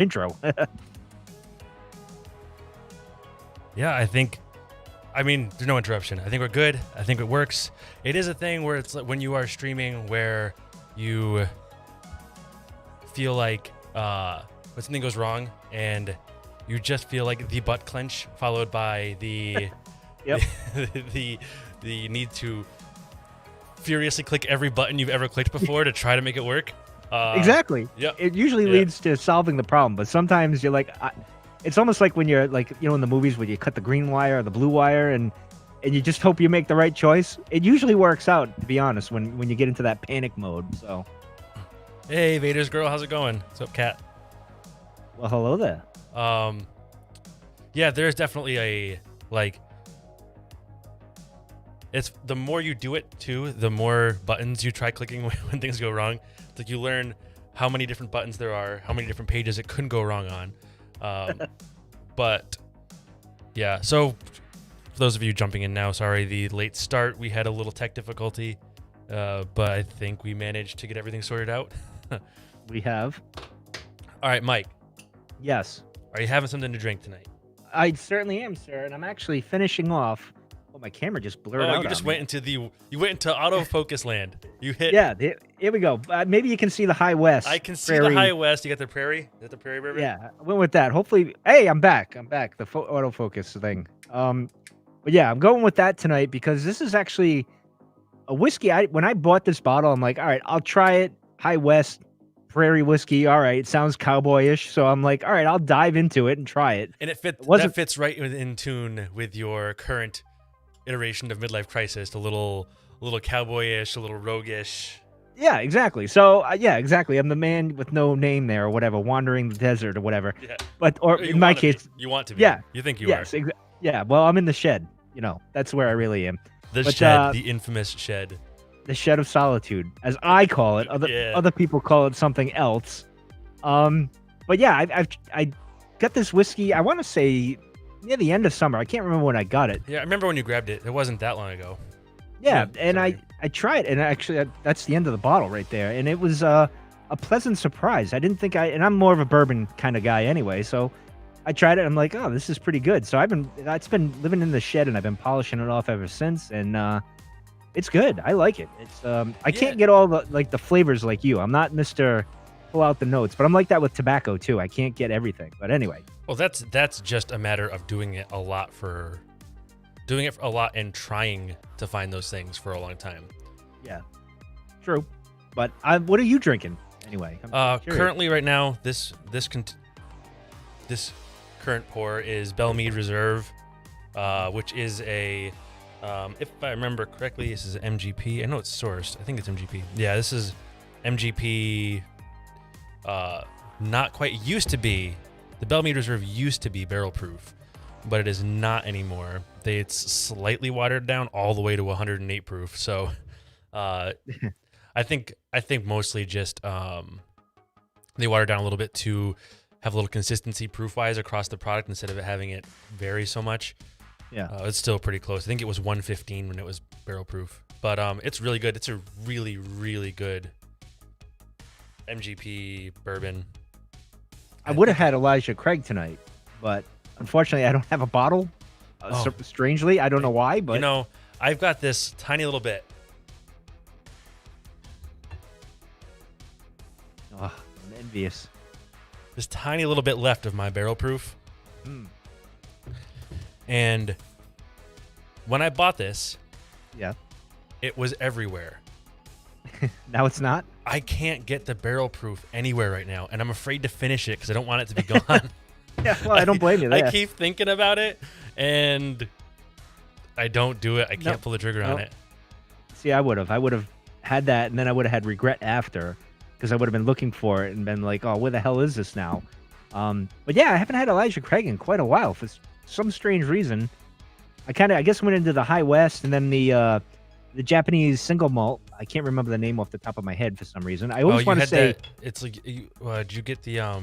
intro. Yeah, I mean, there's no interruption. I think we're good. I think it works. It is a thing where it's like when you are streaming where you feel like when something goes wrong and you just feel like the butt clench followed by the Yep. the need to furiously click every button you've ever clicked before to try to make it work. Exactly. Yeah. It usually leads to solving the problem, but sometimes you're like, it's almost like when you're like, in the movies where you cut the green wire or the blue wire and you just hope you make the right choice. It usually works out, to be honest, when you get into that panic mode. So, Hey, Vader's girl, how's it going? What's up, Cat? well, hello there. Yeah, there's definitely a it's the more you do it too, the more buttons you try clicking when things go wrong. It's like you learn how many different buttons there are, how many different pages it couldn't go wrong on. But yeah, so for those of you jumping in now, sorry, the late start, we had a little tech difficulty, but I think we managed to get everything sorted out. We have. All right, Mike, Yes, are you having something to drink tonight? I certainly am, sir. And I'm actually finishing off. Oh, my camera just blurred out. You just went into autofocus land. You hit. Yeah, here we go. Maybe you can see the High West. I can see Prairie. the High West. You got the Prairie? Is that the Prairie River? Yeah, I went with that. Hopefully, hey, I'm back. The autofocus thing. But yeah, I'm going with that tonight because this is actually a whiskey. When I bought this bottle, I'm like, all right, I'll try it. High West Prairie whiskey. All right, it sounds cowboyish, so I'm like, all right, I'll dive into it and try it. And that fits right in tune with your current iteration of midlife crisis. A little cowboyish, a little roguish. Yeah, exactly. So yeah, exactly. I'm the man with no name there or whatever, wandering the desert or whatever. Yeah. Or in my case, you want to be. Yeah. You think you yes, are. Yeah. Well, I'm in the shed. That's where I really am. The shed, the infamous shed. The shed of solitude, as I call it. Other people call it something else. But yeah, I got this whiskey. I want to say near the end of summer. I can't remember when I got it. Yeah, I remember when you grabbed it. It wasn't that long ago. Yeah, and I tried, and actually that's the end of the bottle right there, and it was a pleasant surprise. I didn't think and I'm more of a bourbon kind of guy anyway, so I tried it. I'm like, oh, this is pretty good. So it's been living in the shed, and I've been polishing it off ever since, and it's good. I like it. It's I can't get all the flavors like you. I'm not Mr. Pull out the notes, but I'm like that with tobacco too. I can't get everything, but anyway. Well, that's just a matter of doing it a lot and trying to find those things for a long time. Yeah, true. But what are you drinking anyway? Currently, right now, this current pour is Belle Meade Reserve, which is a, if I remember correctly, this is MGP. I know it's sourced. I think it's MGP. Yeah, this is MGP. Not quite. Used to be. The Belle Meade Reserve used to be barrel proof, but it is not anymore. It's slightly watered down all the way to 108 proof. So, I think mostly just they watered down a little bit to have a little consistency proof wise across the product instead of it having it vary so much. Yeah, it's still pretty close. I think it was 115 when it was barrel proof, but it's really good. It's a really, really good MGP bourbon. I would have had Elijah Craig tonight, but unfortunately I don't have a bottle. Strangely, I don't know why, but I've got this tiny little bit. Oh, I'm envious. This tiny little bit left of my barrel proof. And when I bought this, yeah, it was everywhere. Now it's not? I can't get the barrel proof anywhere right now, and I'm afraid to finish it because I don't want it to be gone. Yeah, well, I don't blame you there. I keep thinking about it, and I don't do it. I can't pull the trigger on it. See, I would have had that, and then I would have had regret after because I would have been looking for it and been like, oh, where the hell is this now? But yeah, I haven't had Elijah Craig in quite a while for some strange reason. I guess went into the High West and then the Japanese single malt. I can't remember the name off the top of my head for some reason. I always want to say it's like did you get the I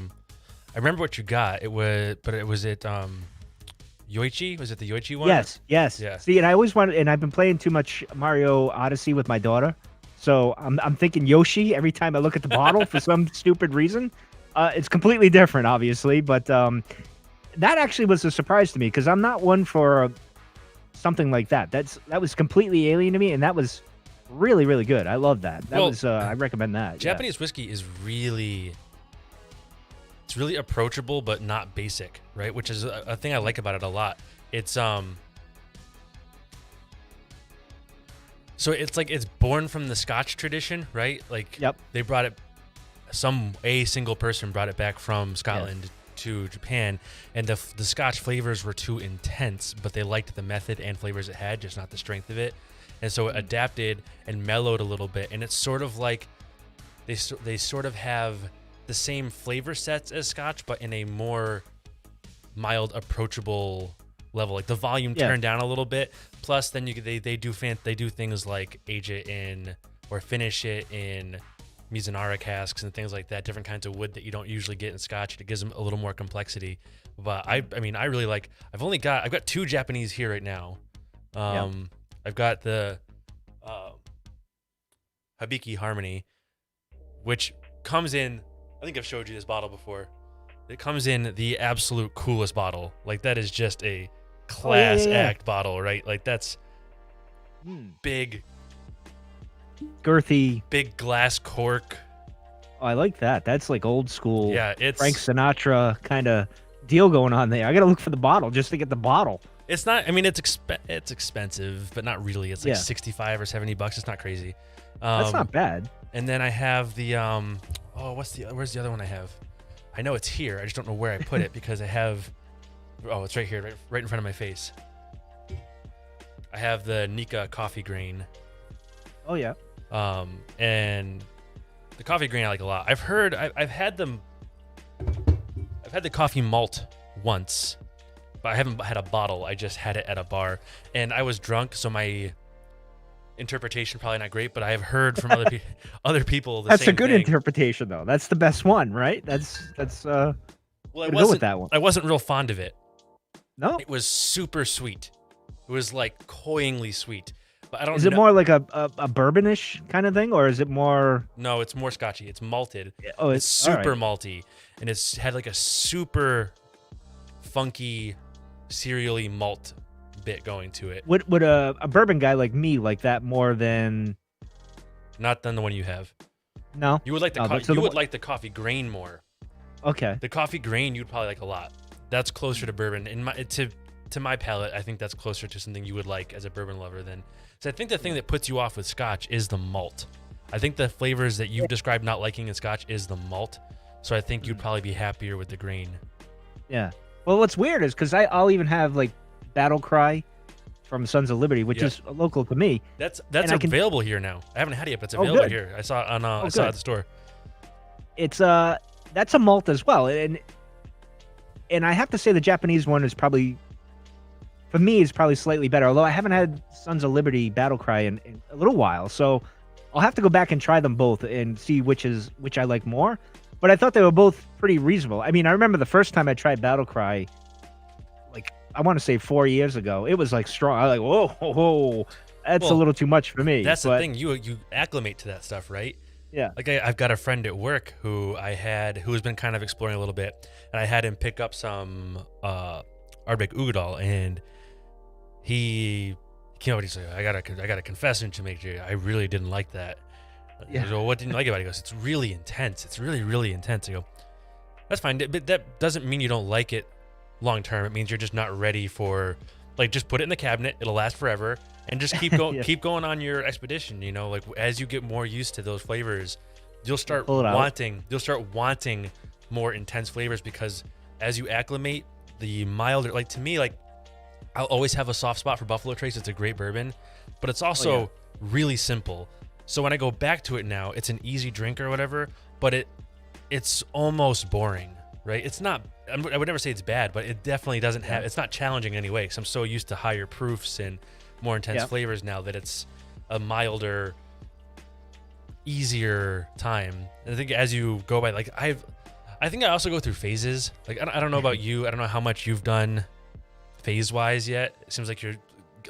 remember what you got. Was it Yoichi? Was it the Yoichi one? Yes. Yeah. See, and I always wanted, and I've been playing too much Mario Odyssey with my daughter, so I'm thinking Yoshi every time I look at the bottle for some stupid reason. It's completely different, obviously, but that actually was a surprise to me because I'm not one for something like that. That was completely alien to me, and that was really, really good. I love that. That Well, was I recommend that. Yeah. Japanese whiskey is really, it's really approachable but not basic, right? Which is a thing I like about it a lot. It's so it's like it's born from the Scotch tradition, right? Like Yep. they brought it, a single person brought it back from Scotland to Japan, and the Scotch flavors were too intense, but they liked the method and flavors it had, just not the strength of it, and so it adapted and mellowed a little bit, and it's sort of like they sort of have the same flavor sets as Scotch, but in a more mild, approachable level. Like the volume turned down a little bit. Plus, then they do things like age it in or finish it in Mizunara casks and things like that. Different kinds of wood that you don't usually get in Scotch. It gives them a little more complexity. But I mean, I really like. I've got 2 Japanese here right now. I've got the Habiki Harmony, which comes in. I think I've showed you this bottle before. It comes in the absolute coolest bottle. Like that is just a class act bottle, right? Like that's big, girthy, big glass cork. Oh, I like that. That's like old school. Yeah, it's Frank Sinatra kind of deal going on there. I got to look for the bottle just to get the bottle. It's not. I mean, it's expensive, but not really. It's like $65 or $70. It's not crazy. That's not bad. And then I have the where's the other one I have? I know it's here. I just don't know where I put it because I have. Oh, it's right here, right in front of my face. I have the Nika coffee grain. Oh yeah. And the coffee grain I like a lot. I've had them. I've had the coffee malt once, but I haven't had a bottle. I just had it at a bar, and I was drunk, so my interpretation probably not great. But I have heard from other people. That's a good interpretation, though. That's the best one, right? That's. Well, I go with that one. I wasn't real fond of it. No, it was super sweet. It was like cloyingly sweet. But I don't. Is it more like a bourbonish kind of thing, or is it more? No, it's more scotchy. It's malted. Oh, it's super malty, and it's had like a super funky, cereally malt bit going to it. Would a bourbon guy like me like that more than? Not than the one you have. No, you would like like the coffee grain more. Okay. The coffee grain you'd probably like a lot. That's closer to bourbon. To my palate, I think that's closer to something you would like as a bourbon lover than. So I think the thing that puts you off with Scotch is the malt. I think the flavors that you've described not liking in Scotch is the malt. So I think you'd probably be happier with the grain. Yeah. Well, what's weird is because I'll even have like Battle Cry from Sons of Liberty, which is local to me. That's available here now. I haven't had it yet, but it's available here. I saw it on I saw it at the store. It's that's a malt as well, and I have to say the Japanese one is probably, for me, is probably slightly better. Although I haven't had Sons of Liberty Battle Cry in a little while, so I'll have to go back and try them both and see which I like more. But I thought they were both pretty reasonable. I mean, I remember the first time I tried Battle Cry, like I want to say 4 years ago. It was like strong. I was like, whoa, that's a little too much for me. That's the thing. You acclimate to that stuff, right? Yeah. Like I've got a friend at work who has been kind of exploring a little bit, and I had him pick up some Ardbeg Ugadal, and he came up and he's like, I got a confession to make to you. I really didn't like that. Yeah. Goes, well, what didn't you like about it? He goes, it's really intense. It's really, really intense. I go, that's fine, but that doesn't mean you don't like it long term. It means you're just not ready for, like, just put it in the cabinet. It'll last forever. And just keep going, keep going on your expedition. You know, like as you get more used to those flavors, you'll start wanting more intense flavors, because as you acclimate, the milder, like to me, like I'll always have a soft spot for Buffalo Trace. It's a great bourbon, but it's also really simple. So when I go back to it now, it's an easy drink or whatever, but it's almost boring, right? It's not. I would never say it's bad, but it definitely doesn't have. It's not challenging in any way, because I'm so used to higher proofs and more intense flavors now that it's a milder, easier time. And I think as you go by, like I think I also go through phases. Like I don't know about you. I don't know how much you've done phase wise yet. It seems like you're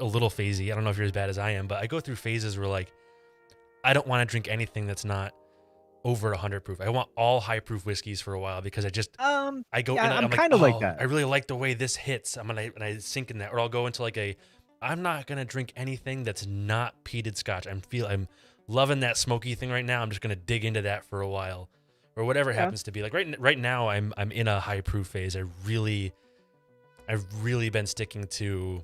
a little phasey. I don't know if you're as bad as I am, but I go through phases where like I don't want to drink anything that's not over 100 proof. I want all high proof whiskeys for a while because I go yeah, in. I'm I'm like, kind of like oh, that. I really like the way this hits. And I sink in that, or I'll go into like I'm not gonna drink anything that's not peated Scotch. I'm loving that smoky thing right now. I'm just gonna dig into that for a while, or whatever it Yeah. happens to be. Like right now, I'm in a high proof phase. I've really been sticking to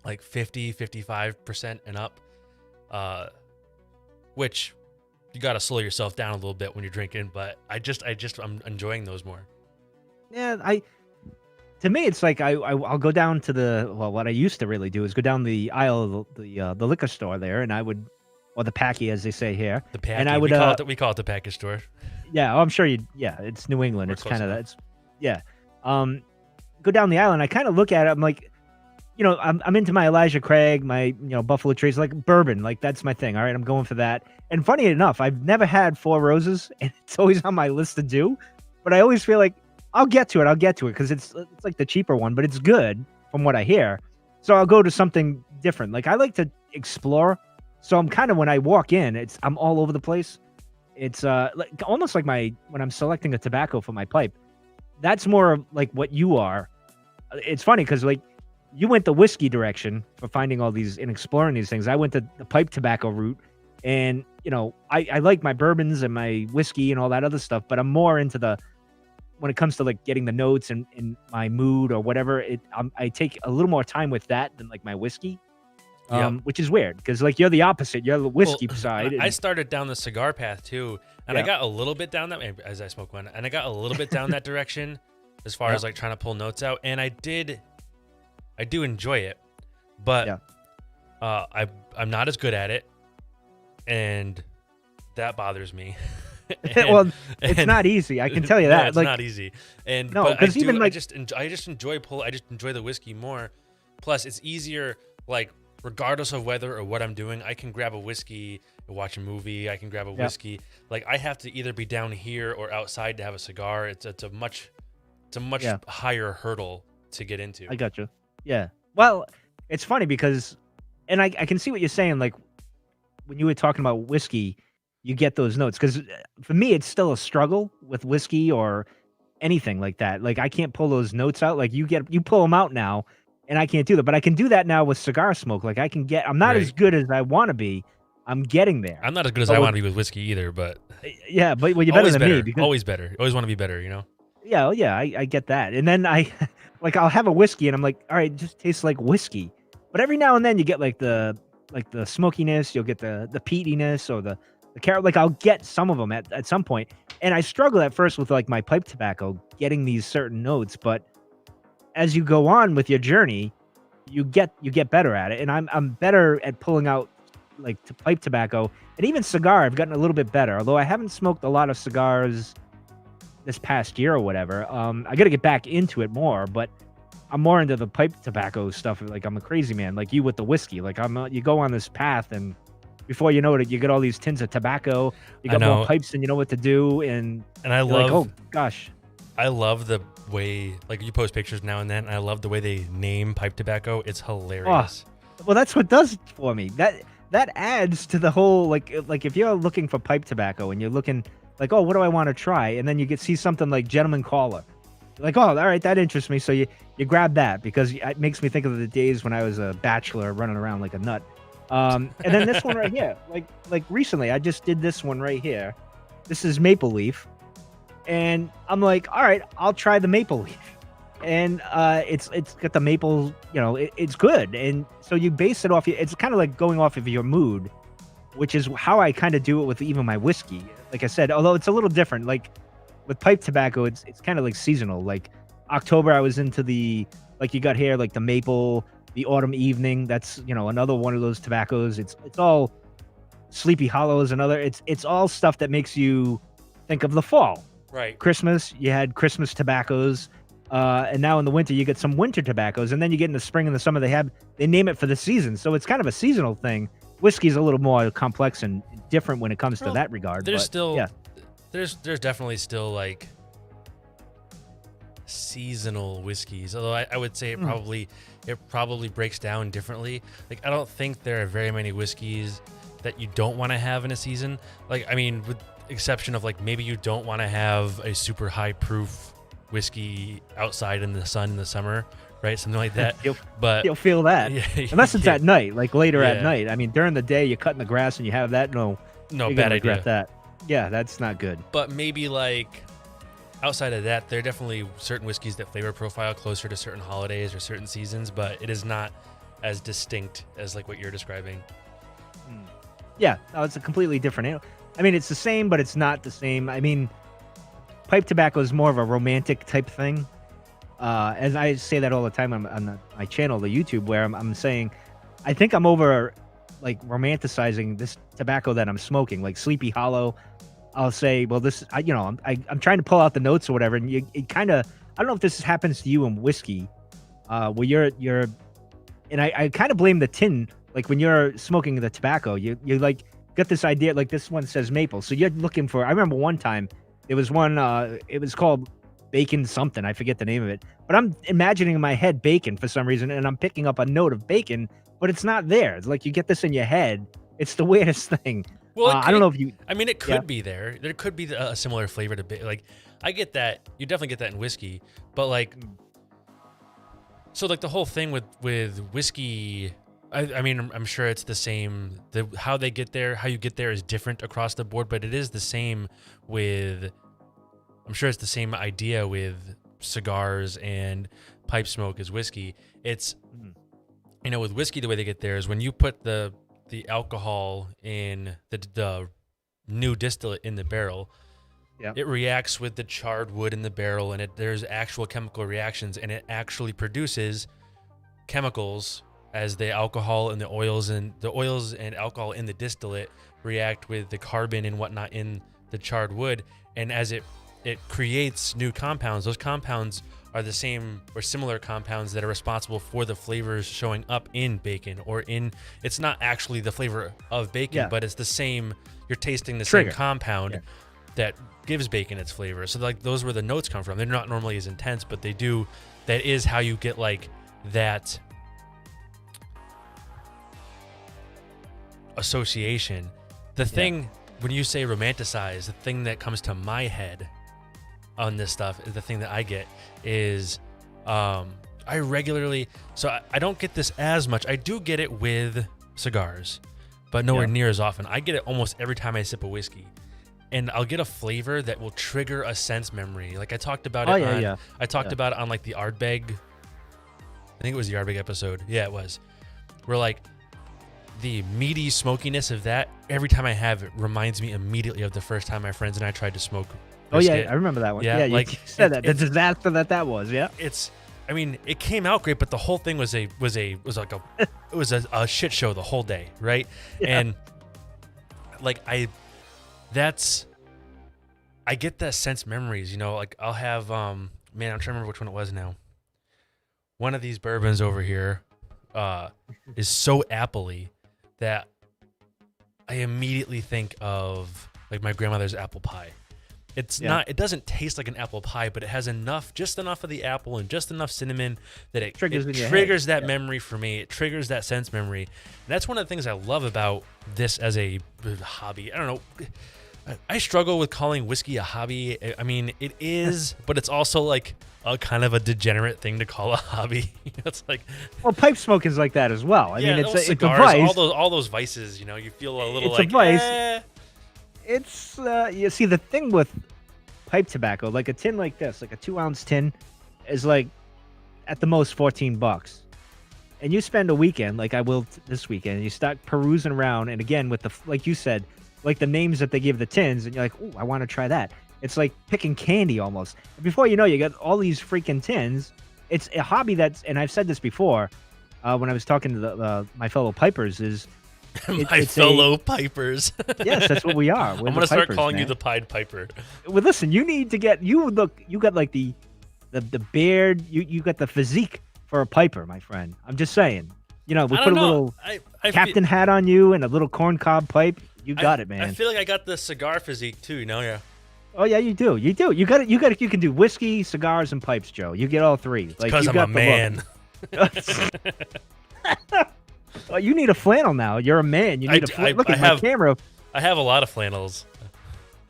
like 55% and up, which you got to slow yourself down a little bit when you're drinking, but I'm enjoying those more. Yeah, to me, it's like I'll go down to what I used to really do is go down the aisle of the liquor store there, and I would, or the packy as they say here, The packy, and I would we call it the package store. yeah, I'm sure yeah, it's New England, We're it's close kind of enough. that's yeah, go down the aisle and I kind of look at it, I'm like, I'm into my Elijah Craig, my Buffalo Trace, like bourbon, like that's my thing. All right, I'm going for that. And funny enough, I've never had Four Roses, and it's always on my list to do, but I always feel like I'll get to it because it's like the cheaper one, but it's good from what I hear. So I'll go to something different. Like I like to explore. So I'm kind of when I walk in, I'm all over the place. It's like almost like when I'm selecting a tobacco for my pipe. That's more of like what you are. It's funny because like you went the whiskey direction for finding all these and exploring these things. I went the pipe tobacco route, and I like my bourbons and my whiskey and all that other stuff, but I'm more into when it comes to like getting the notes and my mood or whatever. I take a little more time with that than like my whiskey, which is weird because like you're the opposite. You're the whiskey side. I started down the cigar path too, and I got a little bit down that as I smoke one, and I got a little bit down that direction as far as like trying to pull notes out, and I do enjoy it, but I'm not as good at it, and that bothers me. Well, it's not easy. I can tell you that. No, it's like, not easy. And no, but because even like I just enjoy the whiskey more. Plus, it's easier. Like regardless of whether or what I'm doing, I can grab a whiskey and watch a movie. I can grab a whiskey. Like I have to either be down here or outside to have a cigar. It's a much higher hurdle to get into. I got you. Yeah. Well, it's funny because, and I can see what you're saying. Like when you were talking about whiskey, you get those notes because for me, it's still a struggle with whiskey or anything like that. Like I can't pull those notes out. Like you pull them out now, and I can't do that. But I can do that now with cigar smoke. Like I'm not as good as I want to be. I'm getting there. I'm not as good as I want to be with whiskey either, but yeah, but you're better than me. Because, always better. Always want to be better, Yeah, I get that. And then I'll have a whiskey and I'm like, all right, it just tastes like whiskey. But every now and then you get like the smokiness, you'll get the peatiness or the carrot. Like I'll get some of them at some point. And I struggle at first with like my pipe tobacco, getting these certain notes. But as you go on with your journey, you get better at it. And I'm better at pulling out like pipe tobacco and even cigar. I've gotten a little bit better, although I haven't smoked a lot of cigars this past year or whatever. I got to get back into it more, but I'm more into the pipe tobacco stuff. Like I'm a crazy man, like you with the whiskey. Like you go on this path, and before you know it, you get all these tins of tobacco. You got more pipes than you know what to do, and I love. Like, oh gosh, I love the way like you post pictures now and then. I love the way they name pipe tobacco. It's hilarious. Oh, well, that's what does it for me. That adds to the whole like if you're looking for pipe tobacco and you're looking. Like, oh, what do I want to try? And then you see something like Gentleman Caller. Like, oh, all right, that interests me. So you grab that because it makes me think of the days when I was a bachelor running around like a nut. And then this one right here, like recently, I just did this one right here. This is Maple Leaf. And I'm like, all right, I'll try the Maple Leaf. And it's got the maple, it's good. And so you base it off, it's kind of like going off of your mood, which is how I kind of do it with even my whiskey. Like I said, although it's a little different, like with pipe tobacco, it's kind of like seasonal. Like October, I was into like you got here, like the maple, the autumn evening. That's, another one of those tobaccos. It's all Sleepy Hollow is another. It's all stuff that makes you think of the fall. Right. Christmas, you had Christmas tobaccos. And now in the winter, you get some winter tobaccos. And then you get in the spring and the summer, they name it for the season. So it's kind of a seasonal thing. Whiskey's a little more complex and different when it comes to that regard. There's there's definitely still like seasonal whiskeys, although I would say it probably breaks down differently. Like I don't think there are very many whiskeys that you don't want to have in a season. Like I mean, exception of like maybe you don't want to have a super high proof whiskey outside in the sun in the summer, right? Something like that. But You'll feel that. yeah, Unless it's yeah, at night, like later at Yeah. night. I mean, during the day, you're cutting the grass and you have that. No, no, you're bad gonna idea. regret that. Yeah, that's not good. But maybe like outside of that, there are definitely certain whiskeys that flavor profile closer to certain holidays or certain seasons, but it is not as distinct as like what you're describing. Yeah, no, it's a completely different. I mean, it's the same, but it's not the same. I mean, pipe tobacco is more of a romantic type thing. As I say that all the time on my channel, the YouTube, where I'm saying, I think I'm over like romanticizing this tobacco that I'm smoking, like Sleepy Hollow. I'll say, well, this, I'm trying to pull out the notes or whatever, and it kind of, I don't know if this happens to you in whiskey, where you're, and I kind of blame the tin, like when you're smoking the tobacco, you like got this idea, like this one says maple, so you're looking for. I remember one time there was one, it was called bacon something, I forget the name of it, but I'm imagining in my head bacon for some reason, and I'm picking up a note of bacon, but it's not there. It's like you get this in your head. It's the weirdest thing. Well, I don't know if you. I mean, it could Yeah. be there. There could be a similar flavor to like. I get that. You definitely get that in whiskey, but like, so like the whole thing with whiskey. I mean, I'm sure it's the same. How they get there, how you get there is different across the board, but it is the same with. I'm sure it's the same idea with cigars and pipe smoke as whiskey. It's, with whiskey, the way they get there is when you put the alcohol in the new distillate in the barrel, Yep. it reacts with the charred wood in the barrel, and there's actual chemical reactions, and it actually produces chemicals as the alcohol and the oils and alcohol in the distillate react with the carbon and whatnot in the charred wood, and as it creates new compounds. Those compounds are the same or similar compounds that are responsible for the flavors showing up in bacon it's not actually the flavor of bacon, Yeah. but it's the same, you're tasting the Trigger. same compound Yeah. that gives bacon its flavor. So like those where the notes come from. They're not normally as intense, but that is how you get like that association. The thing, when you say romanticize, the thing that comes to my head on this stuff is the thing that I get is I regularly, so I don't get this as much. I do get it with cigars, but nowhere near as often. I get it almost every time I sip a whiskey. And I'll get a flavor that will trigger a sense memory. Like I talked about I talked about it on like the Ardbeg. I think it was the Ardbeg episode. Yeah, it was. Where like the meaty smokiness of that, every time I have it, reminds me immediately of the first time my friends and I tried to smoke Oh yeah, brisket. I remember that one. Yeah, Yeah, like, you said that. The it's- disaster that was. Yeah. I mean, it came out great, but the whole thing was a shit show the whole day, right? Yeah. And like I get that sense memories, like I'll have man, I'm trying to remember which one it was now. One of these bourbons over here is so appley that I immediately think of like my grandmother's apple pie. It's not, it doesn't taste like an apple pie, but it has just enough of the apple and just enough cinnamon that it Triggers in your triggers head. that memory for me. It triggers that sense memory. And that's one of the things I love about this as a hobby. I don't know. I struggle with calling whiskey a hobby. I mean, it is, but it's also like a kind of a degenerate thing to call a hobby. It's like, Well, pipe smoking is like that as well. I mean, it's a cigars, vice. all those vices. You feel a little It's a like vice. eh. It's you see the thing with pipe tobacco, like a tin like this, like a 2-ounce tin, is like at the most $14. And you spend a weekend, like I will this weekend, and you start perusing around, and again with the, like you said, like the names that they give the tins, and you're like, oh, I want to try that. It's like picking candy almost. And before you know, you got all these freaking tins. It's a hobby that's, and I've said this before, when I was talking to my fellow pipers, is My it's fellow pipers. yes, that's what we are. We're I'm the gonna start pipers, calling you man. the Pied Piper. Well, listen, you need to get you got like the beard, you got the physique for a piper, my friend. I'm just saying. We I put don't a know. little I captain hat on you and a little corncob pipe. You got it, I man. feel like I got the cigar physique too. Yeah. Oh yeah, you do. You do. You got it. You can do whiskey, cigars, and pipes, Joe. You get all three. Like Because you I'm got a the look. man. Oh, you need a flannel now. You're a man. You need a flannel. Look I at have- my camera. I have a lot of flannels.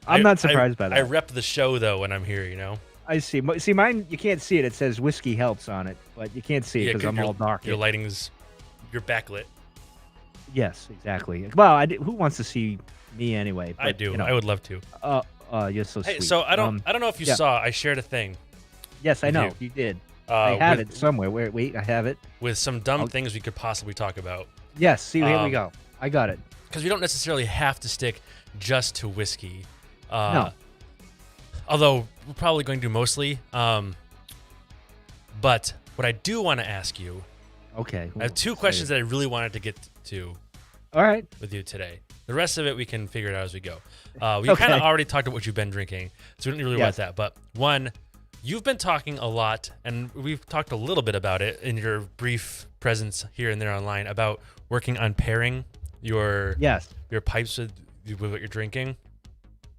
I'm not surprised by I that. rep the show though when I'm here. You know. I see. See, mine, you can't see it. It says whiskey helps on it, but you can't see it because I'm all dark. Your lighting's, you're backlit. Yes, exactly. Well, who wants to see me anyway? But, I do. You know, I would love to. you're so Hey, sweet. so I don't know if you yeah. saw. I shared a thing. Yes, I with know you did. I Uh, have with, it somewhere. Wait, I have it. with some dumb things we could possibly talk about. Yes. See, here we Um, go. I got it. Because we don't necessarily have to stick just to whiskey. No. Although we're probably going to mostly. But what I do want to ask you, Okay. I have two questions that I really wanted to get to All right. with you today. The rest of it we can figure it out as we go. We Okay. kind of already talked about what you've been drinking, so we don't really want Yes. that. But one, you've been talking a lot, and we've talked a little bit about it in your brief presence here and there online about working on pairing your Yes. pipes with what you're drinking.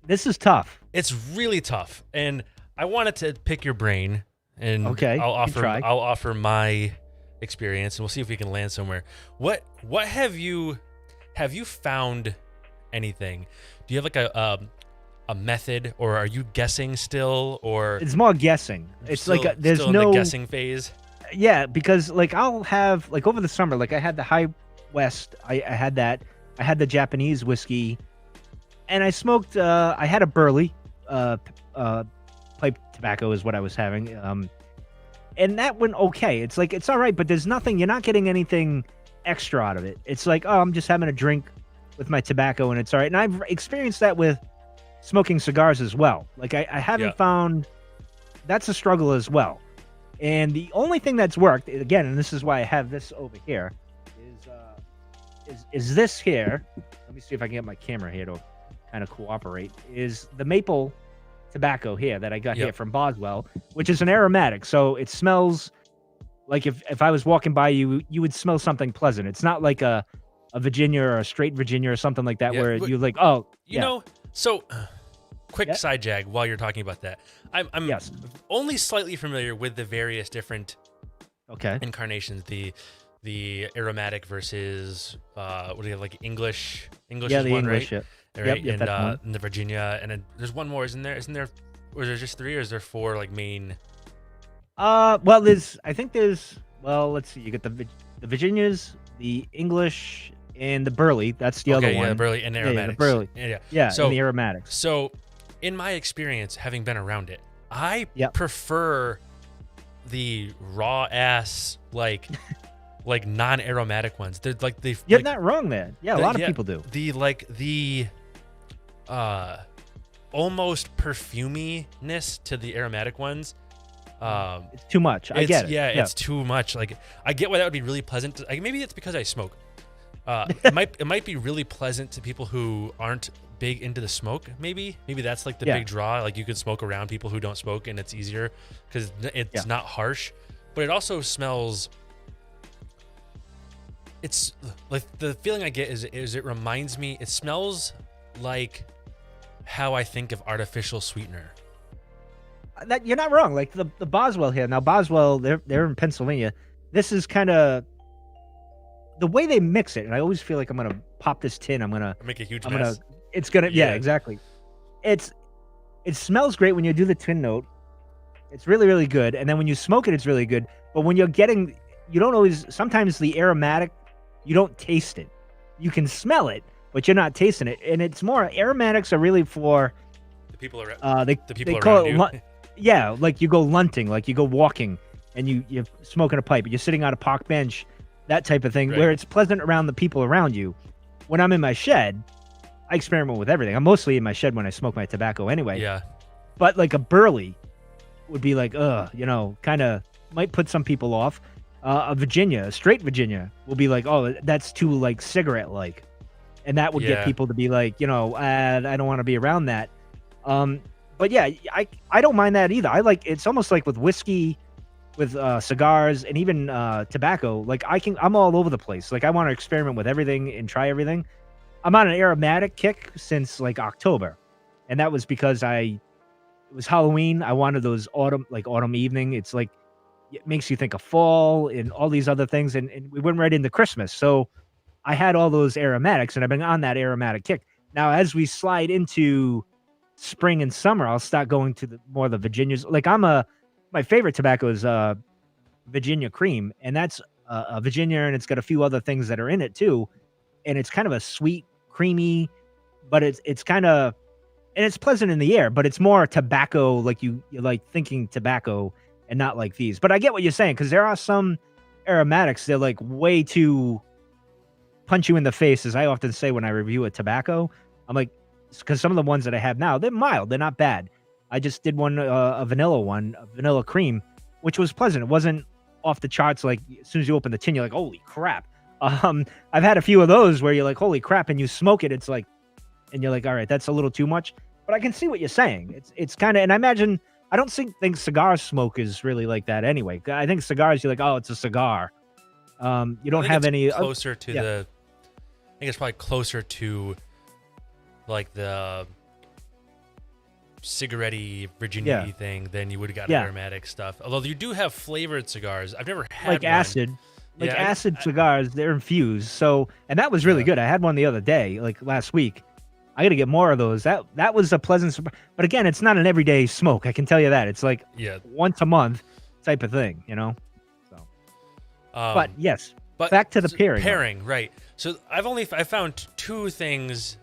This is tough. It's really tough, and I wanted to pick your brain, and Okay, I'll you can try. offer my experience, and we'll see if we can land somewhere. What have you found anything? Do you have like a method, or are you guessing still, or It's more guessing. It's still, like there's still in no the guessing phase? Yeah, because like I'll have like over the summer, like I had the High West, I had that, I had the Japanese whiskey, and I smoked. I had a Burley, pipe tobacco is what I was having, and that went okay. It's like it's all right, but there's nothing. You're not getting anything extra out of it. It's like, oh, I'm just having a drink with my tobacco, and it's all right. And I've experienced that with smoking cigars as well. Like I haven't Yeah. found that's a struggle as well. And the only thing that's worked again, and this is why I have this over here, is this here. Let me see if I can get my camera here to kind of cooperate. Is the maple tobacco here that I got here Yep. from Boswell, which is an aromatic, so it smells like if I was walking by you, you would smell something pleasant. It's not like a Virginia or a straight Virginia or something like that, Yeah, where but you're like, oh, You yeah, know, so quick Yeah. side jag while you're talking about that. I'm yes, only slightly familiar with the various different okay, incarnations, the aromatic versus what do you have, like English yeah, is the one, English, right? yeah. Right, Yep, that's one. and the Virginia, and then there's one more, isn't there, or is there just three, or is there four like main? Well, well, let's see. You get the Virginias, the English, and the Burley. That's the other Yeah, one. the Burley and the aromatics. Burley. Yeah. Yeah, So and the aromatics. So, in my experience, having been around it, I Yep. prefer the raw ass like non-aromatic ones. They're like You're not wrong there. Yeah, a lot of people do. the almost perfuminess to the aromatic ones. It's too much. I get it. Yeah, it's too much. Like I get why that would be really pleasant. Maybe it's because I smoke. It might be really pleasant to people who aren't big into the smoke. Maybe that's like the Yeah. big draw. Like you can smoke around people who don't smoke, and it's easier because it's not harsh. But it also smells. It's like the feeling I get is it reminds me. It smells like how I think of artificial sweetener. That you're not wrong. Like the Boswell here. Now Boswell, they're in Pennsylvania. This is kind of the way they mix it, and I always feel like I'm gonna pop this tin. Make a huge I'm mess. gonna. It's gonna. Yeah, Yeah. exactly. It smells great when you do the tin note. It's really, really good. And then when you smoke it, it's really good. But when you're getting, you don't always. Sometimes the aromatic, you don't taste it. You can smell it, but you're not tasting it. And it's more aromatics are really for The people around. they The people they call around it you. yeah, like you go lunting, like you go walking, and you're smoking a pipe, you're sitting on a park bench, that type of thing, Right. where it's pleasant around the people around you. When I'm in my shed, I experiment with everything. I'm mostly in my shed when I smoke my tobacco anyway. Yeah. But like a Burley would be like, kind of might put some people off. A Virginia, a straight Virginia, will be like, oh, that's too like cigarette like, and that would Yeah. get people to be like, I don't want to be around that. But yeah, I don't mind that either. I like it's almost like with whiskey, with cigars, and even tobacco. Like I'm all over the place. Like I want to experiment with everything and try everything. I'm on an aromatic kick since like October, and that was because it was Halloween. I wanted those autumn evening. It's like it makes you think of fall and all these other things, and we went right into Christmas. So I had all those aromatics, and I've been on that aromatic kick. Now, as we slide into spring and summer, I'll start going to the more the Virginias. Like my favorite tobacco is Virginia Cream, and that's a Virginia, and it's got a few other things that are in it too, and it's kind of a sweet, creamy, but it's kind of and it's pleasant in the air, but it's more tobacco, like you like thinking tobacco and not like these. But I get what you're saying because there are some aromatics they're like way too punch you in the face, as I often say when I review a tobacco. I'm like, because some of the ones that I have now, they're mild, they're not bad. I just did one, a vanilla cream, which was pleasant. It wasn't off the charts. Like as soon as you open the tin, you're like, holy crap. I've had a few of those where you're like, holy crap, and you smoke it. It's like, and you're like, all right, that's a little too much. But I can see what you're saying. It's kind of, and I imagine I don't think cigar smoke is really like that anyway. I think cigars, you're like, oh, it's a cigar. You don't have any closer to the. I think it's probably closer to like the cigarette-y Virginia thing than you would have got aromatic stuff. Although you do have flavored cigars. I've never had like one. acid. Like acid cigars, they're infused. So, and that was really good. I had one the other day, like last week. I got to get more of those. That was a pleasant surprise. But again, it's not an everyday smoke. I can tell you that. It's like once a month type of thing, you know? So, but yes, back to the pairing. Pairing, right. So I found two things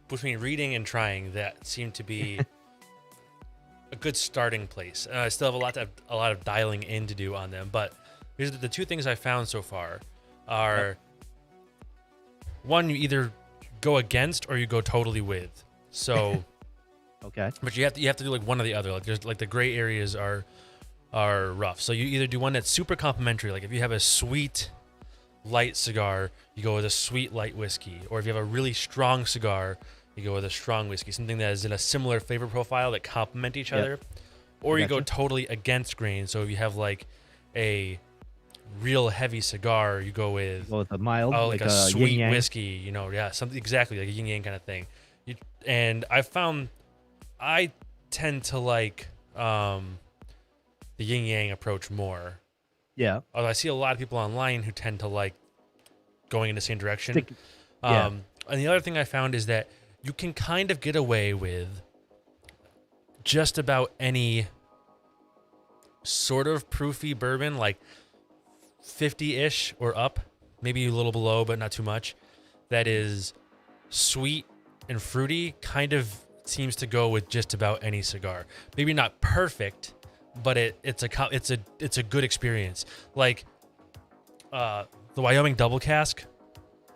between reading and trying that seem to be a good starting place. I still have a lot of dialing in to do on them, but here's the two things I found so far are one, you either go against or you go totally with. So okay. But you have to do like one or the other. Like there's like the gray areas are rough. So you either do one that's super complimentary, like if you have a sweet light cigar, you go with a sweet light whiskey, or if you have a really strong cigar, you go with a strong whiskey, something that is in a similar flavor profile that complement each other. Or you go totally against grain. So if you have like a real heavy cigar, you go with a mild, like a sweet yin-yang whiskey, something exactly like a yin yang kind of thing. And I found I tend to like the yin yang approach more. Yeah. Although I see a lot of people online who tend to like going in the same direction. And the other thing I found is that you can kind of get away with just about any sort of proofy bourbon, like 50-ish or up, maybe a little below, but not too much. That is sweet and fruity, kind of seems to go with just about any cigar. Maybe not perfect, but it's a good experience. Like the Wyoming Double Cask.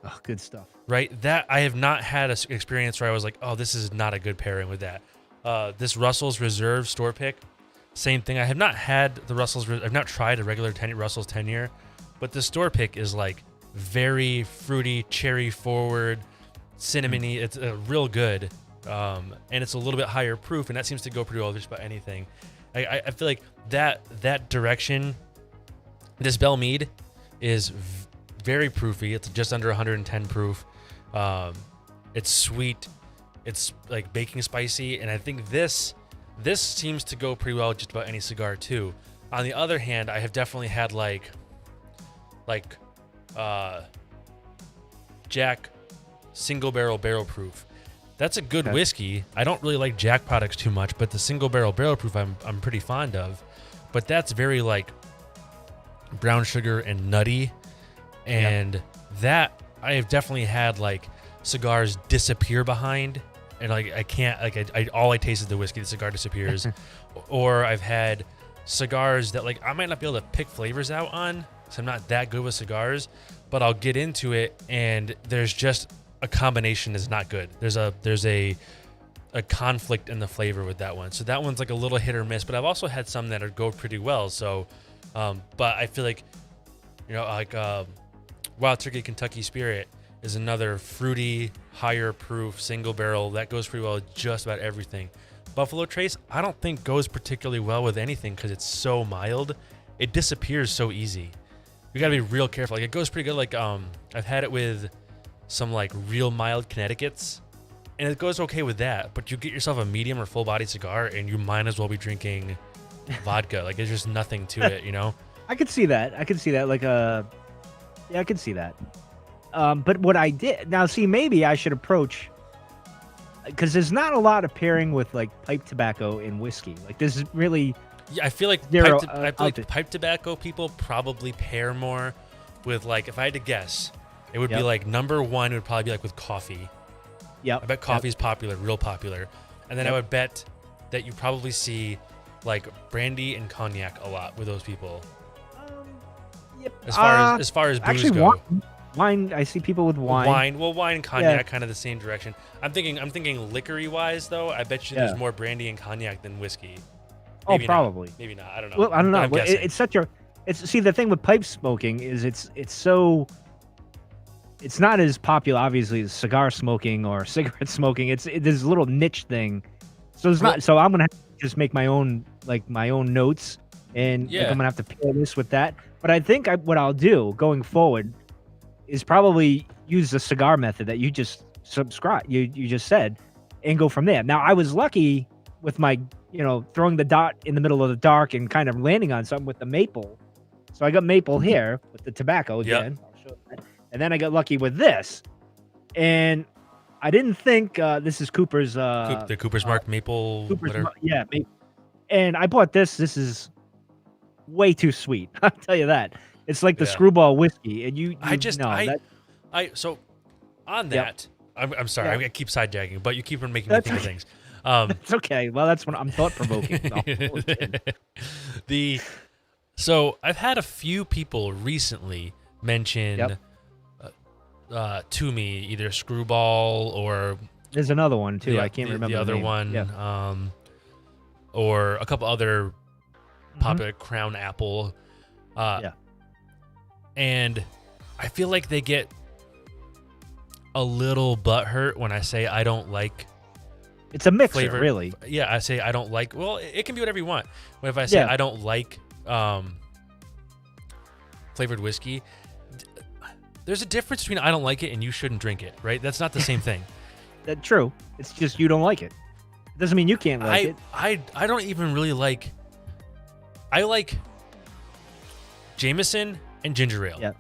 Oh, good stuff. Right, that I have not had an experience where I was like, oh, this is not a good pairing with that. This Russell's Reserve store pick, same thing. I have not had the Russell's. I've not tried a regular Russell's 10-year, but the store pick is like very fruity, cherry forward, cinnamony. It's real good, and it's a little bit higher proof, and that seems to go pretty well with just about anything. I feel like that direction. This Belle Meade is very proofy. It's just under 110 proof. It's sweet. It's like baking spicy, and I think this seems to go pretty well with just about any cigar too. On the other hand, I have definitely had like Jack single barrel proof. That's a good whiskey. I don't really like Jack products too much, but the single barrel proof I'm pretty fond of. But that's very like brown sugar and nutty, and that I have definitely had like cigars disappear behind, and like I can't like I all I taste is the whiskey, the cigar disappears. Or I've had cigars that like I might not be able to pick flavors out on, so I'm not that good with cigars, but I'll get into it and there's just a combination is not good. There's a conflict in the flavor with that one. So that one's like a little hit or miss, but I've also had some that go pretty well. So but I feel like like Wild Turkey Kentucky Spirit is another fruity, higher proof single barrel that goes pretty well with just about everything. Buffalo Trace, I don't think goes particularly well with anything because it's so mild. It disappears so easy. You gotta be real careful. Like it goes pretty good. Like I've had it with some like real mild Connecticut's, and it goes okay with that. But you get yourself a medium or full body cigar, and you might as well be drinking vodka. Like there's just nothing to it, I could see that. Like I could see that. But what I did now, see, maybe I should approach. because there's not a lot of pairing with like pipe tobacco in whiskey. Like there's really Yeah, I feel like zero. I feel like pipe tobacco people probably pair more with, like, if I had to guess, it would be Yep. like number one would probably be like with coffee. Yep. I bet coffee is popular, real popular, and then I Yep. would bet that you probably see like brandy and cognac a lot with those people. Yep. As far as booze Actually, go. wine. I see people with wine. Wine and cognac kind of the same direction. I'm thinking liquory wise though. I bet you Yeah. there's more brandy and cognac than whiskey. Oh, Maybe not. probably. Maybe not. I don't know. Well, I don't But know. I'm But guessing. it's such a. It's see the thing with pipe smoking is it's so. It's not as popular, obviously, as cigar smoking or cigarette smoking. There's a little niche thing, so it's Well- not. So I'm gonna have to just make my own notes, and like, Yeah. I'm gonna have to pair this with that. But I think what I'll do going forward is probably use the cigar method that you just you just said, and go from there. Now I was lucky with my throwing the dot in the middle of the dark and kind of landing on something with the maple. So I got maple here with the tobacco Yep. again. I'll show that. And then I got lucky with this. And I didn't think this is Cooper's The Cooper's Mark maple. Cooper's whatever. yeah, maple. And I bought this. This is way too sweet. I'll tell you that. It's like the Yeah. Screwball whiskey. And you so on Yep. that, I'm sorry, Yeah. I keep sidejacking, but you keep on making me That's think of okay. things. it's okay. Well, that's when I'm thought provoking. So I've had a few people recently mention Yep. to me either Screwball or There's another one too. I can't remember the other name. one, Yeah. or a couple other Mhm. popular Crown Apple. Yeah. And I feel like they get a little butthurt when I say I don't like. It's a mixer, Flavor- really. Yeah, I say I don't like. Well, it can be whatever you want. But if I say Yeah. I don't like flavored whiskey, there's a difference between I don't like it and you shouldn't drink it, right? That's not the same thing. True. It's just you don't like it. Doesn't mean you can't like it. I don't even really like. I like Jameson and ginger ale. Yeah.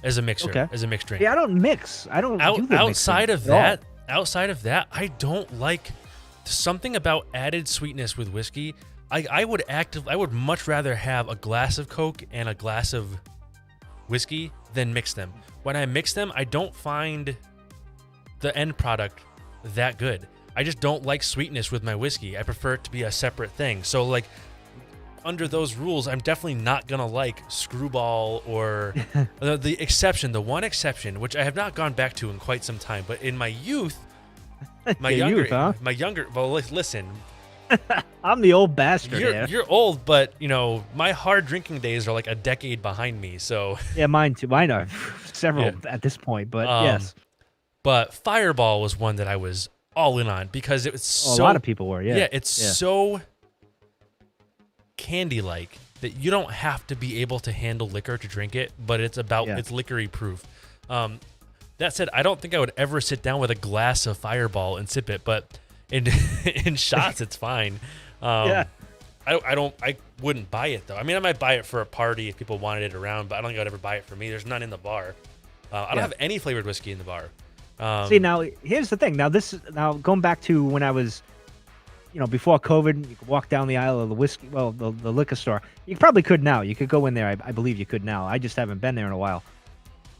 As a mixer, Okay. as a mixed drink. Yeah, I don't mix. I don't do the outside mixing of at all. outside of that, I don't like something about added sweetness with whiskey. I would much rather have a glass of Coke and a glass of whiskey than mix them. When I mix them, I don't find the end product that good. I just don't like sweetness with my whiskey. I prefer it to be a separate thing. So like under those rules, I'm definitely not gonna like Screwball or the one exception, which I have not gone back to in quite some time. But in my youth, my Your younger, youth, huh? my younger. Well, listen, I'm the old bastard here. you're old, but my hard drinking days are like a decade behind me. So, Yeah, mine too. Mine are several Yeah. at this point, but Um, yes. but Fireball was one that I was all in on because it was Oh, so. a lot of people were, yeah. it's Yeah. so candy-like that you don't have to be able to handle liquor to drink it, but it's Yeah. it's liquor-y proof. That said, I don't think I would ever sit down with a glass of Fireball and sip it, but in in shots it's fine. Yeah. I wouldn't buy it though. I mean, I might buy it for a party if people wanted it around, but I don't think I'd ever buy it for me. There's none in the bar. I don't Yeah. have any flavored whiskey in the bar. See, now here's the thing. Now going back to when I was, before COVID, you could walk down the aisle of the whiskey, well, the liquor store. You probably could now. You could go in there. I believe you could now. I just haven't been there in a while.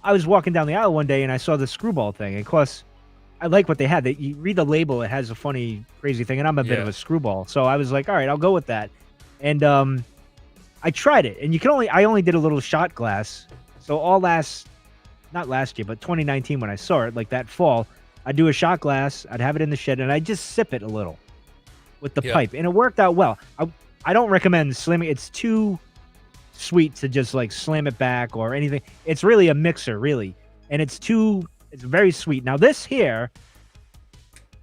I was walking down the aisle one day and I saw the Screwball thing. And of course, I like what they had. You read the label; it has a funny, crazy thing, and I'm a bit Yeah. of a screwball, so I was like, all right, I'll go with that. And I tried it, and I only did a little shot glass. So not last year, but 2019 when I saw it, like that fall, I'd do a shot glass, I'd have it in the shed, and I'd just sip it a little with the Yeah. pipe, and it worked out well. I don't recommend slamming. It's too sweet to just like slam it back or anything. It's really a mixer, really, and it's very sweet. Now this here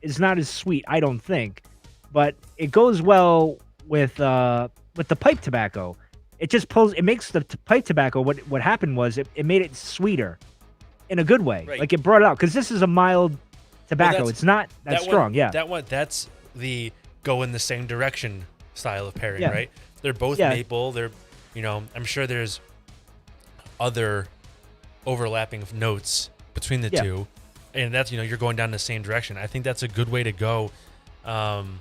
is not as sweet, I don't think, but it goes well with the pipe tobacco. It just makes the pipe tobacco. What happened was it made it sweeter in a good way. Right. Like it brought it out because this is a mild tobacco. that's- It's not that strong. One, Yeah. that's the go in the same direction style of pairing, Yeah. right? They're both Yeah. maple. They're, I'm sure there's other overlapping notes between the Yeah. two, and that's, you're going down the same direction. I think that's a good way to go. And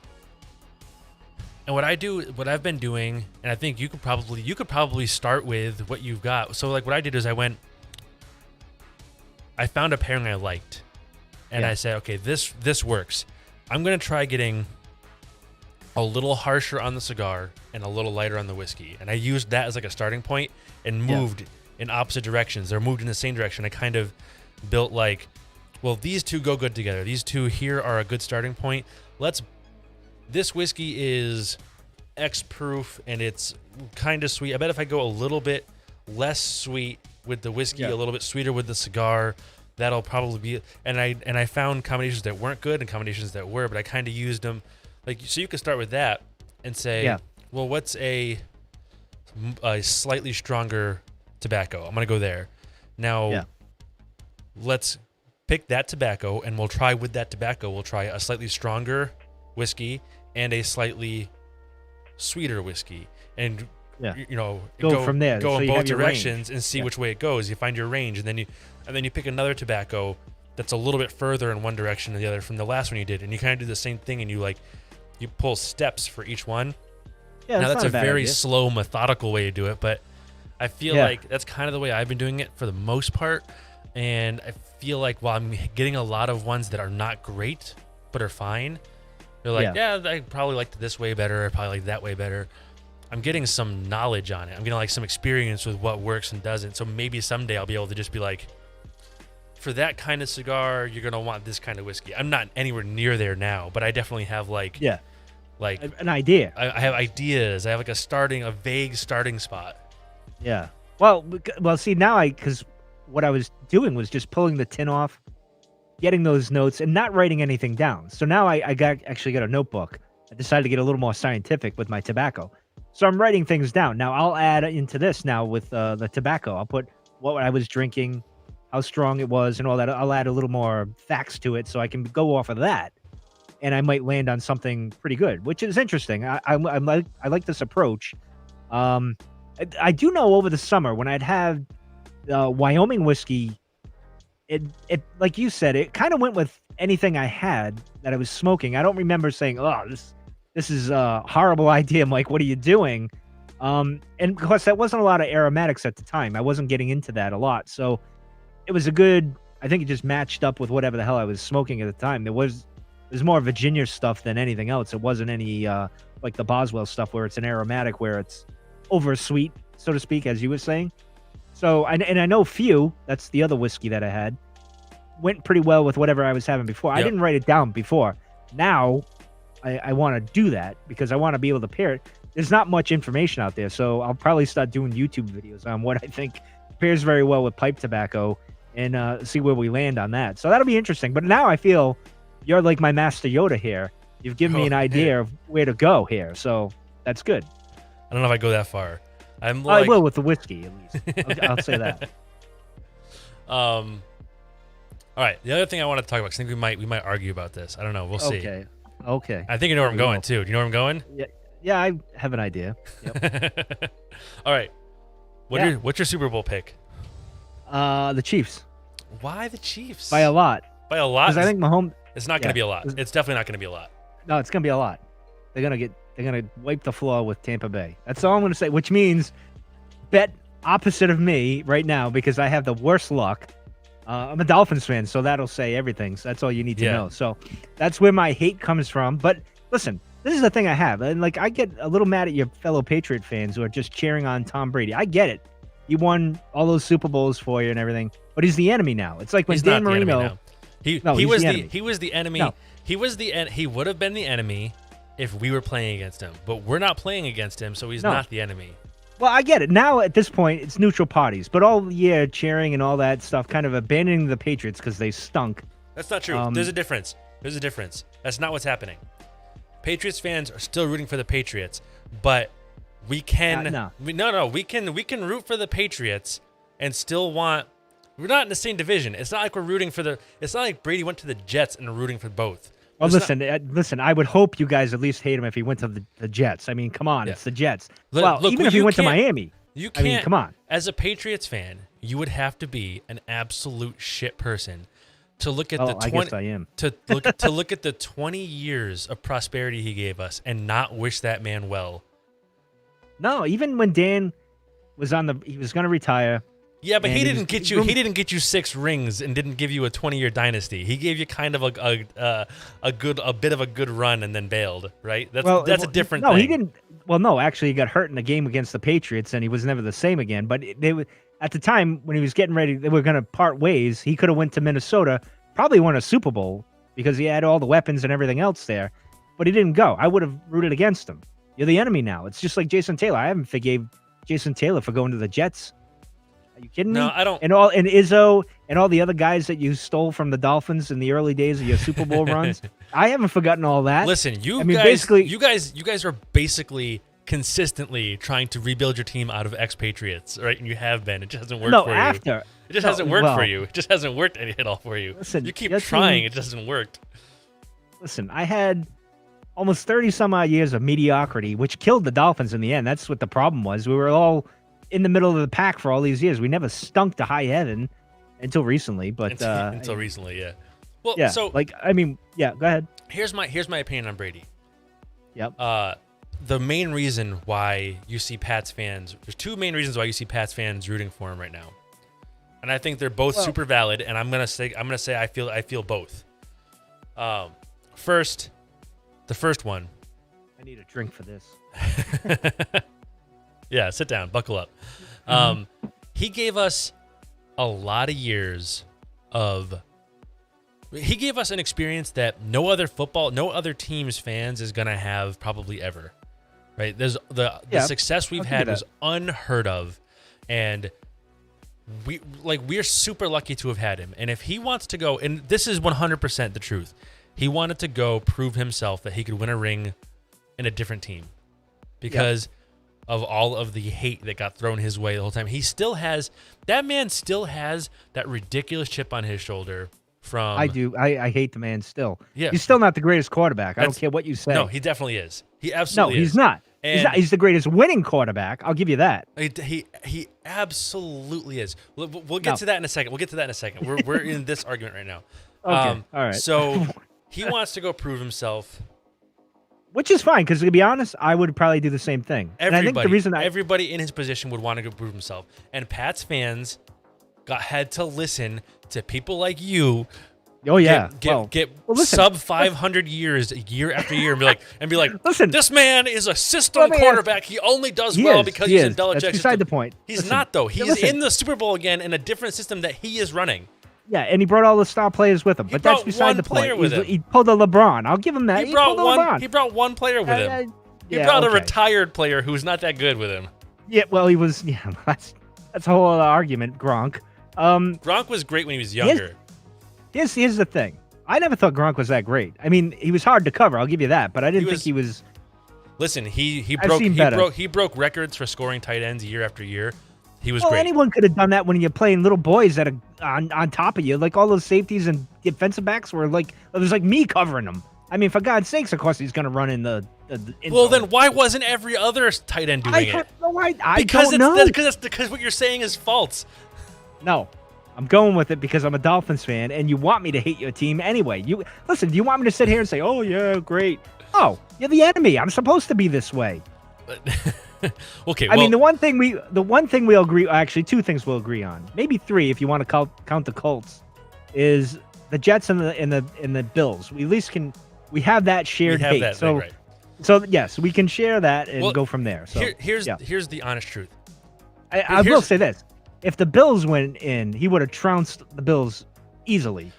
what I've been doing, and I think you could probably start with what you've got. So like what I did is I found a pairing I liked, and I said, okay, this works. I'm gonna try getting a little harsher on the cigar and a little lighter on the whiskey, and I used that as like a starting point and moved in opposite directions. They're moved in the same direction. I kind of built like, well, these two go good together. These two here are a good starting point. This whiskey is X proof and it's kind of sweet. I bet if I go a little bit less sweet with the whiskey, a little bit sweeter with the cigar, that'll probably be. And I found combinations that weren't good and combinations that were, but I kind of used them. Like, so you could start with that and say, well, what's a slightly stronger tobacco? I'm gonna go there. Now, let's pick that tobacco and we'll try with that tobacco. We'll try a slightly stronger whiskey and a slightly sweeter whiskey, and go from there. Go so in you both have your directions range. and see which way it goes. You find your range, and then you pick another tobacco that's a little bit further in one direction than the other from the last one you did, and you kind of do the same thing, and you pull steps for each one. Yeah, now that's a very idea. slow, methodical way to do it, but I feel like that's kind of the way I've been doing it for the most part, and I feel like while I'm getting a lot of ones that are not great but are fine. They're like, I probably liked this way better. I probably like that way better. I'm getting some knowledge on it. I'm getting like some experience with what works and doesn't. So maybe someday I'll be able to just be like, for that kind of cigar, you're going to want this kind of whiskey. I'm not anywhere near there now, but I definitely have like an idea. I have ideas. I have like a vague starting spot. Yeah. Well, see, now because what I was doing was just pulling the tin off, getting those notes and not writing anything down. So now I actually got a notebook. I decided to get a little more scientific with my tobacco. So I'm writing things down. Now I'll add into this now with the tobacco. I'll put what I was drinking, how strong it was, and all that. I'll add a little more facts to it so I can go off of that. And I might land on something pretty good, which is interesting. I like this approach. I do know over the summer when I'd had Wyoming whiskey, it like you said, it kind of went with anything I had that I was smoking. I don't remember saying, "Oh, this is a horrible idea." I'm like, "What are you doing?" And because that wasn't a lot of aromatics at the time, I wasn't getting into that a lot. So it was a good. I think it just matched up with whatever the hell I was smoking at the time. There's more Virginia stuff than anything else. It wasn't any like the Boswell stuff where it's an aromatic where it's over sweet, so to speak, as you were saying. So, and I know Few, that's the other whiskey that I had, went pretty well with whatever I was having before. I didn't write it down before. Now, I want to do that because I want to be able to pair it. There's not much information out there, so I'll probably start doing YouTube videos on what I think pairs very well with pipe tobacco and see where we land on that. So that'll be interesting. But now I feel you're like my Master Yoda here. You've given me an idea of where to go here, so that's good. I don't know if I go that far. I will with the whiskey, at least. I'll say that. All right. The other thing I want to talk about, 'cause I think we might argue about this. I don't know. We'll see. Okay. I think you know where I'm going too. Do you know where I'm going? Yeah, I have an idea. Yep. All right. What's your Super Bowl pick? The Chiefs. Why the Chiefs? By a lot. By a lot? Because I think Mahomes. It's not going to be a lot. It's definitely not going to be a lot. No, it's going to be a lot. They're gonna wipe the floor with Tampa Bay. That's all I'm gonna say. Which means bet opposite of me right now because I have the worst luck. I'm a Dolphins fan, so that'll say everything. So that's all you need to know. So that's where my hate comes from. But listen, this is the thing I have, and like I get a little mad at your fellow Patriot fans who are just cheering on Tom Brady. I get it. He won all those Super Bowls for you and everything, but he's the enemy now. It's like when Dan Marino. He was the enemy. No. He would have been the enemy if we were playing against him, but we're not playing against him, so he's not the enemy. Well, I get it. Now, at this point, it's neutral parties, but all year cheering and all that stuff, kind of abandoning the Patriots because they stunk. That's not true. There's a difference. That's not what's happening. Patriots fans are still rooting for the Patriots, but we can we can root for the Patriots and still want. We're not in the same division. It's not like we're rooting for the. It's not like Brady went to the Jets and rooting for both. Well, listen. I would hope you guys at least hate him if he went to the Jets. I mean, come on, it's the Jets. Look, even if he went to Miami, you can't. I mean, come on. As a Patriots fan, you would have to be an absolute shit person to look at Oh, the I 20 guess I am. to look at the 20 years of prosperity he gave us and not wish that man well. No, even when Dan was he was going to retire. Yeah, but And he he didn't was- get he you. rem- He didn't get you 6 rings and didn't give you a 20-year dynasty. He gave you kind of a bit of a good run and then bailed. Right? That's a different no, thing. he didn't. Well, no, actually, he got hurt in the game against the Patriots, and he was never the same again. But at the time when he was getting ready, they were going to part ways. He could have went to Minnesota, probably won a Super Bowl because he had all the weapons and everything else there. But he didn't go. I would have rooted against him. You're the enemy now. It's just like Jason Taylor. I haven't forgave Jason Taylor for going to the Jets. Are you kidding me? No, I don't. And Izzo and all the other guys that you stole from the Dolphins in the early days of your Super Bowl runs. I haven't forgotten all that. Listen, you guys are basically consistently trying to rebuild your team out of expatriates, right? And you have been. It just hasn't worked for you. It just hasn't worked for you. It just hasn't worked at all for you. Listen, you keep your trying. team- It just hasn't worked. Listen, I had almost 30 some odd years of mediocrity, which killed the Dolphins in the end. That's what the problem was. We were all in the middle of the pack for all these years. We never stunk to high heaven until recently. But Until recently, yeah. Well, yeah, so go ahead. here's my opinion on Brady. Yep. The main reason why you see Pats fans, there's 2 main reasons why you see Pats fans rooting for him right now, and I think they're both super valid. And I'm gonna say I feel both. First, the first one. I need a drink for this. Yeah, sit down, buckle up. He gave us a lot of years of. He gave us an experience that no other team's fans is gonna have probably ever. Right? There's the success we've had was unheard of, and we're super lucky to have had him. And if he wants to go, and this is 100% the truth, he wanted to go prove himself that he could win a ring in a different team because of all of the hate that got thrown his way the whole time. That man still has that ridiculous chip on his shoulder from. I do. I hate the man still. Yeah. He's still not the greatest quarterback. I don't care what you say. No, he definitely is. He absolutely is. he's not. And He's the greatest winning quarterback. I'll give you that. He absolutely is. We'll get to that in a second. We're in this argument right now. Okay. All right. So he wants to go prove himself. Which is fine, because to be honest, I would probably do the same thing. And I think the reason everybody in his position would want to go prove himself. And Pats fans had to listen to people like you. Oh yeah, get listen, sub 500 years year after year and be like, listen, this man is a system quarterback. He only does well because he's in Belichick's That's beside system. the point. He's not though. He's in the Super Bowl again in a different system that he is running. Yeah, and he brought all the star players with him, but that's beside the point. He pulled a LeBron. I'll give him that. He brought one player with him. He brought a retired player who's not that good with him. Yeah, well, he was. Yeah, that's a whole other argument. Gronk. Gronk was great when he was younger. Here's the thing. I never thought Gronk was that great. I mean, he was hard to cover. I'll give you that, but I didn't think he was. Listen, he broke records for scoring tight ends year after year. He was great. Anyone could have done that when you're playing little boys that are on top of you. Like all those safeties and defensive backs were like, it was like me covering them. I mean, for God's sakes, of course he's going to run in the well, then why wasn't every other tight end doing it? I don't know. Because what you're saying is false. No, I'm going with it because I'm a Dolphins fan, and you want me to hate your team anyway. Do you want me to sit here and say, "Oh yeah, great"? Oh, you're the enemy. I'm supposed to be this way. Okay. I mean, the one thing we'll agree. Actually, 2 things we'll agree on. Maybe 3 if you want to count the Colts. Is the Jets and the Bills? We at least we have that shared hate. Right. So yes, we can share that and go from there. So here's the honest truth. I will say this: if the Bills went in, he would have trounced the Bills easily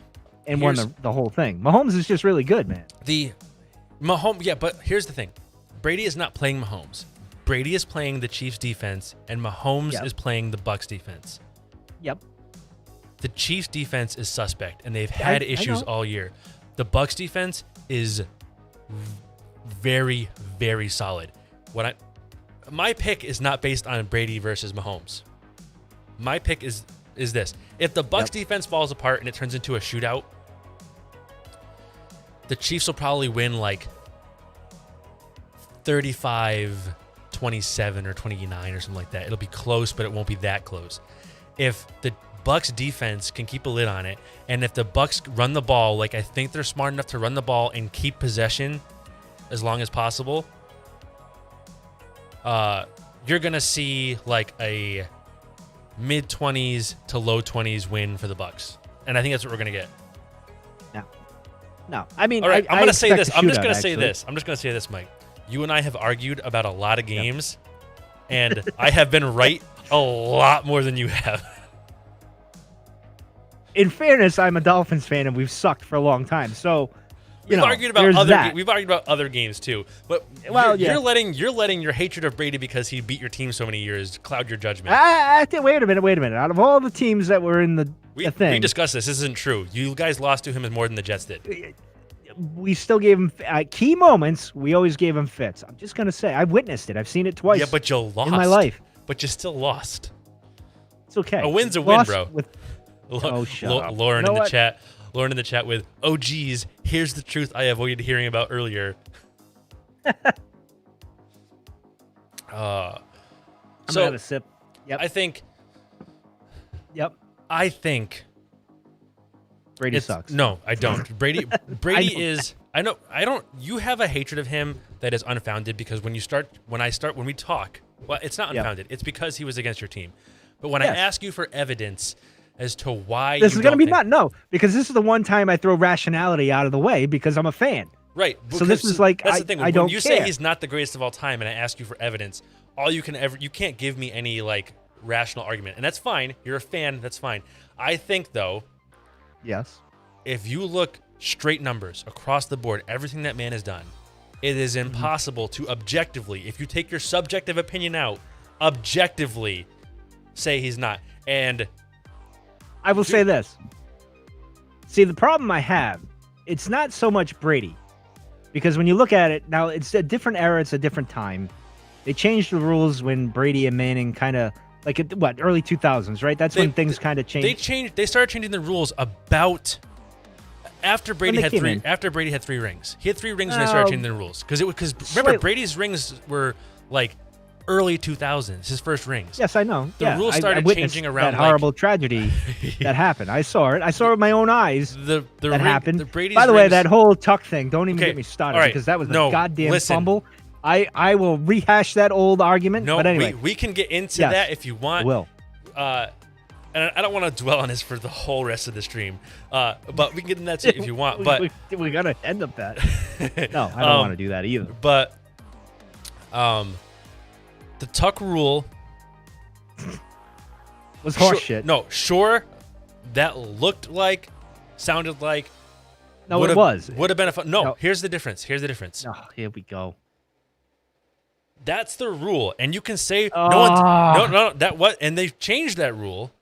and won the whole thing. Mahomes is just really good, man. But here's the thing: Brady is not playing Mahomes. Brady is playing the Chiefs defense, and Mahomes is playing the Bucs defense. Yep. The Chiefs defense is suspect, and they've had issues all year. The Bucs defense is very, very solid. My pick is not based on Brady versus Mahomes. My pick is this: if the Bucs defense falls apart and it turns into a shootout, the Chiefs will probably win like 35-27 or 29 or something like that. It'll be close, but it won't be that close. If the Bucks defense can keep a lid on it, and if the Bucks run the ball, like I think they're smart enough to run the ball and keep possession as long as possible, you're gonna see like a mid-20s to low 20s win for the Bucks, and I think that's what we're gonna get. No, I mean, all right, I'm gonna say this. I'm just shootout, gonna say actually. this. I'm just gonna say this, Mike. You and I have argued about a lot of games, and I have been right a lot more than you have. In fairness, I'm a Dolphins fan, and we've sucked for a long time. So, We've argued about there's other. that. We've argued about other games too, but Well, you're letting your hatred of Brady because he beat your team so many years cloud your judgment. Wait a minute. Out of all the teams that were in the We thing, discussed this. This isn't true. You guys lost to him more than the Jets did. we still gave him key moments. We always gave him fits. I'm just gonna say, I've witnessed it. I've seen it twice. Yeah, but you lost in my life. But you still lost. It's okay. A win's a win, Lost bro. Shut up. Lauren You know in the what? chat. Lauren in the chat with, "Oh geez, here's the truth I avoided hearing about earlier." I'm So gonna have a sip. Yep. I think Brady it's- sucks. No, I don't. Brady I know is. I don't. You have a hatred of him that is unfounded because when we talk, well, it's not Yep. unfounded. It's because he was against your team. But when Yes. I ask you for evidence as to why This you is gonna don't be think- no, because this is the one time I throw rationality out of the way because I'm a fan. Right. So this because is like, that's I- the thing. I When don't you say care. he's not the greatest of all time, and I ask you for evidence, all you can't give me any like rational argument, and that's fine. You're a fan. That's fine. I think though, Yes. if you look straight numbers across the board, everything that man has done, it is Mm-hmm. impossible to objectively, if you take your subjective opinion out, objectively say he's not. And I will say this. See, the problem I have, it's not so much Brady. Because when you look at it, now it's a different era, it's a different time. They changed the rules when Brady and Manning kind of, like, early 2000s, right? That's when things kind of changed. They started changing the rules about after Brady they had came three. in. After Brady had 3 rings, he had 3 rings, and they started changing the rules because remember Slightly. Brady's rings were like early 2000s, his first rings. Yes, I know. The Yeah, rules I started witnessed changing around, that like- horrible tragedy that happened. I saw it. I saw it with my own eyes. The That happened. The Brady's By the way, rings- that whole tuck thing, don't even Okay, get me started all right. because that was No, a goddamn listen. fumble. I will rehash that old argument. No, but anyway, we can get into Yes, that if you I want. will. And I don't want to dwell on this for the whole rest of the stream. But we can get into that too if you want. But we gotta end up that. No, I don't want to do that either. But the tuck rule Was horse shit. No, sure, that looked like, sounded like. No, would've- it was. Would have been a fun. No, No. here's the difference. Here's the difference. Oh, here we go. That's the rule, and you can say Ah. no one's no that what, and they've changed that rule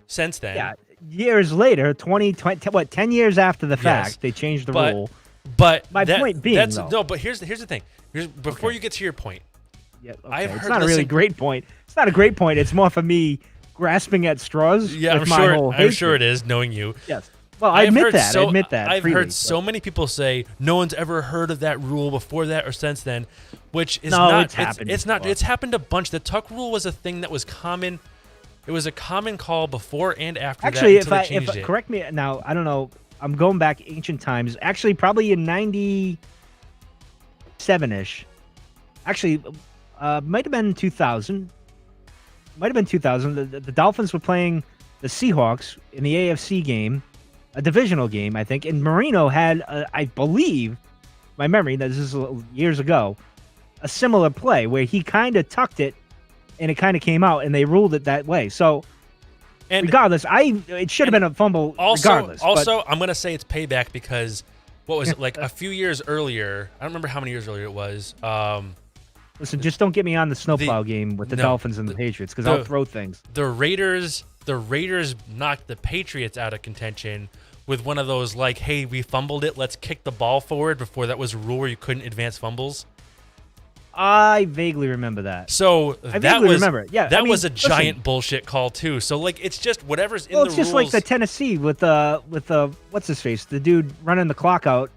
since then. Yeah, years later, 10 years after the fact, Yes. they changed the But- rule. But My point being, that's though- no. But here's the thing. Before Okay. you get to your point, Yeah, I've okay. It's heard not a really listen- great point. It's not a great point. It's more for me grasping at straws. yeah, with my whole I'm sure hatred. it is, knowing you. Yes. Well, I I've admit heard that. so- I admit that. I've freely, heard so many people say no one's ever heard of that rule before that or since then, which is No, not. it's happened It's not. before. It's happened a bunch. The tuck rule was a thing that was common. It was a common call before and after Actually, that until they if changed it. correct me now, I don't know. I'm going back ancient times. Actually, probably in 97-ish. Actually, might have been 2000. Might have been 2000. The Dolphins were playing the Seahawks in the AFC game, a divisional game, I think. And Marino had, I believe, my memory, this is years ago, a similar play where he kind of tucked it, and it kind of came out, and they ruled it that way. So. And Regardless, it should have been a fumble. Regardless, but- I'm gonna say it's payback because what was it like a few years earlier? I don't remember how many years earlier it was. listen, just don't get me on the snowplow game with the no, Dolphins and the Patriots because I'll the- throw things. The Raiders knocked the Patriots out of contention with one of those like, hey, we fumbled it, let's kick the ball forward. Before that was a rule where you couldn't advance fumbles. I vaguely remember that. So I that vaguely was remember it. Yeah, that I mean, was a listen. giant bullshit call too. So like it's just whatever's in Well, the it's just rules. like the Tennessee with what's his face, the dude running the clock out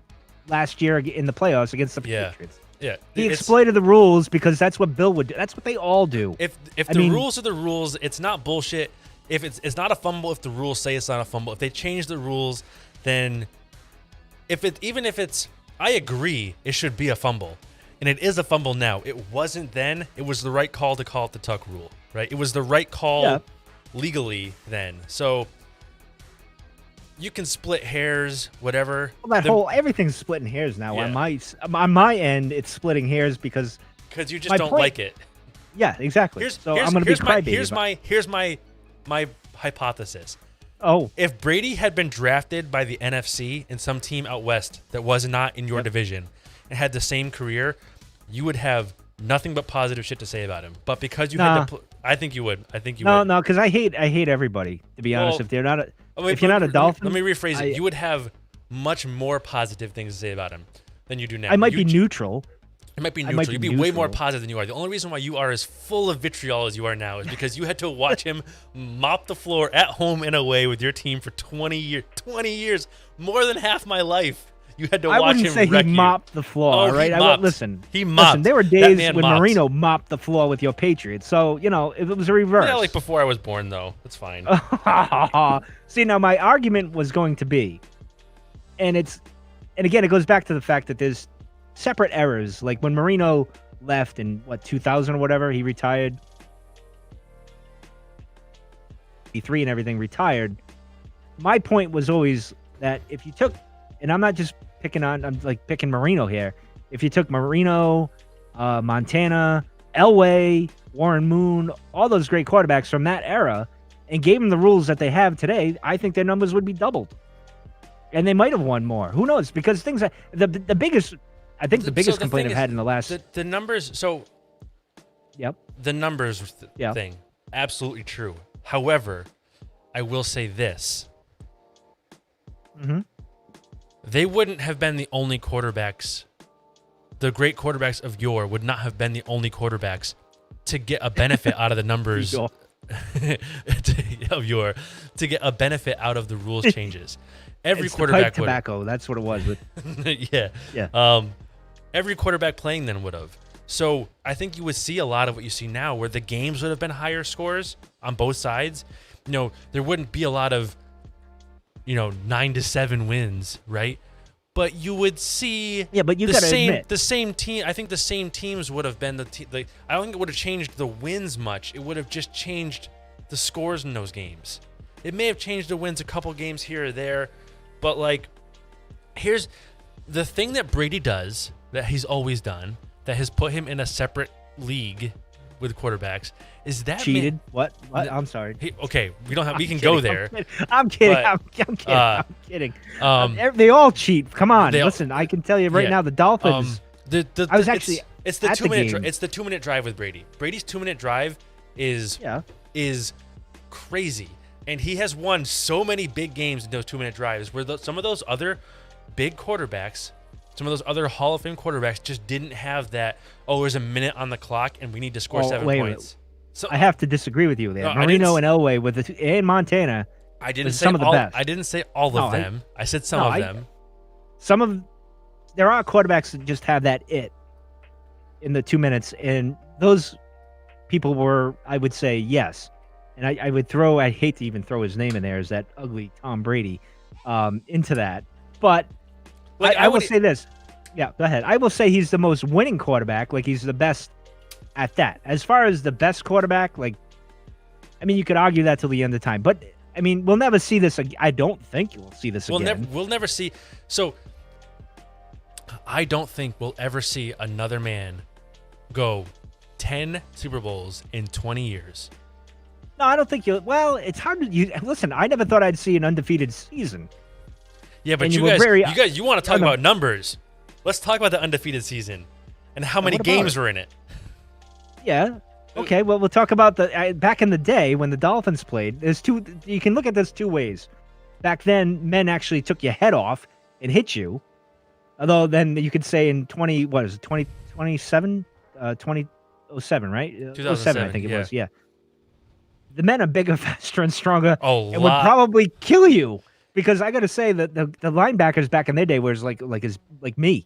last year in the playoffs against the Yeah. Patriots. yeah, He it's- exploited the rules because that's what Bill would do. That's what they all do. If I the mean- rules are the rules, it's not bullshit. if it's not a fumble, if the rules say it's not a fumble, if they change the rules, then even if it's, I agree, it should be a fumble. And it is a fumble now. It wasn't then. It was the right call to call it the tuck rule, right? It was the right call legally then. So you can split hairs, whatever. Well, everything's splitting hairs now. Yeah. On my end, it's splitting hairs because you just don't like it. Yeah, exactly. I'm going to be crybaby. Here's my hypothesis. Oh, if Brady had been drafted by the NFC in some team out west that was not in your division and had the same career, you would have nothing but positive shit to say about him. But because you had to, I think you would. No, because I hate everybody. To be honest, if they're not, if you're not a Dolphin, let me rephrase it. You would have much more positive things to say about him than you do now. I might be neutral. It might be neutral. You'd be way more positive than you are. The only reason why you are as full of vitriol as you are now is because you had to watch him mop the floor at home and away with your team for 20 years. 20 years, more than half my life. You had to watch him. I wouldn't say he mopped the floor, right? Listen, he mopped. Listen, there were days when Marino mopped the floor with your Patriots. So, if it was a reverse. Yeah, like before I was born, though. That's fine. See, now my argument was going to be, and again, it goes back to the fact that there's separate errors. Like when Marino left in 2000 or whatever, he retired. E3 and everything retired. My point was always that if you took, and I'm not just I'm picking Marino here. If you took Marino, Montana, Elway, Warren Moon, all those great quarterbacks from that era, and gave them the rules that they have today, I think their numbers would be doubled. And they might have won more. Who knows? Because things the biggest, I think the biggest complaint I've had in the last the numbers. So, yep, the numbers thing, absolutely true. However, I will say this: they wouldn't have been the only quarterbacks. The great quarterbacks of yore would not have been the only quarterbacks to get a benefit out of the numbers to get a benefit out of the rules changes. Every quarterback would. Tobacco. That's what it was with. Yeah. Every quarterback playing then would have. So I think you would see a lot of what you see now, where the games would have been higher scores on both sides. There wouldn't be a lot of, 9-7 wins, right? But you would see. Yeah, but you got to admit the same team. I think the same teams would have been I don't think it would have changed the wins much. It would have just changed the scores in those games. It may have changed the wins a couple games here or there. But, here's the thing that Brady does, that he's always done, that has put him in a separate league with quarterbacks, is that cheated. What? I'm sorry. We can go there. I'm kidding. But, I'm kidding. They all cheat. Come on. Listen, I can tell you right now, the Dolphins. I was actually. It's the 2 minute. It's the 2 minute drive with Brady. Brady's 2 minute drive is crazy. And he has won so many big games in those 2 minute drives where some of those other big quarterbacks, some of those other Hall of Fame quarterbacks just didn't have that, there's a minute on the clock and we need to score 7 points. So I have to disagree with you there. Marino and Elway and Montana. I didn't say some of the best. I didn't say all of them. I said some of them. There are quarterbacks that just have that it in the 2 minutes, and those people were, I would say, yes. And I would I hate to even throw his name in there, is that ugly Tom Brady into that. But I will say this. Yeah, go ahead. I will say he's the most winning quarterback. He's the best at that. As far as the best quarterback, you could argue that till the end of time. But, we'll never see this again. I don't think we'll see this again. We'll never see. So, I don't think we'll ever see another man go 10 Super Bowls in 20 years. No, I don't think you'll. Well, it's hard to. Listen, I never thought I'd see an undefeated season. Yeah, but you guys, you want to talk about numbers? Let's talk about the undefeated season and how many games were in it. Yeah. Okay. Well, we'll talk about back in the day when the Dolphins played. There's two. You can look at this two ways. Back then, men actually took your head off and hit you. Although then you could say in 2007, right? 2007, I think it was. Yeah. The men are bigger, faster, and stronger, and would probably kill you. Because I got to say that the linebackers back in their day was like me,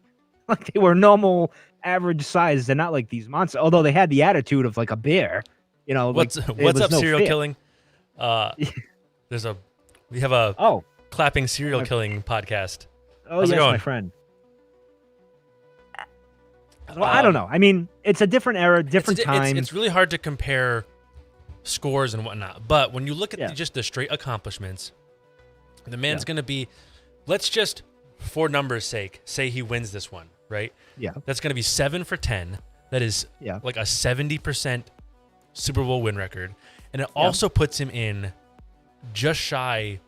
they were normal, average size. They're not like these monsters. Although they had the attitude of like a bear, What's up, serial killing? Uh, we have a Oh, clapping serial killing podcast. oh How's it yes, going? my friend. Well, I don't know. I mean, it's a different era, different time. It's really hard to compare scores and whatnot. But when you look at Yeah. just the straight accomplishments, the man's Yeah. going to be, let's just, for numbers' sake, say he wins this one, right? Yeah. That's going to be 7 for 10. That is Yeah. like a 70% Super Bowl win record. And it also puts him in just shy,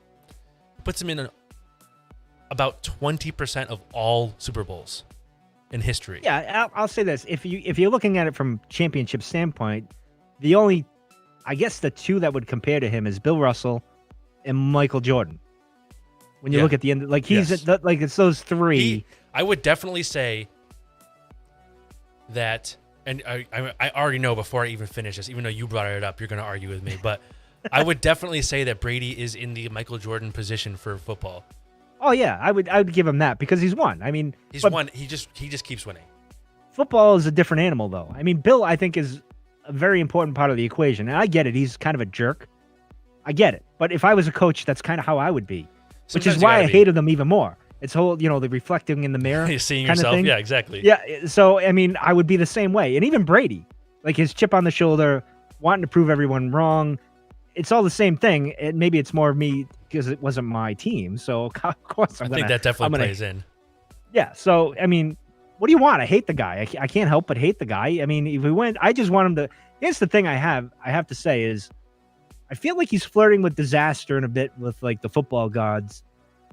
puts him in about 20% of all Super Bowls in history. Yeah, I'll say this: if you're looking at it from championship standpoint, the only, I guess, the two that would compare to him is Bill Russell and Michael Jordan. When you Yeah. look at the end, like he's Yes. like it's those three. I would definitely say that, and I already know before I even finish this, even though you brought it up, you're going to argue with me, but I would definitely say that Brady is in the Michael Jordan position for football. Oh yeah, I would give him that because he's won. I mean, He's but won. He just keeps winning. football is a different animal, though. I mean, Bill, I think, is a very important part of the equation, and I get it. He's kind of a jerk. I get it. But if I was a coach, that's kind of how I would be, which Sometimes is you why I gotta be. hated him even more. It's whole, the reflecting in the mirror. You're seeing kind of yourself. thing. Yeah, exactly. Yeah. So, I mean, I would be the same way. And even Brady, like his chip on the shoulder, wanting to prove everyone wrong. It's all the same thing. And maybe it's more of me because it wasn't my team. So, of course, I think that definitely plays in. Yeah. So, I mean, what do you want? I hate the guy. I can't help but hate the guy. I mean, if we went, I just want him to. Here's the thing I have to say is I feel like he's flirting with disaster in a bit with like the football gods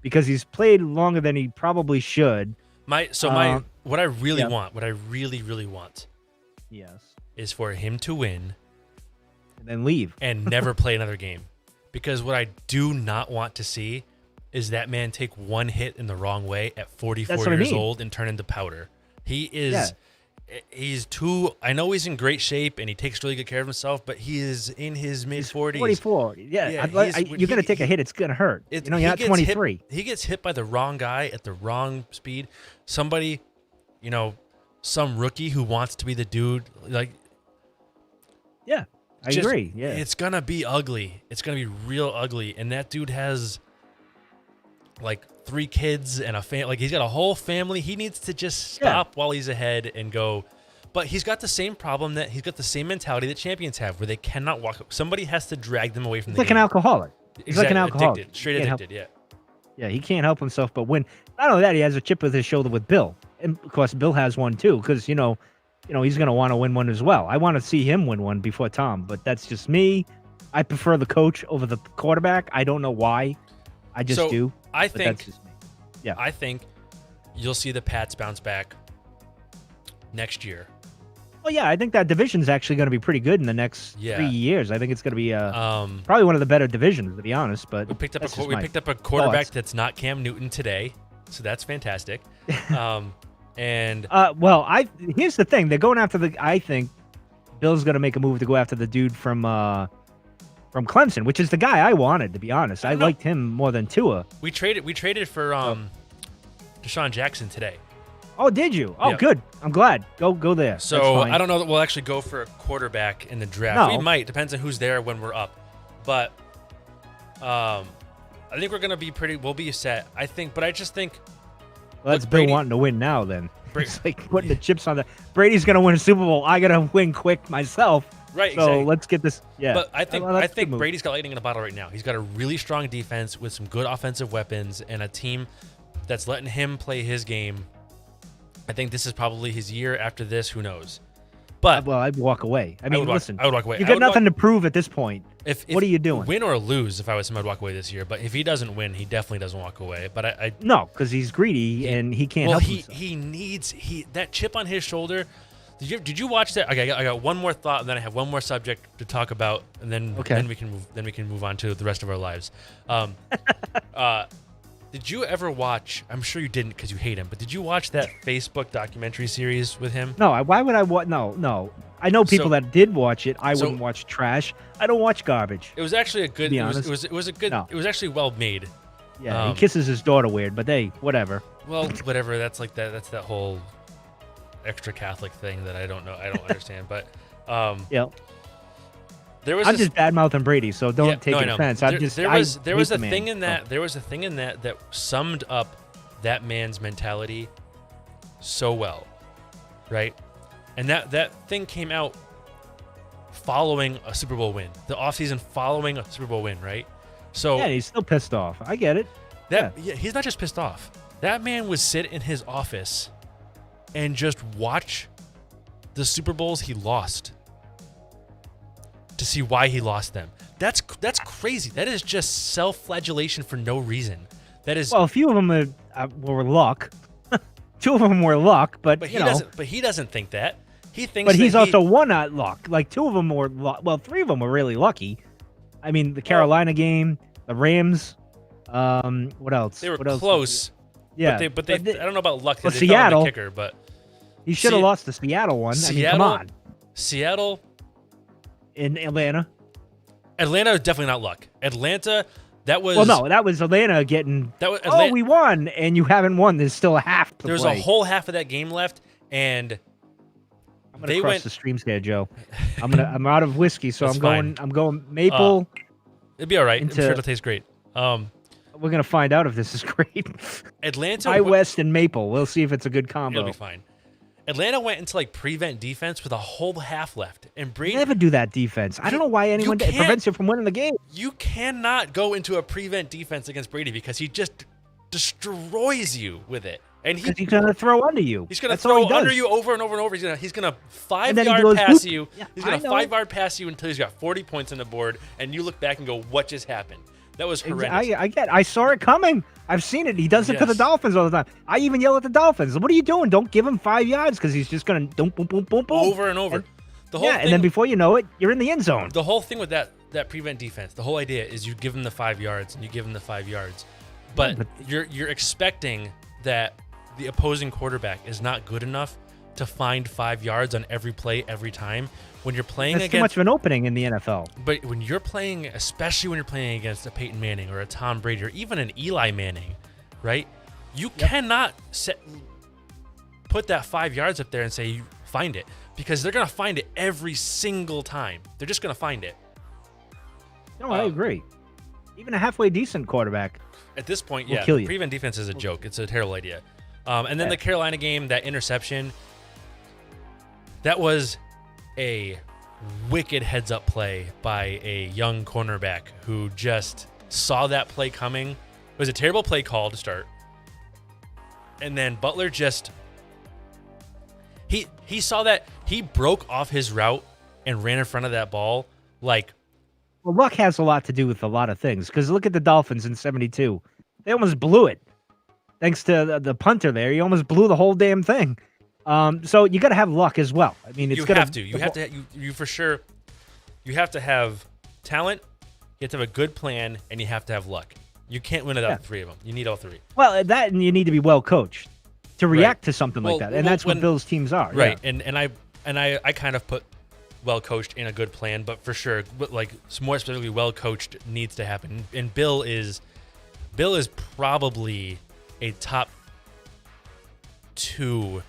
because he's played longer than he probably should. What I really yeah. want, what I really, really want Yes. is for him to win And then leave. and never play another game. Because what I do not want to see is that man take one hit in the wrong way at 44 That's what I years mean. old and turn into powder. He is, Yeah. he's too, I know he's in great shape and he takes really good care of himself, but he is in his mid 40s. 44. Yeah. Yeah, You're going to take a hit. It's going to hurt. You're He not gets 23. He gets hit by the wrong guy at the wrong speed. Somebody, some rookie who wants to be the dude, like, Yeah. I just- agree. Yeah. It's gonna be ugly. It's gonna be real ugly. And that dude has like 3 kids and a family. Like he's got a whole family. He needs to just stop while he's ahead and go. But he's got the same problem he's got the same mentality that champions have, where they cannot walk. Somebody has to drag them away from He's the like game. an alcoholic. He's like an Exactly, alcoholic. addicted, straight Can't help- addicted. Yeah. Yeah, he can't help himself but win. Not only that, he has a chip with his shoulder with Bill, and of course, Bill has one too, because he's going to want to win one as well. I want to see him win one before Tom, but that's just me. I prefer the coach over the quarterback. I don't know why. I just So, do. I But that's think just me. Yeah. I think you'll see the Pats bounce back next year. Well, yeah, I think that division's actually going to be pretty good in the next 3 years. I think it's going to be probably one of the better divisions, to be honest. But We picked up that's a just we my picked up a quarterback thoughts. that's not Cam Newton today, so that's fantastic. And Here's the thing: they're going after I think Bill's going to make a move to go after the dude from Clemson, which is the guy I wanted, to be honest. I know. liked him more than Tua. we traded for Deshaun Jackson today. Oh, did you? Oh, Yeah. good. I'm glad. Go there. That's So fine. I don't know that we'll actually go for a quarterback in the draft. No. We might, depends on who's there when we're up. But I think we're gonna be we'll be set. I think, but I just think Well, that's look, Bill Brady- wanting to win now. Then Bra- it's like putting the chips on the. Brady's going to win a Super Bowl. I got to win quick myself. right. So exactly. let's get this. Yeah. But I think Well, that's a good I think move. Brady's got lightning in a bottle right now. He's got a really strong defense with some good offensive weapons and a team that's letting him play his game. I think this is probably his year. After this, who knows? But Well, I'd walk away. I mean, would walk- listen. I would walk away. You I got would walk- nothing to prove at this point. if what are you doing? Win or lose, if I was him, I'd walk away this year. But if he doesn't win, he definitely doesn't walk away. But I No, because he's greedy and he can't well, help he himself. he needs that chip on his shoulder. Did you watch that? Okay, I got one more thought, and then I have one more subject to talk about, and then Okay. then we can move on to the rest of our lives. Did you ever watch? I'm sure you didn't because you hate him. But did you watch that Facebook documentary series with him? No, why would I watch? No. I know people So- that did watch it. I so- wouldn't watch trash. I don't watch garbage. It was actually a good. be It was, honest. it was a good. No. It was actually well made. Yeah, he kisses his daughter weird, but hey, whatever. Well, whatever. That's like that. That's that whole extra Catholic thing that I don't know. I don't understand. But Yeah. there was I'm this, just bad mouthing Brady, so don't yeah, take no, I it know. offense. There, I'm just there I was there hate was the a man, thing in so. that there was a thing in that summed up that man's mentality so well, right? And that thing came out following a Super Bowl win, the offseason following a Super Bowl win, right? So Yeah, he's still pissed off. I get it. yeah, he's not just pissed off. That man would sit in his office and just watch the Super Bowls he lost to see why he lost them. That's crazy. That is just self-flagellation for no reason. That is. Well, a few of them were luck. 2 of them were luck, but But you know. he doesn't think that. He thinks. But he's that also won at luck. Like 2 of them were, well, 3 of them were really lucky. I mean, the Carolina game, the Rams. What else? They were What else? close. Yeah, But they I don't know about luck. Well, They fell on Seattle- the kicker, but he should have Se- lost the Seattle one. I mean, come Seattle- on. Seattle, In Atlanta. Atlanta is definitely not luck. Atlanta, that was. Well, no, that was Atlanta getting. That was Oh, Atlanta. we won, and you haven't won. There's still a half to There's play. a whole half of that game left, and I'm gonna they cross went- the streams here, Joe. I'm out of whiskey, so That's I'm going maple. it'd be all right. I'm Into- sure it'll taste great. We're gonna find out if this is great. Atlanta. High West and maple. We'll see if it's a good combo. It'll be fine. Atlanta went into like prevent defense with a whole half left, and Brady. Never do that defense. I don't know why anyone it can't- prevents you from winning the game. You cannot go into a prevent defense against Brady because he just destroys you with it, and Because he's gonna throw under you. he's gonna That's all throw he does. under you over and over and over. He's gonna And then he 5-yard goes, pass "Whoop." you. Yeah, He's gonna I know. 5-yard pass you until he's got 40 points on the board, and you look back and go, "What just happened?" That was horrendous. I saw it coming. I've seen it. He does it to the Yes. Dolphins all the time. I even yell at the Dolphins. What are you doing? Don't give him 5 yards because he's just gonna boom, boom, boom, boom, boom. Over and over. And- The whole yeah, thing, and then before you know it, you're in the end zone. the whole thing with that prevent defense, the whole idea is you give them the 5 yards and you give them the 5 yards, but but- you're expecting that the opposing quarterback is not good enough to find 5 yards on every play every time when you're playing That's too against. much of an opening in the NFL. But when you're playing, especially when you're playing against a Peyton Manning or a Tom Brady or even an Eli Manning, right? You cannot put that 5 yards up there and say you find it because they're gonna find it every single time. They're just gonna find it. No, I agree. Even a halfway decent quarterback. At this point, Will yeah, kill you. prevent defense is a joke. It's a terrible idea. And then Yeah. the Carolina game, that interception, that was a wicked heads-up play by a young cornerback who just saw that play coming. It was a terrible play call to start. And then Butler just he saw that, he broke off his route and ran in front of that ball like Well, luck has a lot to do with a lot of things. Because look at the Dolphins in '72. They almost blew it. Thanks to the punter there. He almost blew the whole damn thing. So you got to have luck as well. I mean, it's you gonna, have to. You for sure. You have to have talent. You have to have a good plan, and you have to have luck. You can't win without Yeah. the 3 of them. You need all 3. Well, that and you need to be well coached to react to something Well, like that, and well, that's what when- Bill's teams are. Right. Yeah. And I kind of put well coached in a good plan, but for sure, like more specifically, well coached needs to happen. And Bill is probably a top 2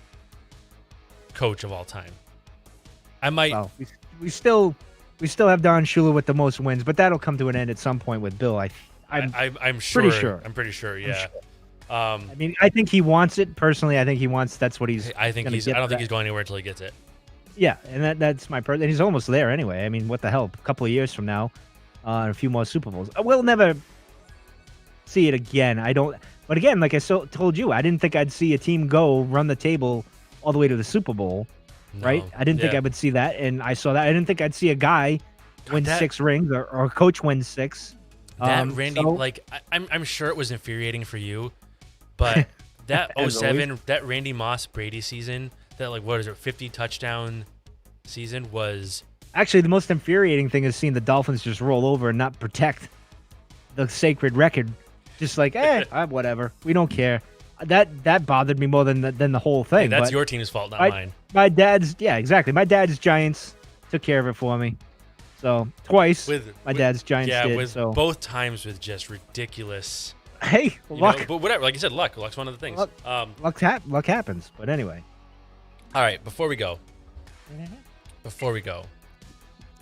coach of all time. I might. Well, we still have Don Shula with the most wins, but that'll come to an end at some point with Bill. I'm sure. pretty sure. I'm pretty sure. Yeah. sure. I mean, I think he wants it personally. I think he wants. That's what he's. I think gonna he's. get I don't to think that. he's going anywhere until he gets it. Yeah, and that's my person. And he's almost there anyway. I mean, what the hell? A couple of years from now, and a few more Super Bowls. We'll never see it again. I don't. But again, like I told you, I didn't think I'd see a team go run the table all the way to the Super Bowl. Right? No. I didn't think Yeah. I would see that, and I saw that. I didn't think I'd see a guy win that- 6 rings or a coach win 6. That Randy, so- like I'm sure it was infuriating for you, but that As 07, that Randy Moss Brady season, that like what is it, 50 touchdown season was. Actually, the most infuriating thing is seeing the Dolphins just roll over and not protect the sacred record. Just like, whatever. We don't care. That bothered me more than the whole Hey, thing. that's but your team's fault, not I- mine. my dad's, yeah, exactly. My dad's Giants took care of it for me. So twice, my dad's Giants yeah, did. with So both times with just ridiculous. hey, You luck, know, but whatever. Like you said, luck. Luck's one of the things. Luck. Luck happens. But anyway, All right. Before we go,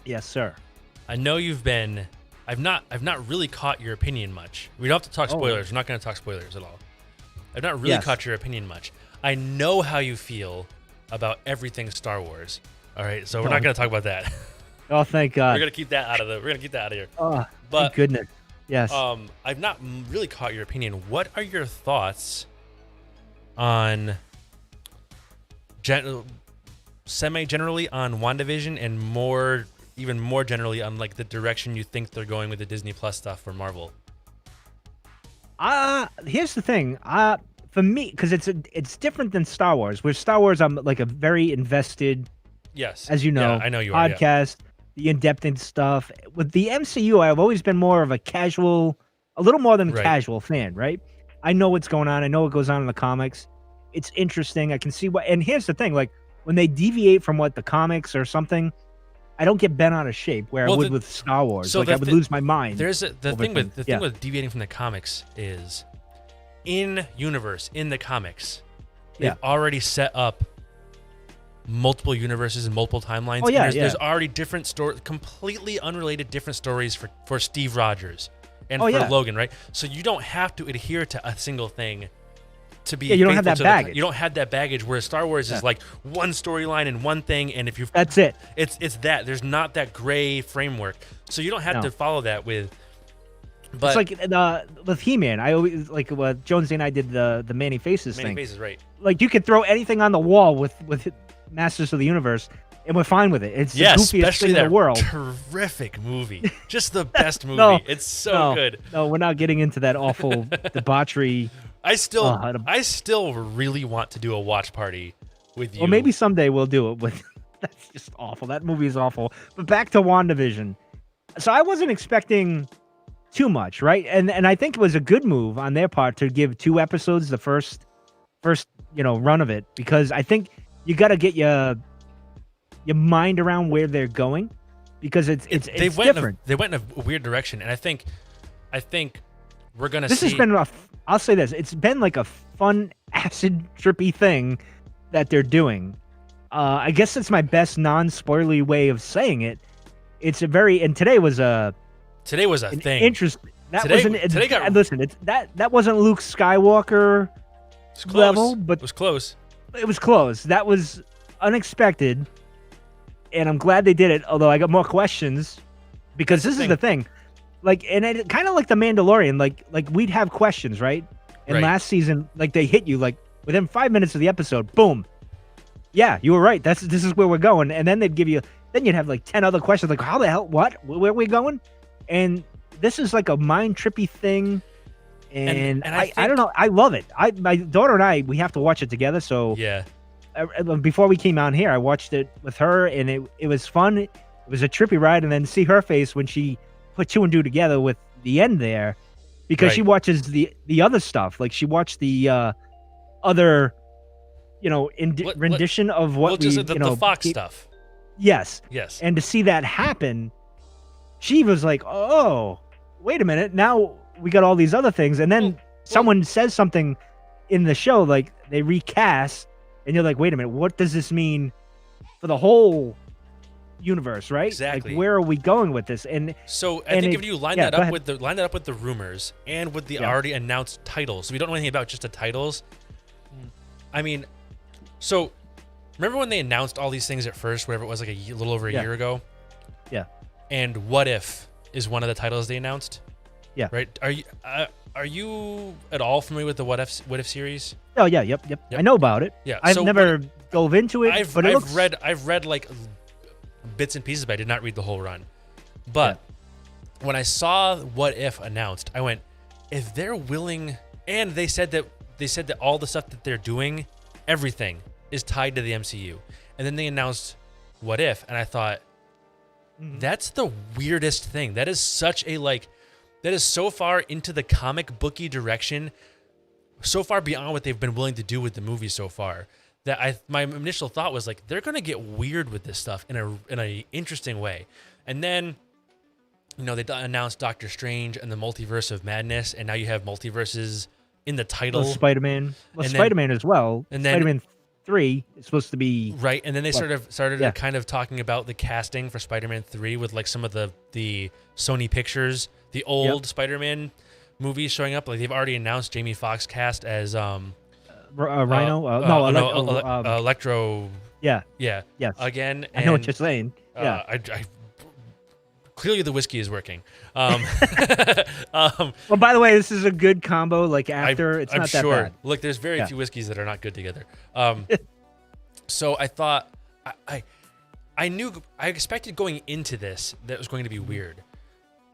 yes, sir. I know you've been. I've not really caught your opinion much. We don't have to talk spoilers. We're not going to talk spoilers at all. I've not really caught your opinion much. I know how you feel about everything Star Wars. All right, so we're not going to talk about that. Oh, thank God. We're gonna keep that out of here. Oh, but thank goodness. Yes. I've not really caught your opinion. What are your thoughts on semi-generally on WandaVision and even more generally on like the direction you think they're going with the Disney Plus stuff for Marvel? Here's the thing. For me, because it's different than Star Wars. With Star Wars, I'm like a very invested. Yes. As you know, yeah, I know you are. Podcast, the in-depth and stuff. With the MCU, I've always been more of a little more than casual fan, right? I know what's going on. I know what goes on in the comics. It's interesting. I can see and here's the thing, like when they deviate from what the comics or something, I don't get bent out of shape where I would with Star Wars. So like I would lose my mind. There's the thing with deviating from the comics is in the comics, they've already set up multiple universes and multiple timelines. Oh, yeah, there's already different completely unrelated different stories for Steve Rogers and for Logan, right? So you don't have to adhere to a single thing to be. You don't have that baggage. You don't have that baggage. Whereas Star Wars is like one storyline and one thing, and if you that's it. It's that there's not that gray framework, so you don't have to follow that with. But it's like with He-Man. I always like what Jonesy and I did the Manny Faces thing. Manny Faces, right? Like you could throw anything on the wall with Masters of the Universe, and we're fine with it. It's the goofiest thing in the world. Terrific movie, just the best movie. It's so good. No, we're not getting into that awful debauchery. I still really want to do a watch party with you. Well, maybe someday we'll do it. With that's just awful. That movie is awful. But back to WandaVision. So I wasn't expecting too much, right? And I think it was a good move on their part to give 2 episodes the first run of it, because I think you got to get your mind around where they're going, because it's different. They went in a weird direction, and I think we're gonna. This has been rough. I'll say this: it's been like a fun acid trippy thing that they're doing. I guess it's my best non-spoilery way of saying it. It's and today was a thing. Interesting. That wasn't Luke Skywalker level, but it was close. It was close. That was unexpected, and I'm glad they did it. Although I got more questions, because this is the thing. Like, and it kind of like the Mandalorian. Like we'd have questions, right? And last season, like they hit you like within 5 minutes of the episode. Boom. Yeah, you were right. This is where we're going. And then they'd give you. Then you'd have like 10 other questions. Like, how the hell? What? Where are we going? And this is like a mind trippy thing. And I don't know. I love it. My daughter and I, we have to watch it together. So yeah. Before we came on here, I watched it with her, and it was fun. It was a trippy ride, and then see her face when she put 2 and 2 together with the end there, because she watches the other stuff. Like she watched the other, rendition of what the Fox stuff. Yes. Yes. And to see that happen, she was like, "Oh, wait a minute! Now we got all these other things." And then someone says something in the show, like they recast, and you're like, "Wait a minute! What does this mean for the whole universe?" Right? Exactly. Like, where are we going with this? And so I think if you line that up with the rumors and with the already announced titles, so we don't know anything about just the titles. I mean, so remember when they announced all these things at first, whatever it was, like a little over a year ago? Yeah. And What If is one of the titles they announced? Yeah. Right? Are you at all familiar with the What If series? Oh yeah, yep. I know about it. Yeah. I've never dove into it, I've read like bits and pieces, but I did not read the whole run. But when I saw What If announced, I went, if they're willing, and they said that all the stuff that they're doing, everything is tied to the MCU. And then they announced What If, and I thought, that's the weirdest thing. That is such a that is so far into the comic booky direction, so far beyond what they've been willing to do with the movie so far, that my initial thought was like, they're gonna get weird with this stuff in a interesting way. And then, they announced Doctor Strange and the Multiverse of Madness, and now you have multiverses in the title. Spider-Man. Spider-Man as well. And then Spider-Man 3 is supposed to be Right, and then they What? started Yeah. kind of talking about the casting for Spider-Man 3 with like some of the Sony Pictures, the old Spider-Man movies showing up. Like they've already announced Jamie Foxx cast as Rhino. Electro. Yeah. Yeah, Yes. again. I know what and, you're saying. Yeah. I clearly the whiskey is working. Well, by the way, this is a good combo. Like after, it's I'm not sure. that bad. Look, there's very Yeah. few whiskeys that are not good together. So I thought I knew I expected going into this that it was going to be weird,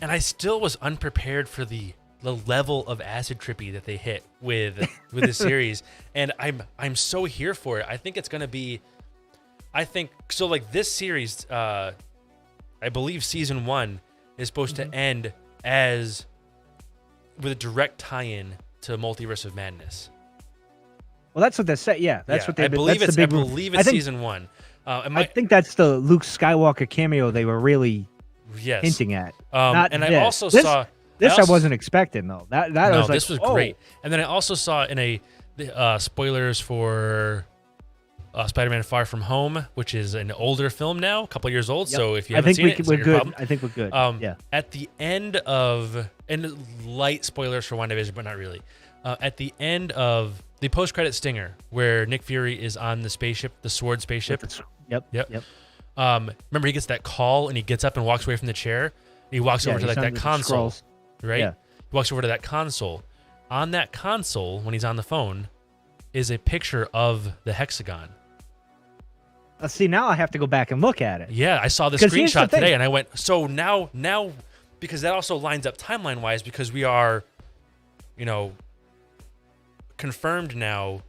and I still was unprepared for the level of acid trippy that they hit with the series, and I'm so here for it. I think it's going to be. I think so. Like this series, I believe season 1 is supposed to end as with a direct tie-in to Multiverse of Madness. Well, that's what they said. Yeah, that's what they. I believe that's it's. the I big. believe I it's think, season 1. I think that's the Luke Skywalker cameo they were really Yes. hinting at. And I also this, saw This I also- wasn't expecting though. That no, was like, this was oh. great. And then I also saw in a spoilers for Spider-Man: Far From Home, which is an older film now, a couple years old. Yep. So if you I haven't think seen it, it's we're not your good. problem. I think we're good. Yeah. At the end of, and light spoilers for WandaVision, but not really. At the end of the post-credit stinger, where Nick Fury is on the spaceship, the Sword spaceship. Yep. Remember, he gets that call and he gets up and walks away from the chair. He walks over to like that console, right? Yeah. He walks over to that console. On that console, when he's on the phone, is a picture of the hexagon. See, now I have to go back and look at it. Yeah, I saw the 'Cause here's the screenshot thing. today, and I went, so now, because that also lines up timeline-wise, because we are, confirmed now,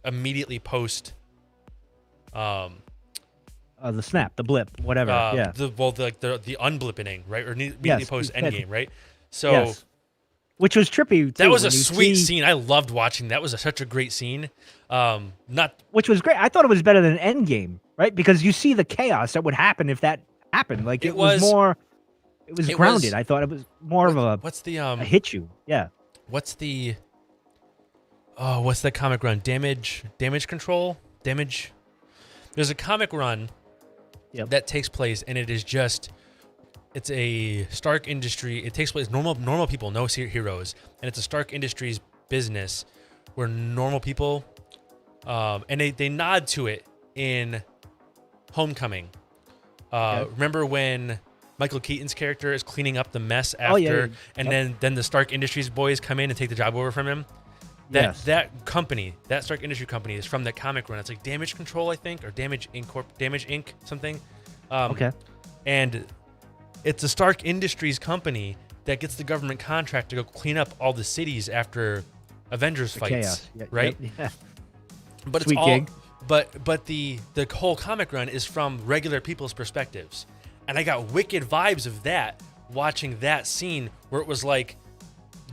immediately post, The snap, the blip, whatever. Yeah. the unblipping, right, or immediately Yes, post you said- Endgame, right? So Yes. Which was trippy. that too, was a when you sweet see- scene. I loved watching. That was such a great scene. Not Which was great. I thought it was better than Endgame, right? Because you see the chaos that would happen if that happened. Like it was more. It was grounded. I thought it was more of a what's the hit you. Yeah. what's the comic run? Damage control? Damage. There's a comic run Yep. that takes place, and it's a Stark Industry. It takes place normal people, no heroes, and it's a Stark Industries business where normal people, and they nod to it in Homecoming. Remember when Michael Keaton's character is cleaning up the mess after, and then the Stark Industries boys come in and take the job over from him? That company, that Stark Industry company, is from that comic run. It's like Damage Control, I think, or Damage Inc. something. And it's a Stark Industries company that gets the government contract to go clean up all the cities after Avengers fights, Chaos. Yeah, right? Yep, yeah. But Sweet it's all, gig. but the whole comic run is from regular people's perspectives, and I got wicked vibes of that watching that scene where it was like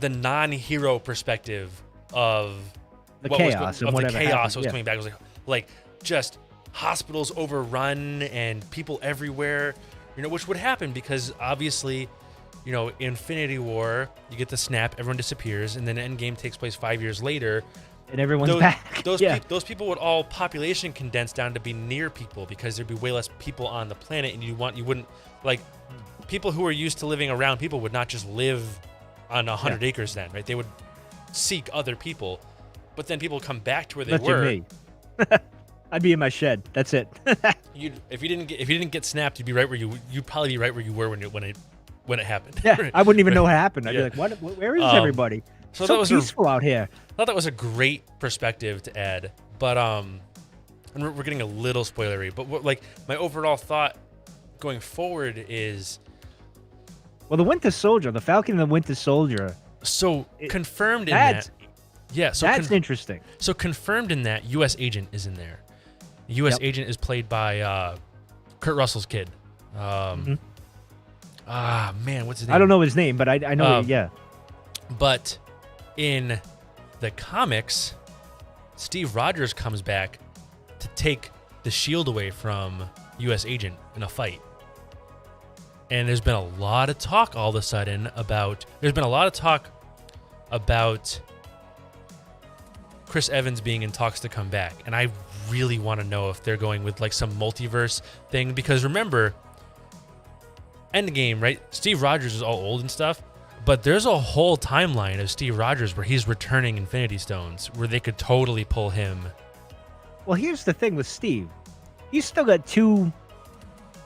the non-hero perspective of The what chaos was, and of the whatever chaos happened, that was yeah. coming back. It was like just hospitals overrun and people everywhere, which would happen because obviously, Infinity War, you get the snap, everyone disappears, and then Endgame takes place 5 years later. And everyone's back. Those people would all population condense down to be near people because there'd be way less people on the planet, and you wouldn't like people who are used to living around people would not just live on 100 acres then, right? They would seek other people, but then people come back to where they That's were. me. I'd be in my shed. That's it. If you didn't get snapped, you'd probably be right where you were when it happened. Yeah, I wouldn't even know what happened. I'd Yeah. be like, "What? Where is everybody? so So that was peaceful out here." I thought that was a great perspective to add, but and we're getting a little spoilery, but my overall thought going forward is Well, the Winter Soldier, the Falcon and the Winter Soldier. confirmed in That's that. Yeah, so that's interesting. So confirmed in that, U.S. Agent is in there. The U.S. Yep. Agent is played by Kurt Russell's kid. Man, what's his name? I don't know his name, but I know. Um, Yeah. But in the comics, Steve Rogers comes back to take the shield away from U.S. Agent in a fight. And there's been a lot of talk all of a sudden about Chris Evans being in talks to come back, and I really want to know if they're going with like some multiverse thing, because remember, Endgame, right? Steve Rogers is all old and stuff, but there's a whole timeline of Steve Rogers where he's returning Infinity Stones, where they could totally pull him. Well, here's the thing with Steve. He's still got two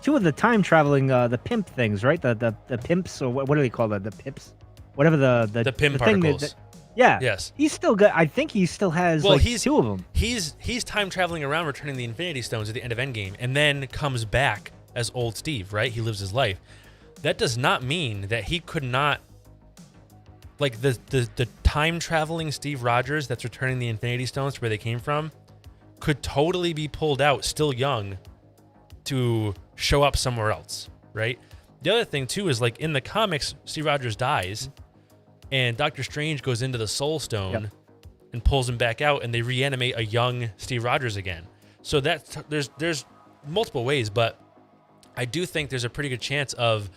of the time traveling the pimp things, right? The pimps, or what do they call that? The pips, whatever the pimp thing particles. yeah. Yes. He's still got. I think he still has he's two of them. He's time traveling around, returning the Infinity Stones at the end of Endgame, and then comes back as old Steve, right? He lives his life. That does not mean that he could not, like the time traveling Steve Rogers that's returning the Infinity Stones to where they came from, could totally be pulled out still young to show up somewhere else, right? The other thing too is, like, in the comics, Steve Rogers dies, and Doctor Strange goes into the Soul Stone and pulls him back out, and they reanimate a young Steve Rogers again. So that's there's multiple ways, but I do think there's a pretty good chance of.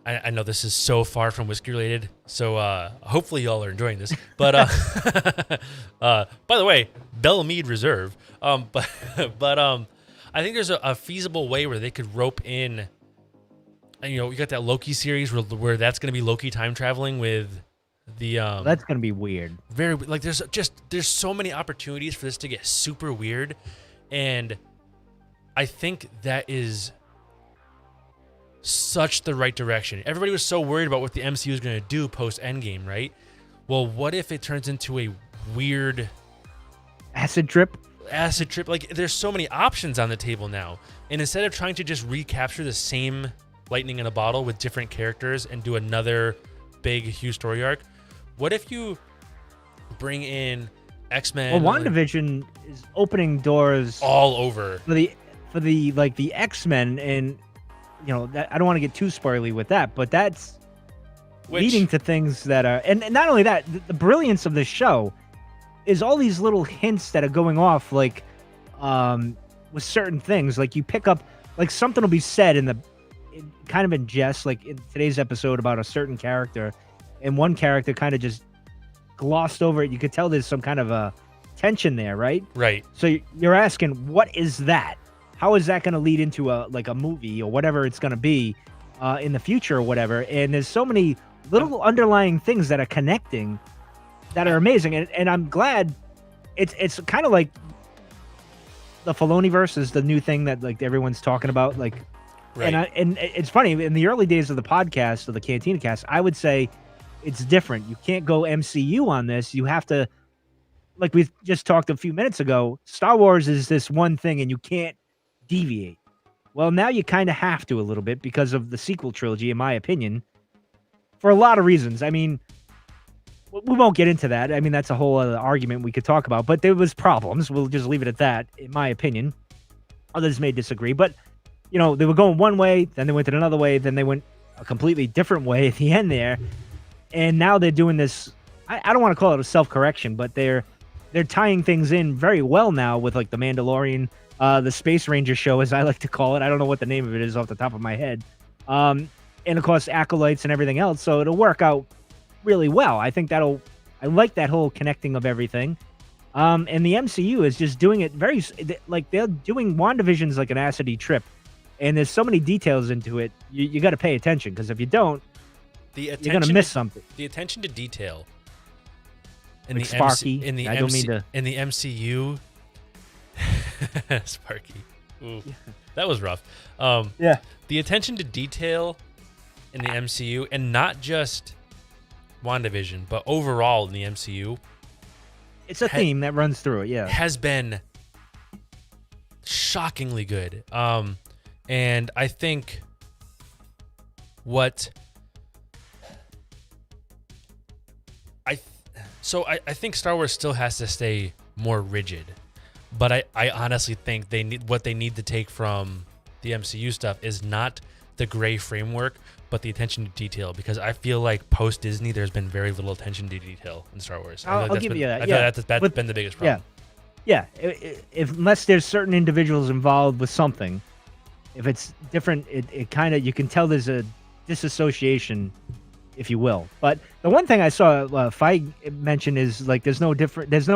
I know this is so far from whiskey related, so hopefully y'all are enjoying this. But by the way, Belle Meade Reserve. But I think there's a feasible way where they could rope in. And, you got that Loki series where that's going to be Loki time traveling with the. That's gonna be weird. Very, like, there's so many opportunities for this to get super weird, and I think that is such the right direction. Everybody was so worried about what the MCU is going to do post Endgame, right? Well, what if it turns into a weird Acid trip. Like, there's so many options on the table now, and instead of trying to just recapture the same lightning in a bottle with different characters and do another big huge story arc, what if you bring in X-Men? Well, WandaVision is opening doors all over for the like the X-Men, and that, I don't want to get too spoily with that, but that's leading to things that are, and not only that, the brilliance of this show is all these little hints that are going off, like with certain things. Like, you pick up, like, something will be said kind of in jest, like in today's episode, about a certain character, and one character kind of just glossed over it. You could tell there's some kind of a tension there, right? Right. So you're asking, what is that? How is that going to lead into a movie or whatever it's going to be in the future or whatever? And there's so many little underlying things that are connecting that are amazing. And I'm glad it's kind of like the Filoniverse is the new thing that, like, everyone's talking about. Like, right. And it's funny, in the early days of the podcast, of the Cantina Cast, I would say it's different. You can't go MCU on this. You have to, like we just talked a few minutes ago, Star Wars is this one thing and you can't deviate. Well, now you kind of have to a little bit because of the sequel trilogy, in my opinion, for a lot of reasons. I mean, we won't get into that. I mean, that's a whole other argument we could talk about, but there was problems. We'll just leave it at that, in my opinion. Others may disagree, but they were going one way, then they went another way, then they went a completely different way at the end there. And now they're doing this, I don't want to call it a self-correction, but they're tying things in very well now with, like, the Mandalorian, the Space Ranger show, as I like to call it. I don't know what the name of it is off the top of my head. And of course, Acolytes and everything else. So it'll work out really well. I think I like that whole connecting of everything. And the MCU is just doing it very, like, they're doing WandaVision's like an acidy trip. And there's so many details into it. You got to pay attention, because if you don't, you're going to miss something. The attention to detail in Like the Sparky. in the MCU. Sparky. Ooh, that was rough. Yeah. The attention to detail in the MCU, and not just WandaVision, but overall in the MCU, It's a theme that runs through it, yeah. has been shockingly good. And I think I think Star Wars still has to stay more rigid, but I honestly think what they need to take from the MCU stuff is not the gray framework, but the attention to detail, because I feel like post Disney there's been very little attention to detail in Star Wars. I'll give you that. I feel like that's been the biggest problem. Yeah. Unless there's certain individuals involved with something, if it's different, it kind of, you can tell there's a disassociation if you will. But the one thing I saw Feige mention is like there's no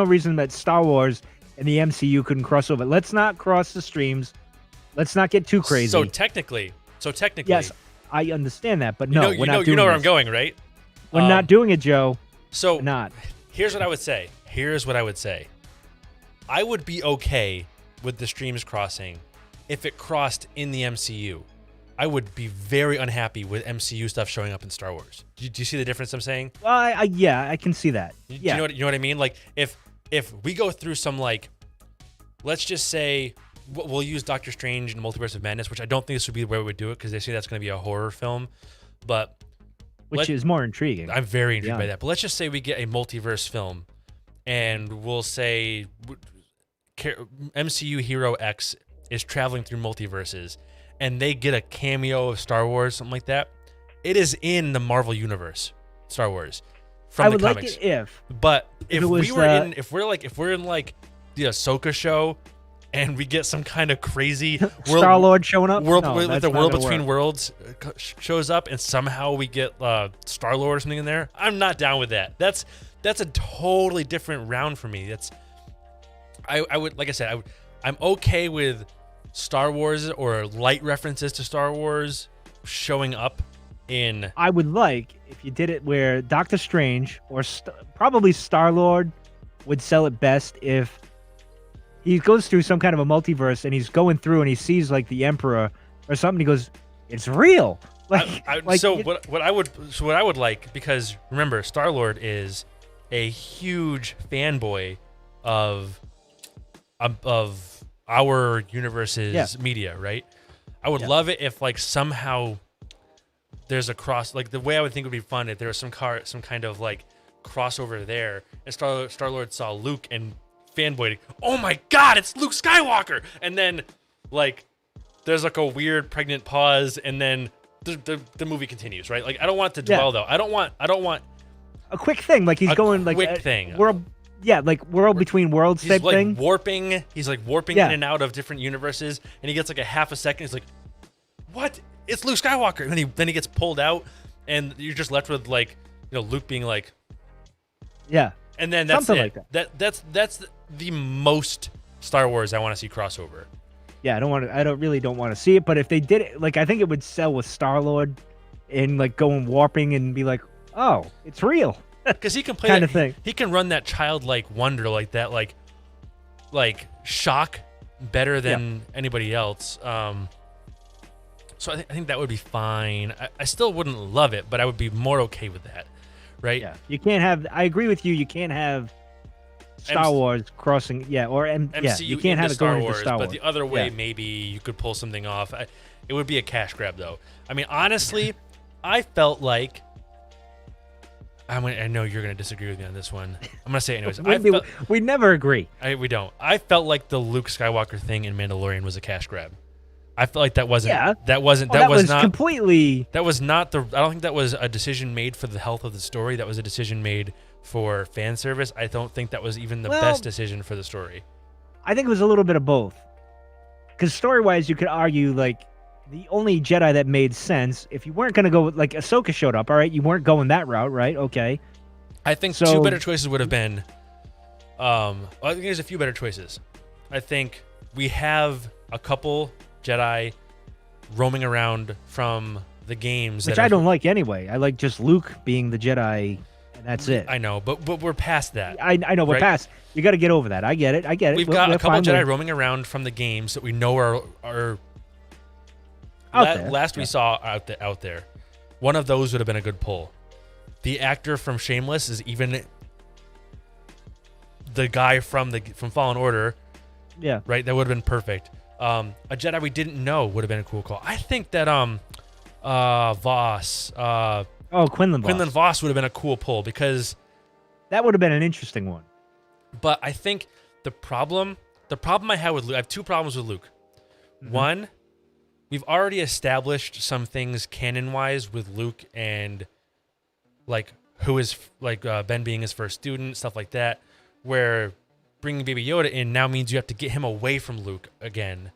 reason that Star Wars and the MCU couldn't cross over. Let's not cross the streams. Let's not get too crazy. So technically, yes, I understand that, but no, we're not doing you know where this. I'm going, right? We're not doing it, Joe. So We're not. Here's what I would say. I would be okay with the streams crossing if it crossed in the MCU. I would be very unhappy with MCU stuff showing up in Star Wars. Do you see the difference I'm saying? Well, yeah, I can see that. Yeah. You know what I mean? Like if we go through some like, let's just say we'll use Doctor Strange and Multiverse of Madness, which I don't think this would be the way we would do it because they say that's going to be a horror film, but which is more intriguing. I'm very intrigued by that. But let's just say we get a multiverse film, and we'll say MCU hero X is traveling through multiverses, and they get a cameo of Star Wars, something like that. It is in the Marvel universe, Star Wars, from the comics. I would like it but if we were in, if we're in like the Ahsoka show, and we get some kind of crazy Star Lord showing up, with the World Between Worlds shows up, and somehow we get Star Lord or something in there. I'm not down with that. That's a totally different round for me. I would, like I said, I'm okay with Star Wars or light references to Star Wars showing up in. I would like if you did it where Doctor Strange or probably Star Lord would sell it best if he goes through some kind of a multiverse and he's going through and he sees like the Emperor or something. He goes, "It's real." What I would like, because remember, Star Lord is a huge fanboy of our universe's media, right? I would love it if like somehow there's a cross. Like the way I would think would be fun if there was some kind of like crossover there, and Star Lord saw Luke and fanboy, oh my god, it's Luke Skywalker, and then like there's like a weird pregnant pause, and then the movie continues, right? Like I don't want it to dwell though. I don't want a quick thing, like he's going like quick thing. Like world between worlds type like thing. He's like warping in and out of different universes, and he gets like a half a second. He's like, "What? It's Luke Skywalker!" And then he gets pulled out, and you're just left with like, Luke being like, "Yeah." And then that's something it. like that. That's the most Star Wars I want to see crossover. Yeah, I don't really want to see it, but if they did it, like I think it would sell with Star Lord, and like going warping and be like, "Oh, it's real." Because he can play kind of thing. He can run that childlike wonder like that, like shock better than anybody else. So I think that would be fine. I still wouldn't love it, but I would be more okay with that, right? Yeah, you can't have. I agree with you. You can't have Star Wars crossing. Yeah, or MCU you can't have it Star going Wars, into Star Wars. But the other way, maybe you could pull something off. It would be a cash grab, though. I mean, honestly, I felt like. I know you're going to disagree with me on this one. I'm going to say it anyways. We never agree. We don't. I felt like the Luke Skywalker thing in Mandalorian was a cash grab. I felt like that wasn't. Yeah. That was not completely. That was not the. I don't think that was a decision made for the health of the story. That was a decision made for fan service. I don't think that was even the best decision for the story. I think it was a little bit of both. Because story-wise, you could argue like the only Jedi that made sense, if you weren't going to go with, like, Ahsoka showed up, all right? You weren't going that route, right? Okay. I think two better choices would have been, I think there's a few better choices. I think we have a couple Jedi roaming around from the games. Which I don't like anyway. I like just Luke being the Jedi, and that's it. I know, but we're past that. I know, we're past. You got to get over that. I get it. We've got a couple Jedi roaming around from the games that we know are last we saw out there. One of those would have been a good pull. The actor from Shameless is even the guy from Fallen Order. Yeah. Right? That would have been perfect. A Jedi we didn't know would have been a cool call. I think that Voss. Quinlan Voss would have been a cool pull because that would have been an interesting one. But I think the problem I have with Luke, I have two problems with Luke. Mm-hmm. One, we've already established some things canon-wise with Luke and like who is like Ben being his first student, stuff like that, where bringing Baby Yoda in now means you have to get him away from Luke again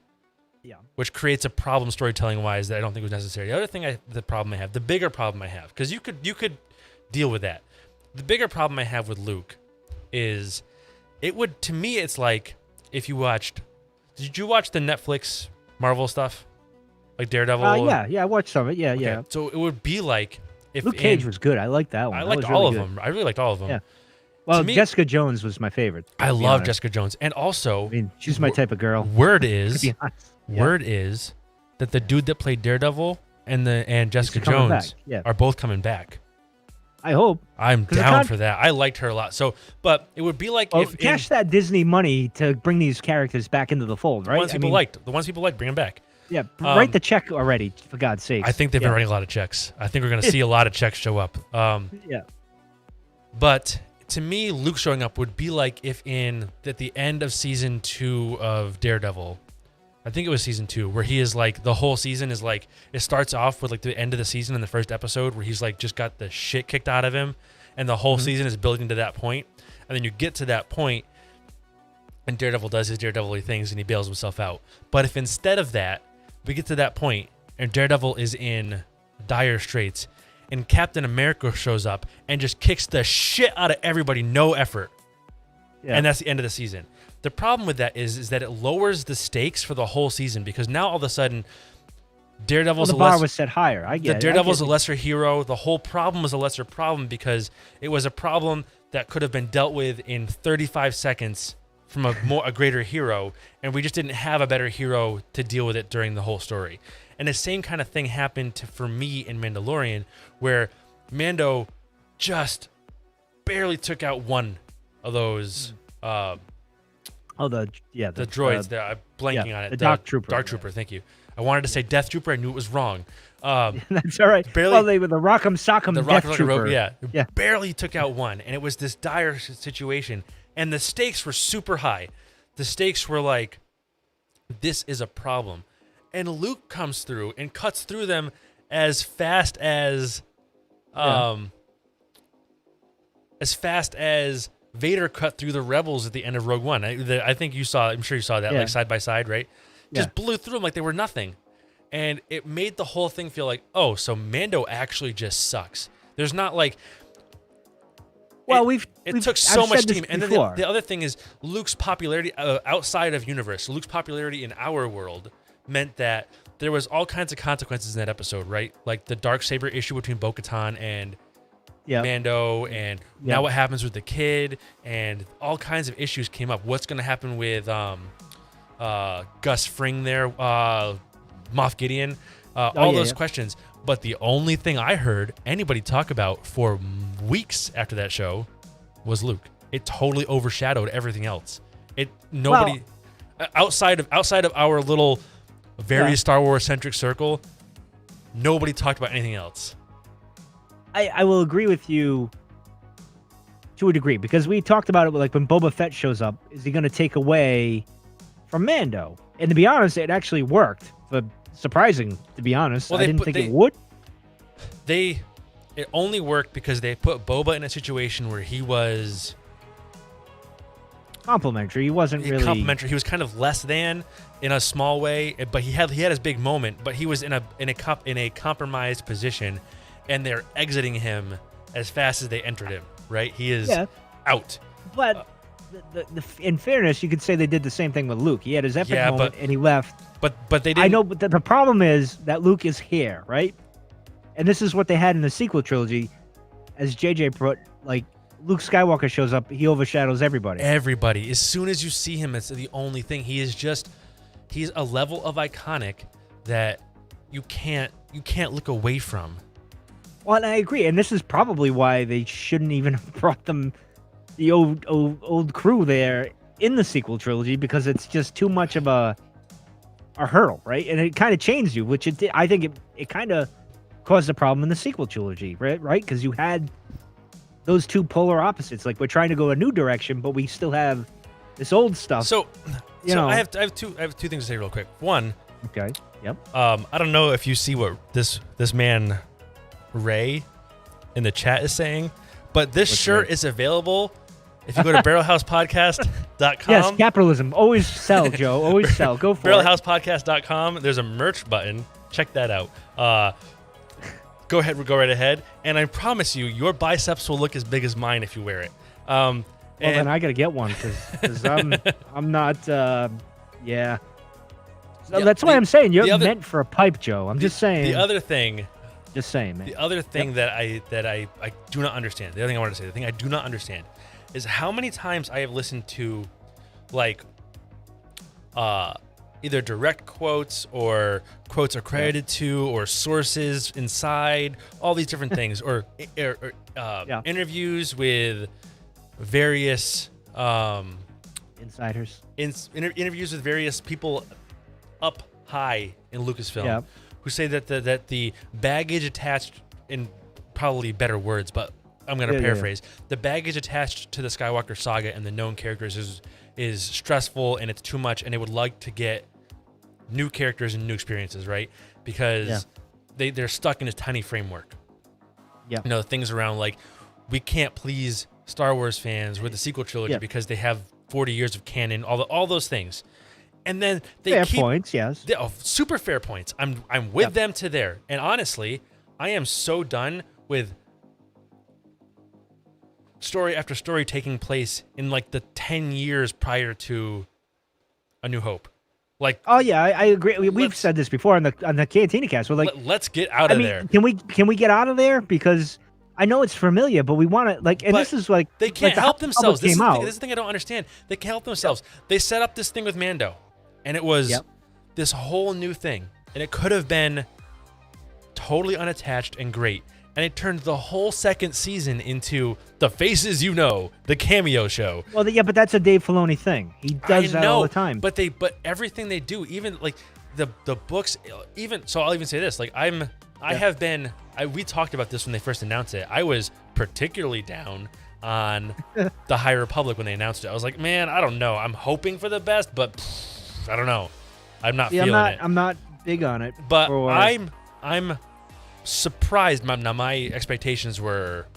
Yeah. which creates a problem storytelling wise that I don't think was necessary. The other thing, the bigger problem I have, because you could deal with that. The bigger problem I have with Luke is to me it's like if you watched. Did you watch the Netflix Marvel stuff, like Daredevil? Yeah, I watched some of it. Yeah, Okay, yeah. so it would be like if Luke Cage was good. I liked that one. I That liked was all really of good. them. I really liked all of them. Yeah. Well, me- Jessica Jones was my favorite. I to be love honest. Jessica Jones, and also I mean, she's my type of girl. word To is be honest. Yeah. word is that the dude that played Daredevil and Jessica He's coming Jones back, yeah. are both coming back. I hope. I'm 'Cause the down for that. I liked her a lot. So, but it would be like Well, if cash that Disney money to bring these characters back into the fold, the right? ones people liked, bring them back. Yeah, write the check already, for God's sake. I think they've been writing a lot of checks. I think we're going to see a lot of checks show up. Yeah. But to me, Luke showing up would be like if at the end of season 2 of Daredevil, I think it was season 2, where he is like, the whole season is like, it starts off with like the end of the season in the first episode where he's like just got the shit kicked out of him, and the whole season is building to that point. And then you get to that point and Daredevil does his Daredevil-y things and he bails himself out. But if instead of that, we get to that point and Daredevil is in dire straits and Captain America shows up and just kicks the shit out of everybody, no effort. Yeah. And that's the end of the season. The problem with that is that it lowers the stakes for the whole season, because now all of a sudden Daredevil's the bar was set higher. I the get it. Daredevil's a lesser hero. The whole problem was a lesser problem because it was a problem that could have been dealt with in 35 seconds from a greater hero, and we just didn't have a better hero to deal with it during the whole story. And the same kind of thing happened for me in Mandalorian, where Mando just barely took out one of those the droids. I'm blanking on it. the Dark Trooper. Dark Trooper. Thank you. I wanted to say Death Trooper. I knew it was wrong. That's all right. Barely- Well, they were the Rock'em Sock'em The Death Rocket Trooper. yeah, barely took out one, and it was this dire situation, and the stakes were super high. The stakes were like, this is a problem, and Luke comes through and cuts through them as fast as Vader cut through the rebels at the end of Rogue One. I think you saw. I'm sure you saw that, Yeah. like side by side, right? Just Yeah. blew through them like they were nothing. And it made the whole thing feel like, oh, so Mando actually just sucks. There's not like... Well, it took I've so much said this team. And then before. the other thing is Luke's popularity outside of universe. Luke's popularity in our world meant that there was all kinds of consequences in that episode, right? Like the Darksaber issue between Bo-Katan and Mando, and now what happens with the kid, and all kinds of issues came up. What's going to happen with Gus Fring there, Moff Gideon, all those questions. But the only thing I heard anybody talk about for weeks after that show was Luke. It totally overshadowed everything else. Outside of our little very Star Wars centric circle, nobody talked about anything else. I will agree with you to a degree, because we talked about it, like when Boba Fett shows up, is he going to take away from Mando? And to be honest, it actually worked. Surprising, to be honest. Well, I didn't think it would. It only worked because they put Boba in a situation where he was Complimentary. He wasn't really complimentary. He was kind of less than in a small way, but he had his big moment. But he was in a compromised position, and they're exiting him as fast as they entered him. Right? He is out. But in fairness, you could say they did the same thing with Luke. He had his epic moment, and he left. But they didn't. I know, but the problem is that Luke is here, right? And this is what they had in the sequel trilogy. As JJ put, like, Luke Skywalker shows up, he overshadows everybody. Everybody. As soon as you see him, it's the only thing. He's a level of iconic that you can't look away from. Well, and I agree, and this is probably why they shouldn't even have brought the old crew there in the sequel trilogy, because it's just too much of a hurdle, right? And it kind of changed you, which I think it kind of caused a problem in the sequel trilogy, right? Because you had those two polar opposites. Like, we're trying to go a new direction, but we still have this old stuff. So I have two things to say real quick. One, okay, yep. I don't know if you see what this man Ray in the chat is saying, but this shirt is available If you go to barrelhousepodcast.com, Yes, capitalism. Always sell, Joe. Always sell. Go for it. barrelhousepodcast.com, there's a merch button. Check that out. Go right ahead. And I promise you, your biceps will look as big as mine if you wear it. Well, then I gotta get one because I'm not. Yeah. So that's why I'm saying you're meant for a pipe, Joe. I'm just saying. The other thing. Just saying, man. The other thing that I do not understand. The other thing I wanted to say. The thing I do not understand is how many times I have listened to, like, either direct quotes or quotes are credited to or sources inside, all these different things, or interviews with various insiders, interviews with various people up high in Lucasfilm, who say that the baggage attached, in probably better words, but I'm going to paraphrase, the baggage attached to the Skywalker saga and the known characters is stressful and it's too much, and they would like to get new characters and new experiences, right? Because they're stuck in this tiny framework. Yeah. You know, things around like, we can't please Star Wars fans with the sequel trilogy because they have 40 years of canon, all those things. And then they fair keep points, yes. Super fair points. I'm with them to there. And honestly, I am so done with story after story taking place in like the 10 years prior to A New Hope. Like, oh yeah, I agree. We've said this before on the Cantina Cast. We're like, let's get out of there. Can we get out of there? Because I know it's familiar, but we want to like. And this is like they can't help themselves. This is the thing I don't understand. They can't help themselves. They set up this thing with Mando, and it was this whole new thing, and it could have been totally unattached and great. And it turned the whole second season into the faces you know, the cameo show. Well, yeah, but that's a Dave Filoni thing. He does that all the time. But everything they do, even like the books, even so, I'll even say this: like we talked about this when they first announced it. I was particularly down on the High Republic when they announced it. I was like, man, I don't know. I'm hoping for the best, but I don't know. I'm not feeling it. I'm not big on it. But I'm surprised. Now my expectations were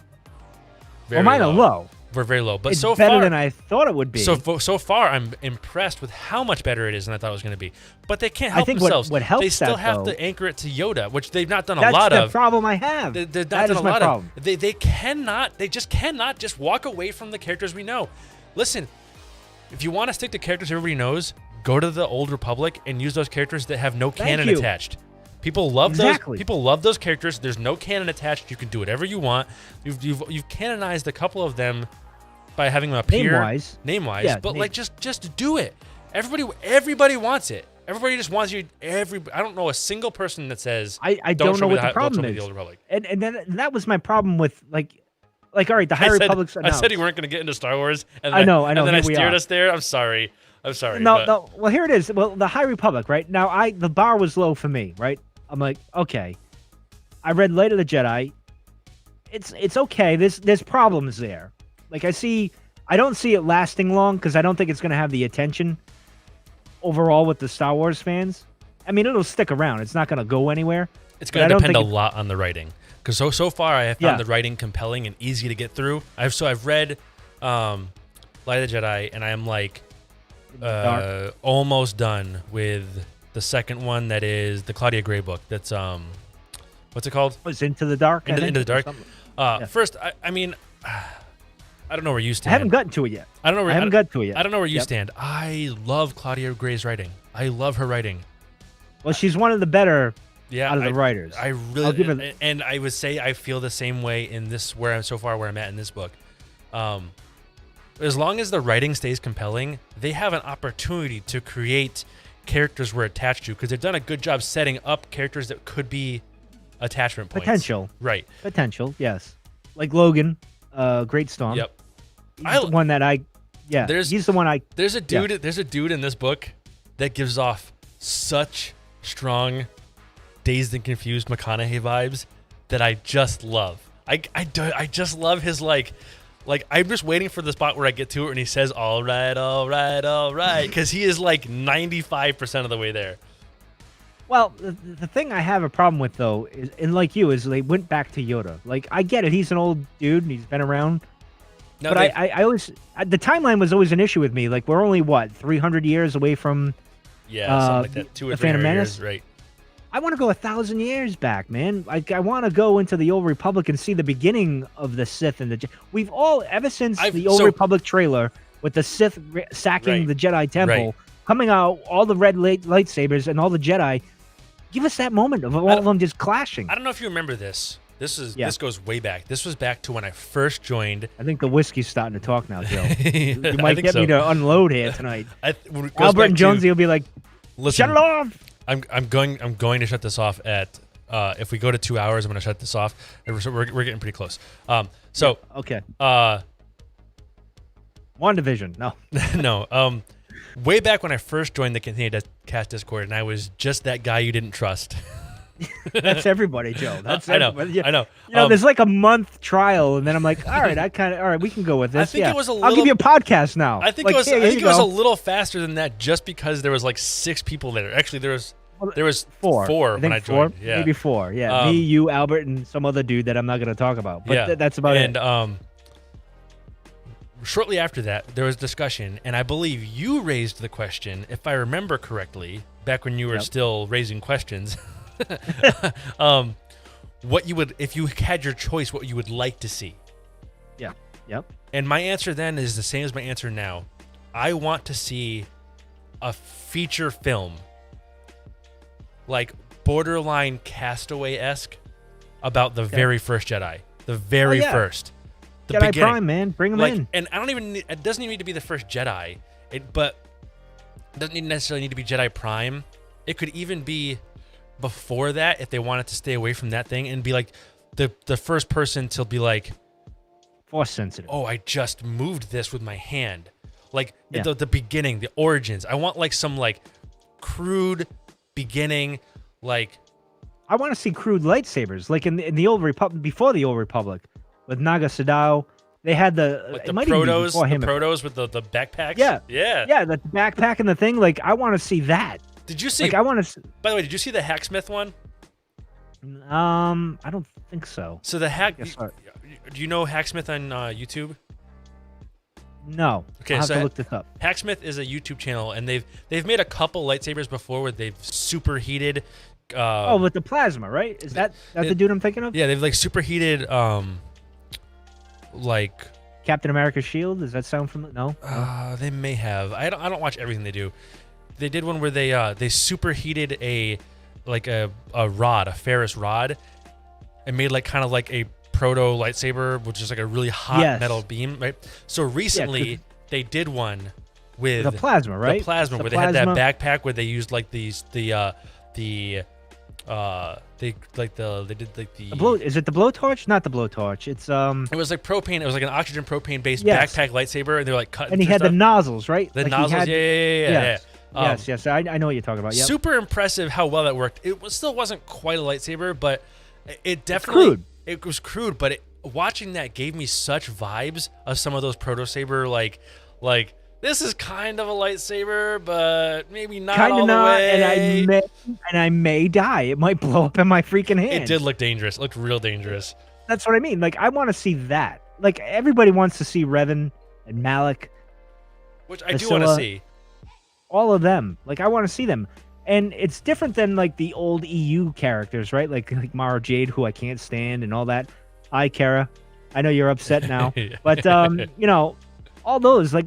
very mine are low. We're very low, but it's so better far than I thought it would be. So far, I'm impressed with how much better it is than I thought it was going to be. But they can't help themselves. What helps they still that, have though, to anchor it to Yoda, which they've not done a lot of. of. That's the problem I have. They've not that done is a my lot problem. of. They cannot. They just cannot just walk away from the characters we know. Listen, if you want to stick to characters everybody knows, go to the Old Republic and use those characters that have no canon attached. People love those. People love those characters. There's no canon attached. You can do whatever you want. You've canonized a couple of them by having them appear name-wise. Yeah, but like just do it. Everybody wants it. Everybody just wants you. I don't know a single person that says I don't know what the problem is. The Old Republic. And then that was my problem with like all right, the High Republic's announced. I said you weren't going to get into Star Wars. And I know. And then I steered us there. I'm sorry. No. Well, here it is. Well, the High Republic, right? Now, the bar was low for me, right? I'm like, okay. I read Light of the Jedi. It's okay. There's problems there. Like I don't see it lasting long because I don't think it's going to have the attention overall with the Star Wars fans. I mean, it'll stick around. It's not going to go anywhere. It's going to depend a lot on the writing. Because so far I have found the writing compelling and easy to get through. I've read Light of the Jedi, and I am like almost done with the second one. That is the Claudia Gray book. That's what's it called? It's Into the Dark. Into the Dark. First, I mean, I don't know where you stand. I haven't gotten to it yet. I haven't gotten to it yet. I don't know where you stand. I love Claudia Gray's writing. I love her writing. Well, she's one of the better out of the writers. I really, and I would say I feel the same way in this, where I'm at in this book. As long as the writing stays compelling, they have an opportunity to create characters we're attached to, because they've done a good job setting up characters that could be attachment points. Potential. Right. Potential, yes. Like Logan, Great Storm. Yep. He's the one that he's the one I... There's a dude in this book that gives off such strong Dazed and Confused McConaughey vibes that I just love. I just love his like I'm just waiting for the spot where I get to it and he says all right, because he is like 95% of the way there. Well, the thing I have a problem with, though, is, and like you, is they went back to Yoda. Like, I get it. He's an old dude and he's been around. No, But they've- I always the timeline was always an issue with me. Like we're only what 300 years away from. yeah, something like that. 2 or the 3 Phantom years, Menace? right? I want to go 1,000 years back, man. Like I want to go into the Old Republic and see the beginning of the Sith and the. We've all ever since I've- the Old so- Republic trailer with the Sith sacking Right. the Jedi Temple, Right. coming out, all the red lightsabers and all the Jedi. Give us that moment of all of them just clashing. I don't know if you remember this. Yeah. This goes way back. This was back to when I first joined. I think the whiskey's starting to talk now, Joe. You I might think get so. me to unload here tonight. It goes Albert back and to- Jonesy will be like, Listen, "Shut it off!" I'm going to shut this off at. If we go to 2 hours, I'm going to shut this off. We're getting pretty close. So Okay, uh, WandaVision. No, no. Way back when I first joined the Continue Cast Discord, and I was just that guy you didn't trust. that's everybody, Joe. That's I know. everybody. Yeah. I know. You know, there's like a month trial, and then I'm like, all right, all right, we can go with this. think yeah. it was a I'll little- give you a podcast now. I think Like, it was. here I think you it was a go. little faster than that, just because there was like 6 people there. Actually, there was four. four I when I think four, joined. Yeah. maybe four. Yeah, me, you, Albert, and some other dude that I'm not going to talk about. But Yeah. that's about and, it. Shortly after that, there was discussion, and I believe you raised the question, if I remember correctly, back when you were Yep. still raising questions. What you would, if you had your choice, what you would like to see. Yeah. Yep. And my answer then is the same as my answer now. I want to see a feature film, like borderline Castaway-esque, about the very first Jedi, the very yeah. first, the Jedi beginning. Prime, man, bring them Like, in. and I don't even. It doesn't even need to be the first Jedi. But it doesn't necessarily need to be Jedi Prime. It could even be before that if they wanted to stay away from that thing and be like the first person to be like, Force sensitive. oh, I just moved this with my hand. Like Yeah. the beginning, the origins. I want like some like crude beginning, like I want to see crude lightsabers, like in the Old Republic, before the Old Republic, with Naga Sadao. They had like it the might even be protos, before him. with the backpacks. Yeah. Yeah. Yeah, the backpack and the thing. Like, I want to see that. Did you see, Like, I want to. by the way, did you see the Hacksmith one? I don't think so. So the hack, Yes, sir. do you know Hacksmith on YouTube? No. Okay, I'll have so to look this up. Hacksmith is a YouTube channel, and they've made a couple lightsabers before where they've superheated. Oh, with the plasma, right? Is that it- the dude I'm thinking of? Yeah, they've like superheated, like Captain America's shield. Does that sound familiar? No. they may have. I don't watch everything they do. They did one where they superheated a rod, a Ferris rod, and made like kind of like a proto lightsaber, which is like a really hot Yes. metal beam, right? So recently they did one with The plasma, right? The plasma, The where they had that plasma. backpack where they used like they did like the Is it the blowtorch? Not the blowtorch. It's it was like propane. It was like an oxygen propane based Yes. backpack lightsaber, and they were like cutting. and he through had stuff. the nozzles, right? The Like, he nozzles. had- Yeah. Yes. Um, Yes. I know what you're talking about. Yep. Super impressive how well that worked. Still wasn't quite a lightsaber, but it definitely crude. It was crude, but watching that gave me such vibes of some of those proto saber like this is kind of a lightsaber, but maybe not Kind all of the not, way. and I may die. It might blow up in my freaking hand. It did look dangerous. It looked real dangerous. That's what I mean. Like, I want to see that. Like, everybody wants to see Revan and Malik, Which I do want to Priscilla. see. all of them. Like, I want to see them. And it's different than like the old EU characters, right? Like Mara Jade, who I can't stand, and all that. Hi, Kara. I know you're upset now, but you know, all those like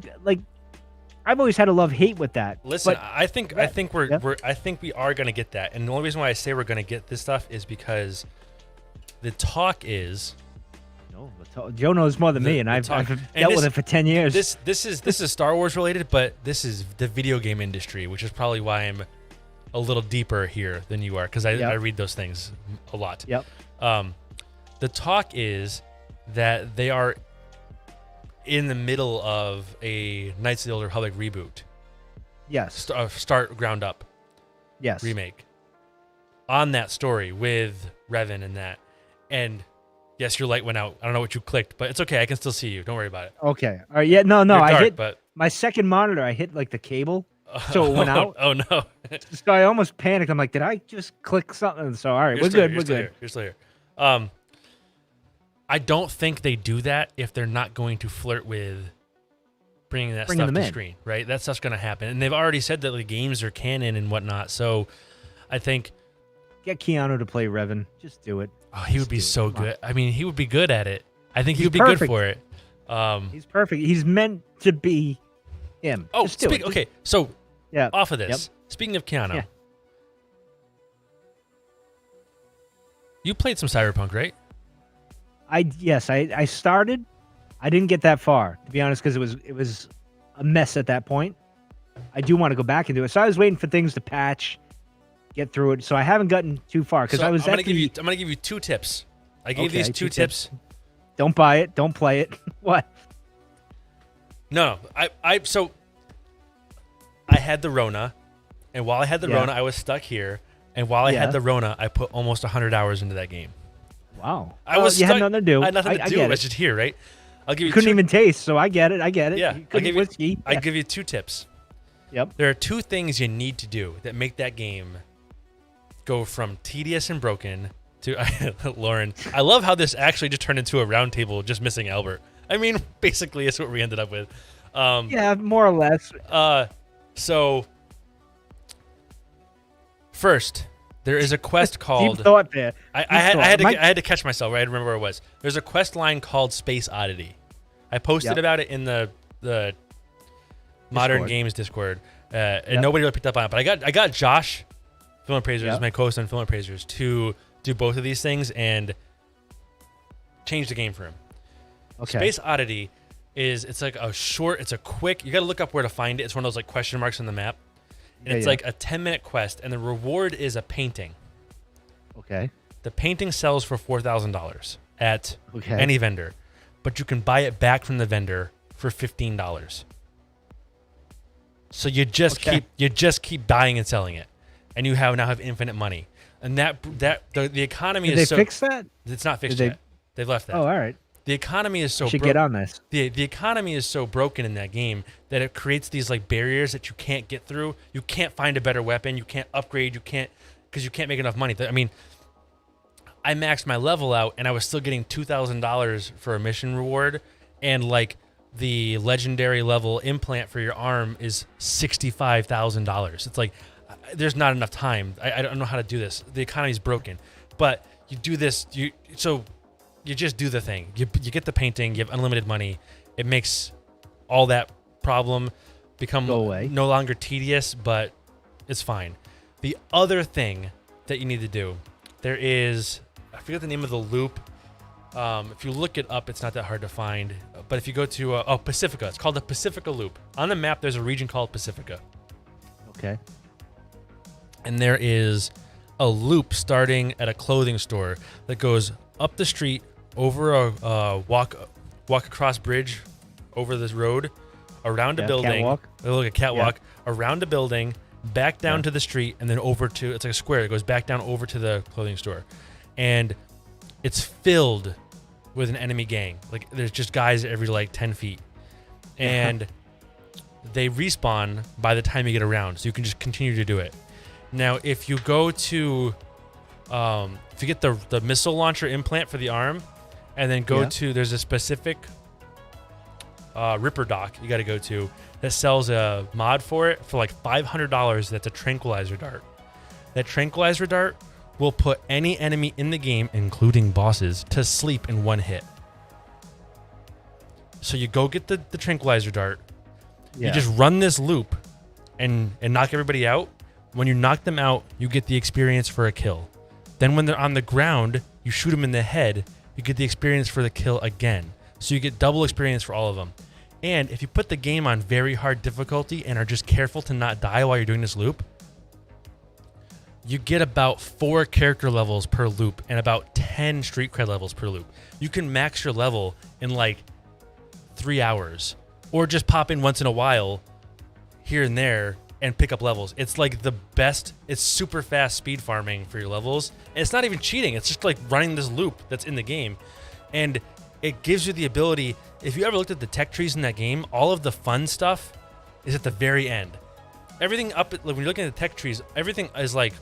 I've always had a love-hate with that. Listen, but I think yeah, I think we are gonna get that, and the only reason why I say we're gonna get this stuff is because the talk is no, Joe knows more than me, and I've talk- dealt and with this- it for 10 years. this is Star Wars related, but this is the video game industry, which is probably why I'm a little deeper here than you are, because I Yep. read those things a lot. Yep. The talk is that they are in the middle of a Knights of the Old Republic reboot, Yes. start ground up Yes. remake on that story with Revan and that. And yes, your light went out. I don't know what you clicked, but it's okay. I can still see you. Don't worry about it. Okay. All right. Yeah. No. You're I dark, hit but my second monitor. I hit like the cable, so it went out. Oh no. So I almost panicked. I'm like, did I just click something? So all right, You're we're still good. here, We're you're still good. here, You're still here. I don't think they do that if they're not going to flirt with bringing that stuff them to in. screen, right? That stuff's going to happen. And they've already said that the games are canon and whatnot. So I think Get Keanu to play Revan. Just do it. he would be so good. I mean, he would be good at it. I think he would be perfect. good for it. He's perfect. He's meant to be him. Oh, Just do it. okay. So Yeah. off of this, speaking of Keanu, Yeah. you played some Cyberpunk, right? Yes, I started. I didn't get that far, to be honest, because it was a mess at that point. I do want to go back and do it. So I was waiting for things to patch, get through it. So I haven't gotten too far because So I was I'm at gonna give you 2 tips. I gave these 2 tips. Don't buy it. Don't play it. What? No. So I had the Rona, and while I had the Yeah. Rona, I was stuck here. And while I Yeah. had the Rona, I put almost 100 hours into that game. Wow. I was you stuck. had nothing to do. I had nothing to I do. get I was it. just here, right? I'll give you. You couldn't two, even taste, so I get it. I get it. Yeah, You couldn't whiskey. I give you 2 tips. Yep. There are 2 things you need to do that make that game go from tedious and broken to Lauren. I love how this actually just turned into a round table, just missing Albert. I mean, basically, it's what we ended up with. Yeah, more or less. So first, there is a quest called. Deep thought there. I had to catch myself. Right, I had to remember where it was. There's a quest line called Space Oddity. I posted Yep. about it in the Modern Discord. Games Discord, and nobody really picked up on it. But I got Josh, Film Appraisers, Yep. my co-host on Film Appraisers, to do both of these things and change the game for him. Okay. Space Oddity it's like it's a quick. You got to look up where to find it. It's one of those like question marks on the map, and Yeah, it's yeah. like a 10-minute quest, and the reward is a painting. Okay. The painting sells for $4,000 at Okay. any vendor, but you can buy it back from the vendor for $15. So you just keep buying and selling it, and you now have infinite money. And the economy Did is they fix that? It's not fixed Did they- yet. They've left that. Oh, all right. The economy is so Should get on this. the economy is so broken in that game that it creates these like barriers that you can't get through. You can't find a better weapon. You can't upgrade. You can't because you can't make enough money. I mean, I maxed my level out and I was still getting $2,000 for a mission reward, and like the legendary level implant for your arm is $65,000. It's like there's not enough time. I don't know how to do this. The economy's broken, but you do this. You just do the thing. You get the painting. You have unlimited money. It makes all that problem become Go away. no longer tedious, but it's fine. The other thing that you need to do, there is, I forget the name of the loop. If you look it up, it's not that hard to find. But if you go to Pacifica, it's called the Pacifica Loop. On the map, there's a region called Pacifica, Okay. and there is a loop starting at a clothing store that goes up the street, over a walk across bridge, over this road, around a building, Catwalk. like a catwalk, around a building, back down to the street, and then over to, it's like a square. It goes back down over to the clothing store, and it's filled with an enemy gang. Like there's just guys every like 10 feet, and they respawn by the time you get around, so you can just continue to do it. Now, if you go to, if you get the missile launcher implant for the arm, and then go to, there's a specific Ripper Dock you got to go to that sells a mod for it for like $500. That's a tranquilizer dart. That tranquilizer dart will put any enemy in the game, including bosses, to sleep in one hit. So you go get the tranquilizer dart. Yeah. You just run this loop and knock everybody out. When you knock them out, you get the experience for a kill. Then when they're on the ground, you shoot them in the head. You get the experience for the kill again. So you get double experience for all of them. And if you put the game on very hard difficulty and are just careful to not die while you're doing this loop, you get about 4 character levels per loop and about 10 street cred levels per loop. You can max your level in like 3 hours, or just pop in once in a while here and there and pick up levels. It's like the best. It's super fast speed farming for your levels. And it's not even cheating. It's just like running this loop that's in the game. And it gives you the ability, if you ever looked at the tech trees in that game, all of the fun stuff is at the very end. Everything up, when you're looking at the tech trees, everything is like,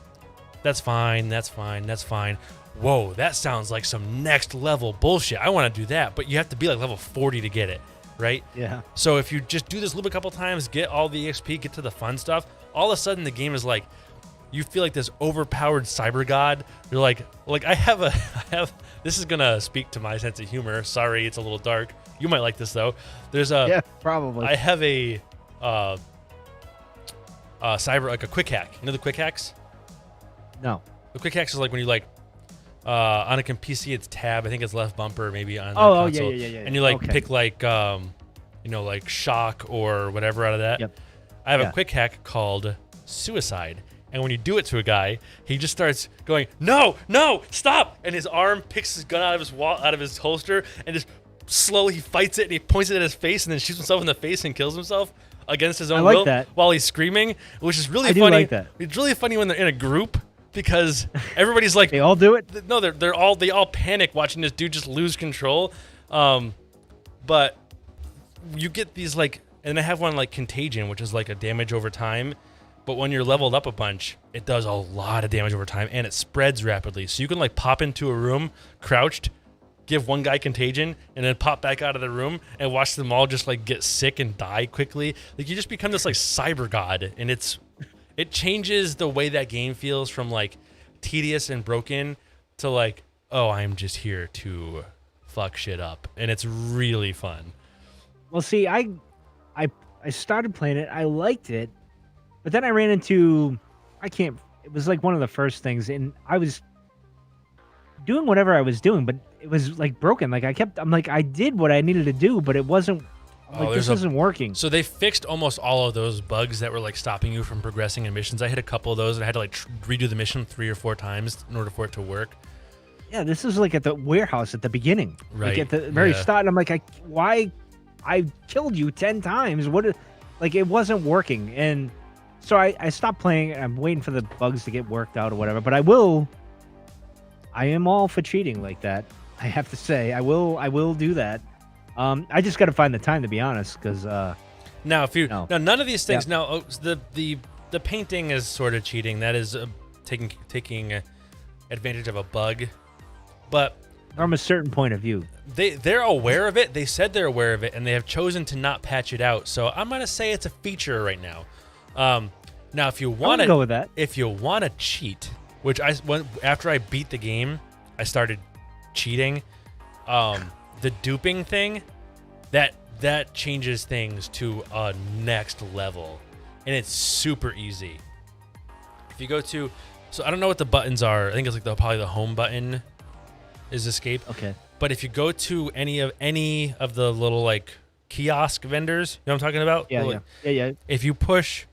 that's fine, that's fine, that's fine. whoa, that sounds like some next level bullshit. I want to do that, but you have to be like level 40 to get it, right? Yeah. So if you just do this loop a couple times, get all the EXP, get to the fun stuff, all of a sudden the game is like, you feel like this overpowered cyber god. You're like I have this is gonna speak to my sense of humor. Sorry, it's a little dark. You might like this though. Yeah, probably. I have a cyber, like a quick hack. You know the quick hacks? No. The quick hacks is like when you like on a PC it's tab. I think it's left bumper maybe on the Oh, console. yeah. And you like Okay. pick like like shock or whatever out of that. Yep. I have Yeah. a quick hack called suicide. And when you do it to a guy, he just starts going, no, stop! And his arm picks his gun out of his holster, and just slowly fights it, and he points it at his face, and then shoots himself in the face and kills himself against his own like will that. while he's screaming, which is really I do funny. like that. It's really funny when they're in a group because everybody's like, They all do it? no, they all panic watching this dude just lose control. But you get these like, and I have one like Contagion, which is like a damage over time. But when you're leveled up a bunch, it does a lot of damage over time, and it spreads rapidly. So you can like pop into a room, crouched, give one guy Contagion, and then pop back out of the room and watch them all just like get sick and die quickly. Like you just become this like cyber god, and it changes the way that game feels from like tedious and broken to like, oh, I'm just here to fuck shit up, and it's really fun. Well, see, I started playing it. I liked it. But then I ran into, it was like one of the first things, and I was doing whatever I was doing, but it was like broken. Like I did what I needed to do, but it wasn't, this isn't working. So they fixed almost all of those bugs that were like stopping you from progressing in missions. I hit a couple of those, and I had to like redo the mission 3 or 4 times in order for it to work. Yeah, this is like at the warehouse at the beginning. Right. Like at the very Yeah. start, and I'm like, why I killed you 10 times. Like it wasn't working. And so I stopped playing. I'm waiting for the bugs to get worked out or whatever. But I am all for cheating like that. I have to say, I will do that. I just got to find the time, to be honest, because Now, No. now none of these things. Yeah. Now, the painting is sort of cheating. That is taking advantage of a bug, but from a certain point of view, they're aware of it. They said they're aware of it, and they have chosen to not patch it out. So I'm gonna say it's a feature right now. Now, if you I want would go with that. if you want to cheat, which after I beat the game, I started cheating. The duping thing, that changes things to a next level, and it's super easy. If you go to, so I don't know what the buttons are. I think it's like probably the home button is escape. Okay. But if you go to any of the little like kiosk vendors, you know what I'm talking about? Yeah, Like, yeah. if you push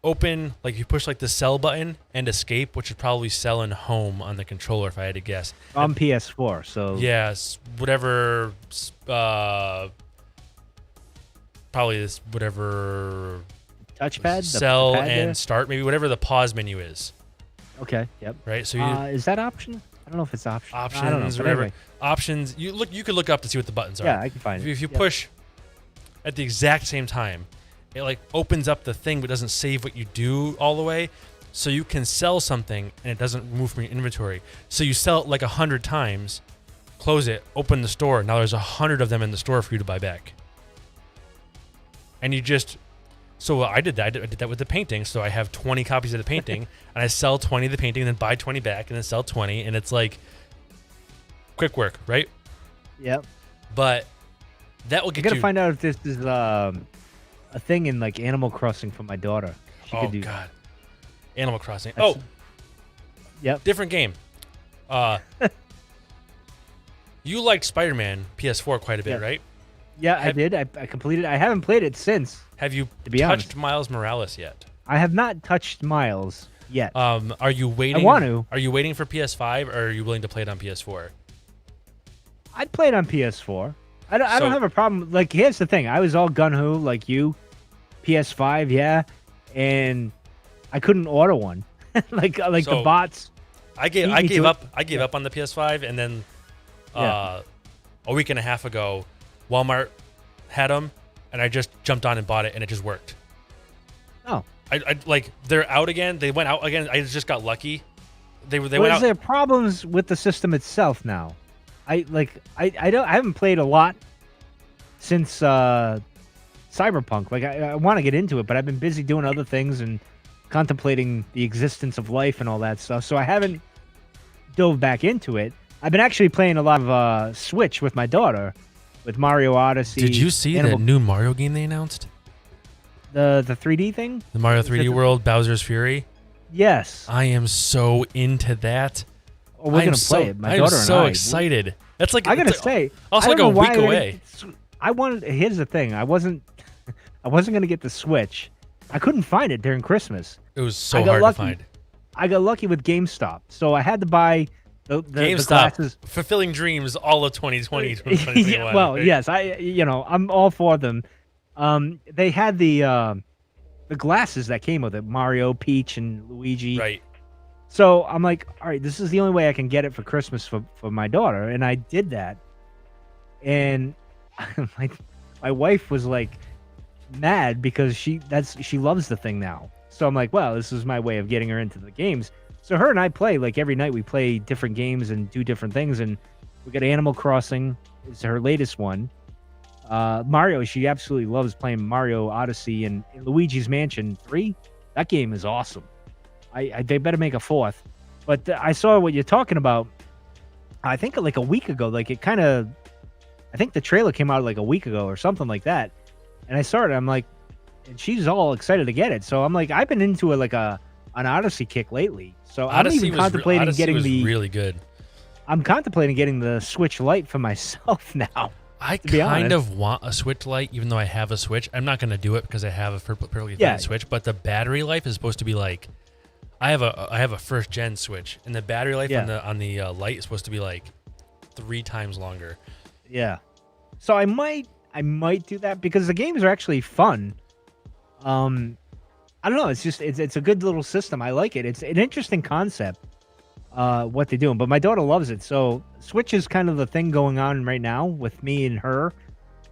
open, like you push like the sell button and escape, which would probably sell in home on the controller if I had to guess. On PS4, so Yes, whatever. Probably this whatever touchpad, the sell pad and there? start, maybe whatever the pause menu is, Okay, yep. right? So you Is that option? I don't know if it's option. I don't know, options, but whatever anyway. options. You could look up to see what the buttons are. Yeah, I can find it. If you Yep. push at the exact same time, it like opens up the thing but doesn't save what you do all the way. So you can sell something and it doesn't remove from your inventory. So you sell it like 100 times, close it, open the store. Now there's 100 of them in the store for you to buy back. And you just, so I did that. I did that with the painting. So I have 20 copies of the painting and I sell 20 of the painting, then buy 20 back and then sell 20. And it's like quick work, right? Yep. But that will I get gotta you. find out if this is a thing in like Animal Crossing for my daughter. She Oh could do. God, Animal Crossing. That's- Oh, Yep. different game. You liked Spider-Man PS4 quite a bit, Yeah. right? Yeah, I Have- did. I completed. I haven't played it since. Have you To be touched honest. Miles Morales yet? I have not touched Miles yet. Are you waiting? want to. Are you waiting for PS5, or are you willing to play it on PS4? I'd play it on PS4. I So- don't have a problem. Like, here's the thing. I was all gun-ho like you. PS5, yeah. And I couldn't order one. like the So- bots. I Beat me gave to it. up. I gave up on the PS5, and then a week and a half ago, Walmart had them, and I just jumped on and bought it, and it just worked. Oh, I like they're out again. They went out again. I just got lucky. They Well, went is out. there problems with the system itself now? I haven't played a lot since Cyberpunk. Like I want to get into it, but I've been busy doing other things and contemplating the existence of life and all that stuff. So I haven't dove back into it. I've been actually playing a lot of Switch with my daughter, with Mario Odyssey. Did you see the new Mario game they announced? the 3D thing? The Mario Is it 3D World, Bowser's Fury. Yes. I am so into that. Oh, we're gonna play it. My daughter and I. I'm so excited. That's like I gotta it's say, also I like don't a know why week I away. I wanted. Here's the thing. I wasn't gonna get the Switch. I couldn't find it during Christmas. It was so I got hard lucky. to find. I got lucky with GameStop, so I had to buy the GameStop, glasses. fulfilling dreams all of 2020, Yeah, 2021. well, right? yes, I'm all for them. They had the glasses that came with it, Mario, Peach, and Luigi. Right. So I'm like, all right, this is the only way I can get it for Christmas for my daughter, and I did that. And my wife was like mad because she loves the thing now. So I'm like, well, this is my way of getting her into the games. So her and I play like every night. We play different games and do different things. And we got Animal Crossing is her latest one. Mario, she absolutely loves playing Mario Odyssey and Luigi's Mansion 3. That game is awesome. They better make a fourth. But I saw what you're talking about. I think like a week ago. Like it kind of, I think the trailer came out like a week ago or something like that. And I saw it. I'm like, and she's all excited to get it. So I'm like, I've been into it like an Odyssey kick lately. So Odyssey I'm even contemplating getting was really good. I'm contemplating getting the Switch Lite for myself now. I be kind honest. of want a Switch Lite, even though I have a Switch. I'm not going to do it because I have a perfectly Yeah. fine Switch. But the battery life is supposed to be like, I have a first gen Switch, and the battery life Yeah. on the Lite is supposed to be like 3 times longer. Yeah. So I might do that because the games are actually fun. I don't know. It's just it's a good little system. I like it. It's an interesting concept. What they're doing, but my daughter loves it. So Switch is kind of the thing going on right now with me and her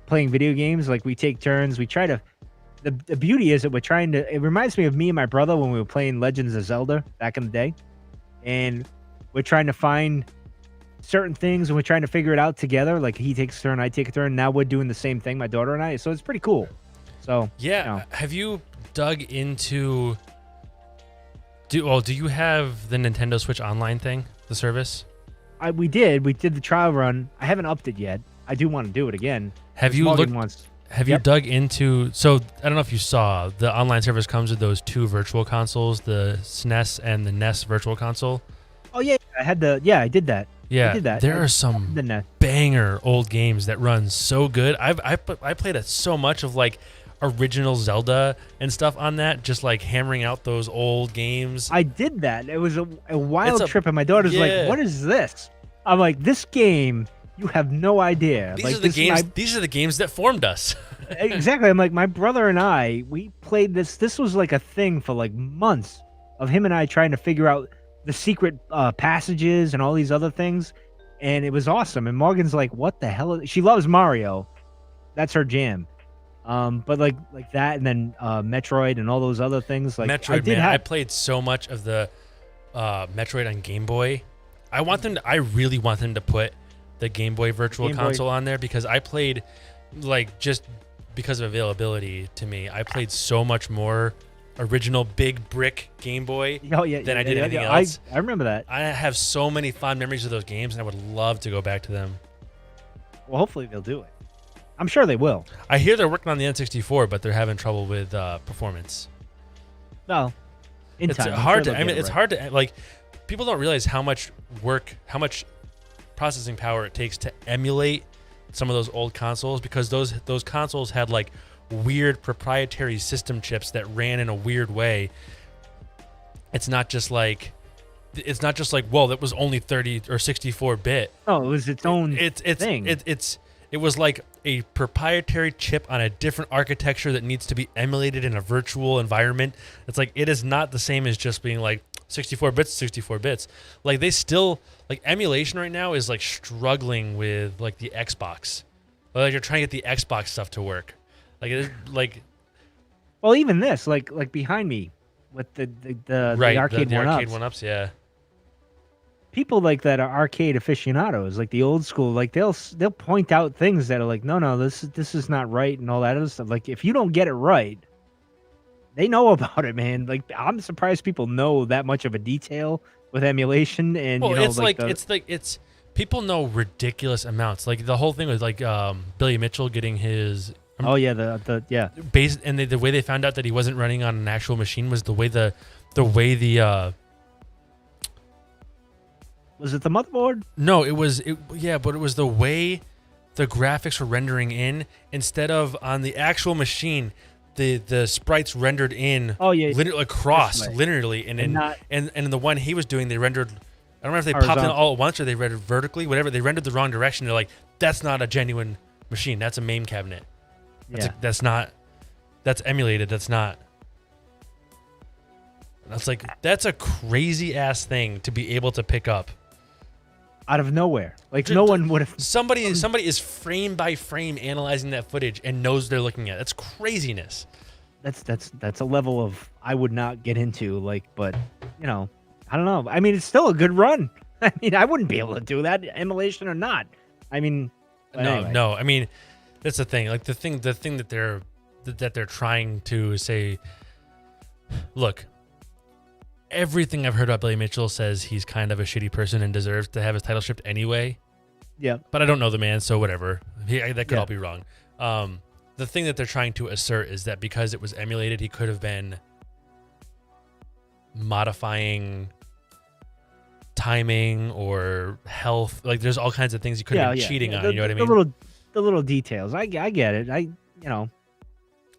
playing video games. Like we take turns. We try to. The beauty is that we're trying to. It reminds me of me and my brother when we were playing Legends of Zelda back in the day, and we're trying to find certain things and we're trying to figure it out together. Like he takes a turn, I take a turn. Now we're doing the same thing, my daughter and I. So it's pretty cool. So Yeah. you know. Have you dug into? Do you have the Nintendo Switch Online thing, the service? We did the trial run. I haven't upped it yet. I do want to do it again. Have you Morgan looked? wants. Have you Yep. dug into? So I don't know if you saw the online service comes with those 2 virtual consoles, the SNES and the NES Virtual Console. Oh yeah, I had the. Yeah, I did that. Yeah, did that. there I- are some The net. banger old games that run so good. I played it so much of like original Zelda and stuff on that, just like hammering out those old games. I did that. It was a wild It's a- trip, and my daughter's yeah. like, "What is this?" I'm like, "This game, you have no idea." These like are the this, games. These are the games that formed us. Exactly. I'm like, my brother and I, we played this. This was like a thing for like months of him and I trying to figure out the secret passages and all these other things, and it was awesome. And Morgan's like, "What the hell?" She loves Mario. That's her jam. But like that, and then Metroid and all those other things. Like Metroid, I did man, I have. played so much of the Metroid on Game Boy. I really want them to put the Game Boy Virtual Game Boy. Console on there because I played, like, just because of availability to me, I played so much more original big brick Game Boy Oh yeah, than I yeah, did yeah, anything yeah. else. I remember that. I have so many fond memories of those games, and I would love to go back to them. Well, hopefully they'll do it. I'm sure they will. I hear they're working on the N64, but they're having trouble with performance. Well, in It's time. I'm hard sure to. they'll I mean, get it it's right. hard to like. People don't realize how much work, how much processing power it takes to emulate some of those old consoles because those consoles had like weird proprietary system chips that ran in a weird way. It's not just like well, that was only 30 or 64 bit. Oh, it was its own thing. It was like a proprietary chip on a different architecture that needs to be emulated in a virtual environment. It's like it is not the same as just being like 64 bits. Like they still like emulation right now is like struggling with like the Xbox. Like you're trying to get the Xbox stuff to work. Like it is like Well, even this, like behind me, with the right, arcade the one arcade ups. one ups, yeah. people like that are arcade aficionados, like the old school. Like they'll point out things that are like, no, this is not right, and all that other stuff. Like if you don't get it right, they know about it, man. Like I'm surprised people know that much of a detail with emulation, and Well, you know, it's like it's people know ridiculous amounts. Like the whole thing with like Billy Mitchell getting his oh yeah, the yeah. base, and the way they found out that he wasn't running on an actual machine was the way the Was it the motherboard? no, but it was the way the graphics were rendering in instead of on the actual machine. The sprites rendered in Oh yeah, across this way. linearly, and in not and the one he was doing, they rendered. I don't know if they popped in horizontal. all at once or they rendered vertically. Whatever, they rendered the wrong direction. They're like, that's not a genuine machine. That's a MAME cabinet. Yeah. That's not. That's emulated. That's not. That's like that's a crazy ass thing to be able to pick up. Out of nowhere. Like Ju- no ju- one would have. Somebody is frame by frame analyzing that footage and knows they're looking at it. That's craziness. That's a level of I would not get into. Like, but you know, I don't know. I mean, it's still a good run. I mean, I wouldn't be able to do that, emulation or not. I mean, but anyway. No. I mean, that's the thing. Like the thing that they're trying to say. Look, everything I've heard about Billy Mitchell says he's kind of a shitty person and deserves to have his title stripped anyway. Yeah. But I don't know the man, so whatever. That could Yeah. all be wrong. The thing that they're trying to assert is that because it was emulated, he could have been modifying timing or health. Like there's all kinds of things he could have been cheating on. You know what I mean? The little details. I get it. You know.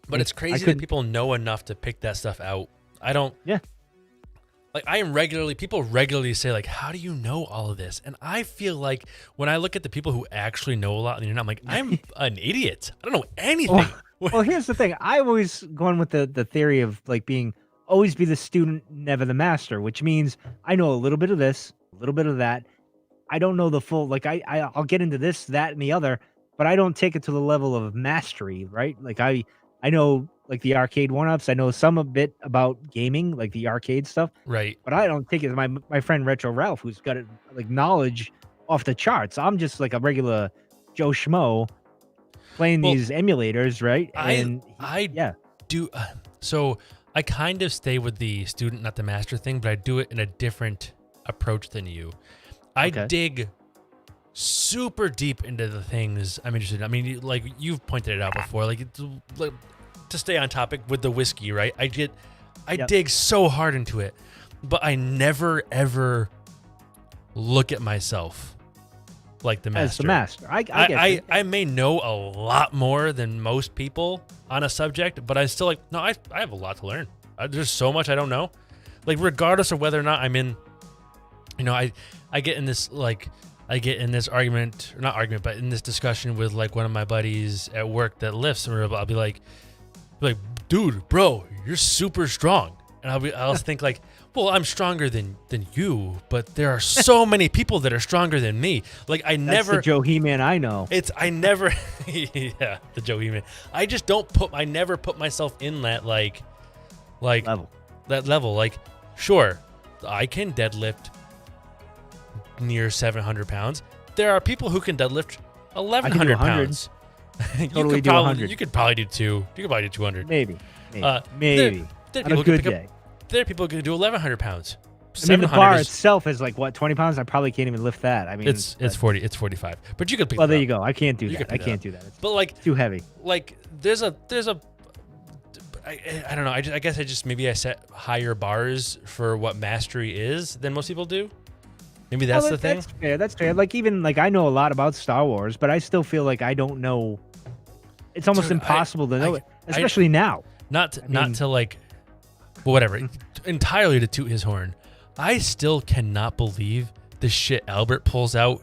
But it's crazy that people know enough to pick that stuff out. I don't. Yeah. Like people regularly say like, how do you know all of this? And I feel like when I look at the people who actually know a lot on the internet, I'm like, I'm an idiot. I don't know anything. Well, here's the thing. I always gone with the theory of like being always be the student, never the master, which means I know a little bit of this, a little bit of that. I don't know the full, like I'll get into this, that, and the other, but I don't take it to the level of mastery, right? Like I know like the arcade one-ups. I know some a bit about gaming, like the arcade stuff, Right. but I don't take it. My friend Retro Ralph, who's got it like knowledge off the charts. I'm just like a regular Joe Schmo playing these emulators, right? So I kind of stay with the student, not the master thing, but I do it in a different approach than you. I dig super deep into the things I'm interested in. I mean, like you've pointed it out before, like to stay on topic with the whiskey, right? I dig so hard into it, but I never ever look at myself like the master. As the master. I get you. I may know a lot more than most people on a subject, but I'm still like, no, I have a lot to learn. There's so much I don't know. Like regardless of whether or not I'm in, you know, I get in this argument, or not argument, but in this discussion with like one of my buddies at work that lifts, or I'll be like, dude, bro, you're super strong, and I'll think like, well, I'm stronger than you, but there are so many people that are stronger than me. Like That's the Joe He-Man I know. Yeah, the Joe He-Man. I just I never put myself in that like level. That level. Like, sure, I can deadlift near 700 pounds. There are people who can deadlift 1,100 pounds. Totally do 100. You could probably do 2. You could probably do 200. Maybe. There On a good day. There are people who can do 1,100 pounds. I mean, the 700 bar is- itself is like what, 20 pounds? I probably can't even lift that. I mean, it's 40. It's 45. But you could pick. Well, that there up. you go. I can't do You that. could I pick can't that do that. It's But like too heavy. there's a I don't know. I guess I set higher bars for what mastery is than most people do. Maybe that's the thing. That's fair. That's fair. Like even like I know a lot about Star Wars, but I still feel like I don't know. It's almost Dude, impossible to know it, especially now. Not to like, but whatever. Entirely to toot his horn. I still cannot believe the shit Albert pulls out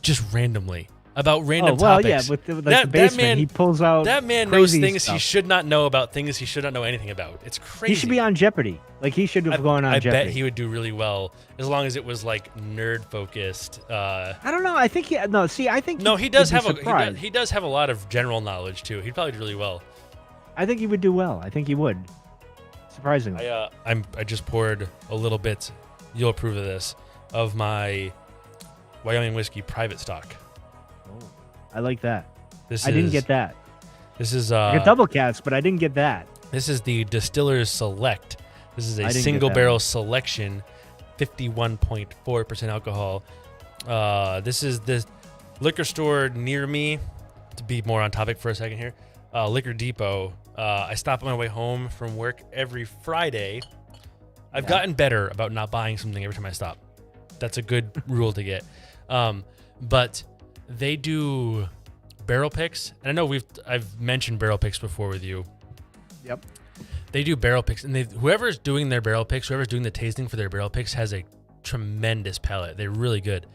just randomly about random topics. Yeah, with the basement, he pulls out. That man knows crazy things stuff. he should not know about things he should not know anything about. It's crazy. He should be on Jeopardy. Like he should have gone on I Jeopardy. bet he would do really well as long as it was like nerd focused. I don't know. I think I think He does have he he does have a lot of general knowledge too. He'd probably do really well. I think he would do well. I think he would. Surprisingly. I just poured a little bit. You'll approve of this. of my Wyoming whiskey private stock. Oh, I like that. This I didn't get that. This is I got double cask, but I didn't get that. This is the Distiller's Select. This is I a didn't get single that barrel one. selection, 51.4% alcohol. This is the liquor store near me. To be more on topic for a second here, Liquor Depot. I stop on my way home from work every Friday. I've gotten better about not buying something every time I stop. That's a good rule to get. But they do barrel picks, and I know I've mentioned barrel picks before with you. Yep. They do barrel picks, and whoever's doing their barrel picks, whoever's doing the tasting for their barrel picks, has a tremendous palate. They're really good.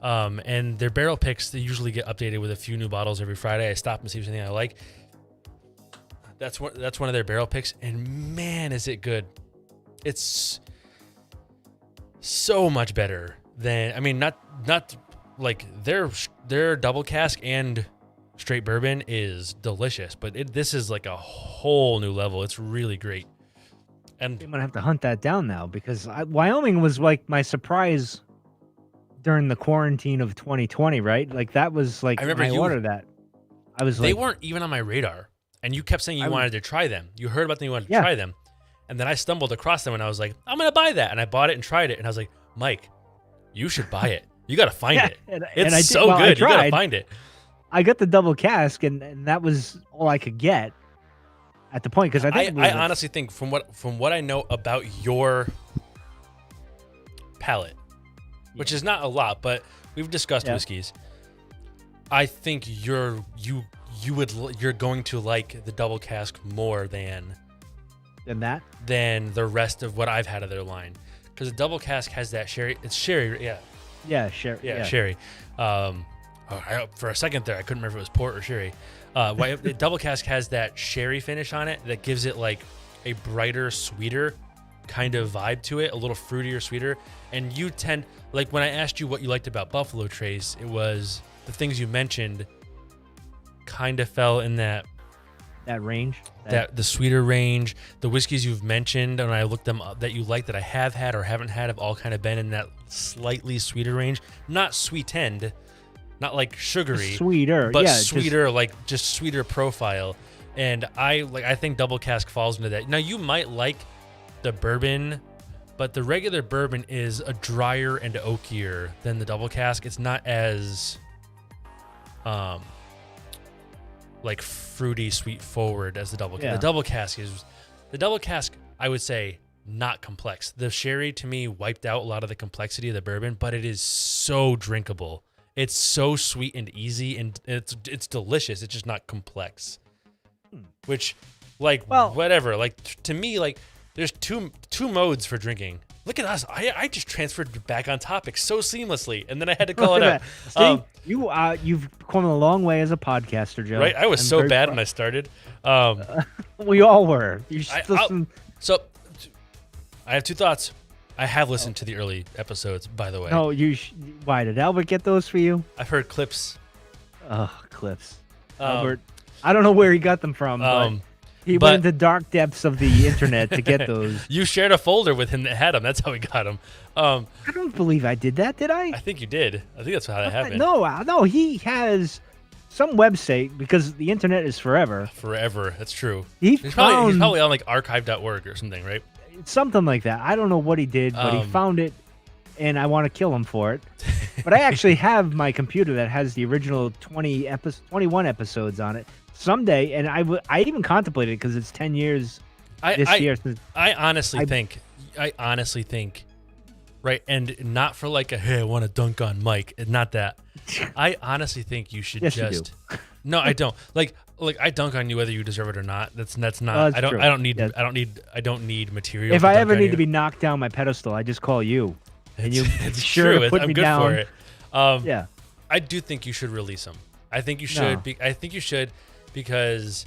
And their barrel picks, they usually get updated with a few new bottles every Friday. I stop and see if there's anything I like. That's one of their barrel picks, and man, is it good! It's so much better than, I mean, not like their double cask and straight bourbon is delicious, but this is like a whole new level. It's really great. And I'm gonna have to hunt that down now because Wyoming was like my surprise during the quarantine of 2020, right? Like that was like I remember when I ordered that. I was they like, weren't even on my radar, and you kept saying you wanted to try them. You heard about them, you wanted to Yeah. try them, and then I stumbled across them, and I was like, I'm gonna buy that, and I bought it and tried it, and I was like, Mike, you should buy it. You gotta find yeah, it. and It's I did, so well, I good. You gotta tried. find it. I got the double cask, and that was all I could get at the point because I think it was I honestly think from what I know about your palate, which is not a lot, but we've discussed whiskeys. I think you're going to like the double cask more than the rest of what I've had of their line, because the double cask has that sherry. It's sherry, yeah, sure, sherry. For a second there, I couldn't remember if it was port or sherry. Double cask has that sherry finish on it that gives it like a brighter, sweeter kind of vibe to it, a little fruitier, sweeter. And you tend, like when I asked you what you liked about Buffalo Trace, it was the things you mentioned kind of fell in that range, that the sweeter range. The whiskeys you've mentioned, and I looked them up that you like that I have had or haven't had, have all kind of been in that slightly sweeter range, not sweetened. Not like sugary, sweeter, but yeah, sweeter, like just sweeter profile. And I think double cask falls into that. Now you might like the bourbon, but the regular bourbon is a drier and oakier than the double cask. It's not as like fruity, sweet forward as the double cask. The double cask, I would say, not complex. The sherry to me wiped out a lot of the complexity of the bourbon, but it is so drinkable. It's so sweet and easy, and it's delicious. It's just not complex. Which, like, whatever. Like, to me, like, there's two modes for drinking. Look at us. I just transferred back on topic so seamlessly, and then I had to call it out. See, you've come a long way as a podcaster, Joe. Right? I was so bad when I started. We all were. So, I have two thoughts. I have listened to the early episodes, by the way. No, why did Albert get those for you? I've heard clips. Oh, clips. Albert, I don't know where he got them from, but he went into dark depths of the internet to get those. You shared a folder with him that had them. That's how we got them. I don't believe I did that. Did I? I think you did. I think that's how that happened. No. He has some website because the internet is forever. Forever. That's true. He's probably on like archive.org or something, right? Something like that. I don't know what he did, but he found it, and I want to kill him for it. But I actually have my computer that has the original 21 episodes on it. Someday, and I even contemplated because it's 10 years this year. I honestly think, right, and not for like hey, I want to dunk on Mike. Not that. I honestly think you should yes, just. You do. No, I don't. Like I dunk on you whether you deserve it or not. That's not. That's I don't. true. I don't need. Yes. I don't need material. If I ever need to be knocked down my pedestal, I just call you, and you sure to put I'm me good down. for it. Yeah. I do think you should release them. I think you should. I think you should because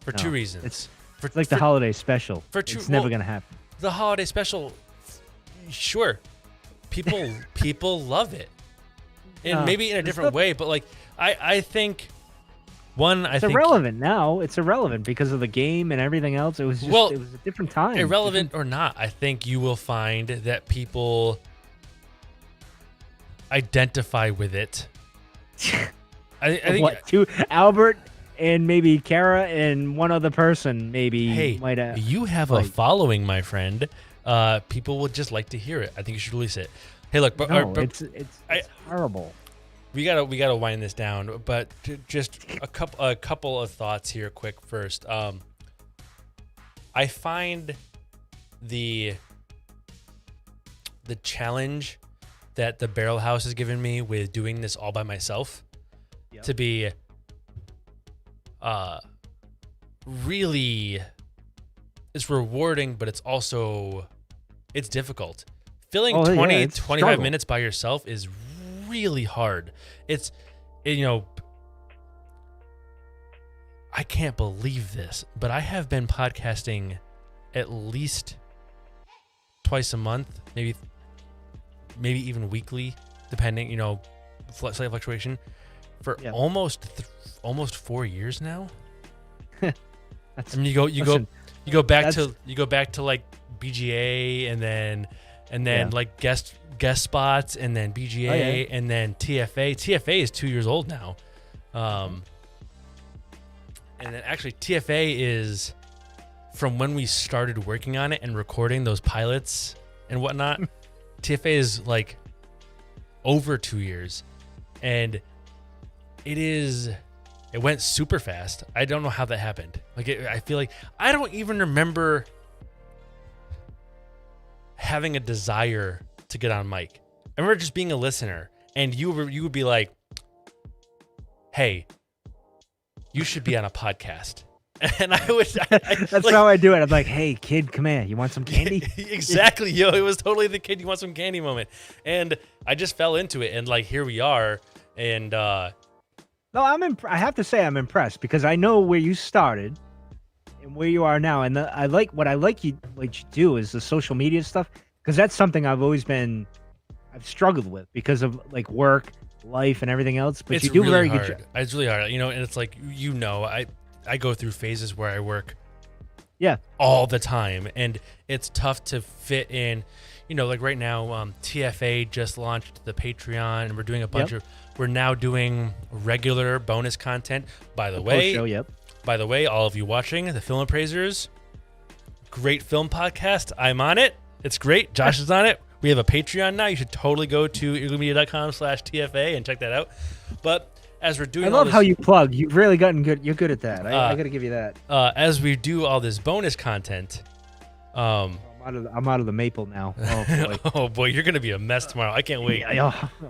for two reasons. It's like the holiday special. It's never gonna happen. The holiday special, sure. People love it, and maybe in a different way. But like, I think. It's irrelevant now. It's irrelevant because of the game and everything else. It was just it was a different time. Irrelevant or not, I think you will find that people identify with it. I think What, two Albert and maybe Kara and one other person maybe hey, might have. you have a following, my friend. People will just like to hear it. I think you should release it. Hey, look, but, No, but it's horrible. we gotta wind this down. But just a couple of thoughts here, quick. First, I find the challenge that the Barrel House has given me with doing this all by myself to be really, it's rewarding, but it's also difficult. Filling 25 struggle. minutes by yourself is really hard. I can't believe this, but I have been podcasting at least twice a month, maybe even weekly, depending, slight fluctuation, for almost 4 years now. I mean, you go back to like BGA and then like guest spots and then BGA and then TFA. TFA is 2 years old now. And then actually TFA is from when we started working on it and recording those pilots and whatnot. TFA is like over 2 years, and it went super fast. I don't know how that happened. I feel like I don't even remember having a desire to get on mic. I remember just being a listener, and you would be like, "Hey, you should be on a podcast." And that's how I do it. I'm like, "Hey, kid, come here. You want some candy?" Exactly, yo. It was totally the kid, you want some candy moment. And I just fell into it, and like here we are. And no, I have to say I'm impressed because I know where you started and where you are now. And what I like you do is the social media stuff, because that's something I've struggled with because of like work, life, and everything else. But it's you do really very hard. good job. It's really hard, and it's like I go through phases where I work all the time, and it's tough to fit in. Like right now, TFA just launched the Patreon, and we're doing a bunch of. We're now doing regular bonus content. By the way, all of you watching the Film Appraisers, great film podcast. I'm on it. It's great. Josh is on it. We have a Patreon now. You should totally go to eaglemedia.com/TFA and check that out. But as we're doing, I love how you plug. You've really gotten good. You're good at that. I got to give you that. As we do all this bonus content, I'm out of the maple now. Oh boy. Oh boy, you're gonna be a mess tomorrow. I can't wait.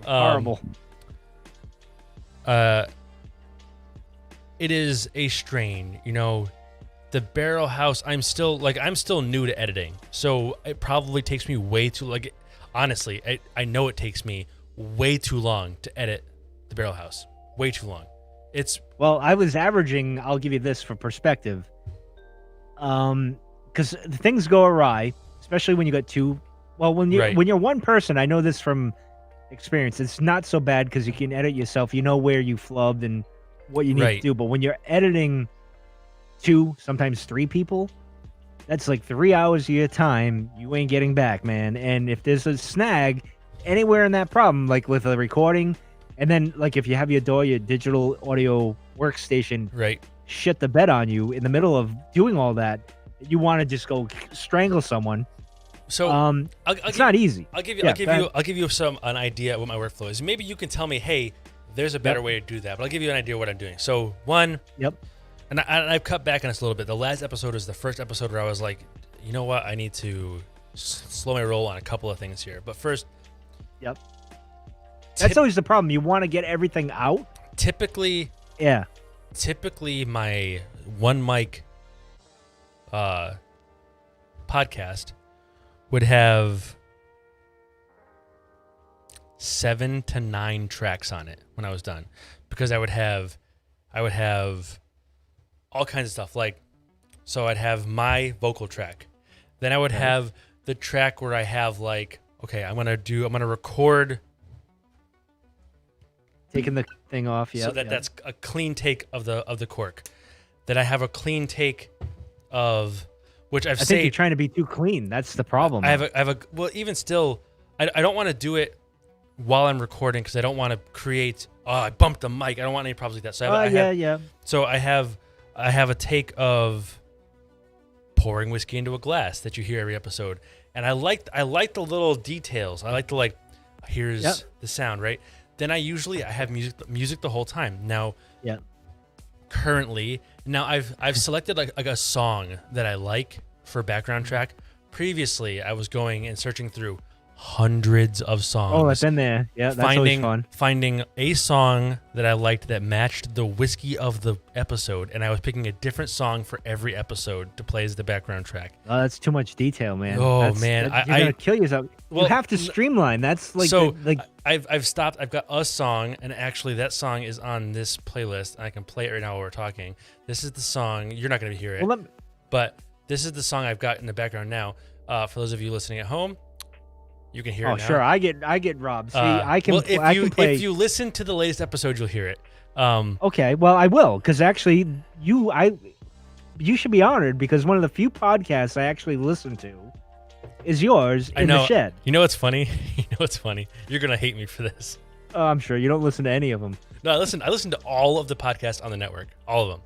Horrible. It is a strain, the Barrel House. I'm still new to editing, so it probably takes me way too honestly, I know it takes me way too long to edit the Barrel House. Way too long. Well, I was averaging, I'll give you this for perspective. Because things go awry, especially when you got two. Well, when you're one person, I know this from experience. It's not so bad because you can edit yourself. You know where you flubbed and what you need to do. But when you're editing 2, sometimes 3 people, that's like 3 hours of your time you ain't getting back, man. And if there's a snag anywhere in that problem, like with a recording, and then like if you have your digital audio workstation, shit the bed on you in the middle of doing all that, you want to just go strangle someone. So it's not easy. I'll give you an idea of what my workflow is. Maybe you can tell me, hey, there's a better way to do that. But I'll give you an idea of what I'm doing. So one, and I've cut back on this a little bit. The last episode was the first episode where I was like, you know what, I need to slow my roll on a couple of things here. But first, that's always the problem. You want to get everything out. Typically, my one mic podcast would have 7 to 9 tracks on it when I was done, because I would have all kinds of stuff. So I'd have my vocal track, then I would have the track where I have I'm gonna record, taking the thing off, so that's a clean take of the cork. Then I have a clean take of. Which I think you're trying to be too clean. That's the problem. I have a well, even still, I don't want to do it while I'm recording because I don't want to create. Oh, I bumped the mic. I don't want any problems like that. So Yeah. So I have a take of pouring whiskey into a glass that you hear every episode, and I like the little details. I like the here's the sound, right? Then I have music the whole time. Now, currently, I've selected like a song that I like for background track. Previously, I was going and searching through hundreds of songs. Oh, I've been there. Yeah, that's always fun. Finding a song that I liked that matched the whiskey of the episode, and I was picking a different song for every episode to play as the background track. Oh, that's too much detail, man. Oh, man. You're gonna kill yourself. Well, you have to streamline. That's like so. like I've stopped. I've got a song, and actually, that song is on this playlist. And I can play it right now while we're talking. This is the song. You're not gonna hear it, but this is the song I've got in the background now. For those of you listening at home, you can hear it now. Sure. I get robbed. See, I can. Well, I can play. if you listen to the latest episode, you'll hear it. Okay. Well, I will, because actually, you should be honored, because one of the few podcasts I actually listen to is yours in the shed. You know what's funny? You're gonna hate me for this. Oh, I'm sure you don't listen to any of them. No, I listen to all of the podcasts on the network, all of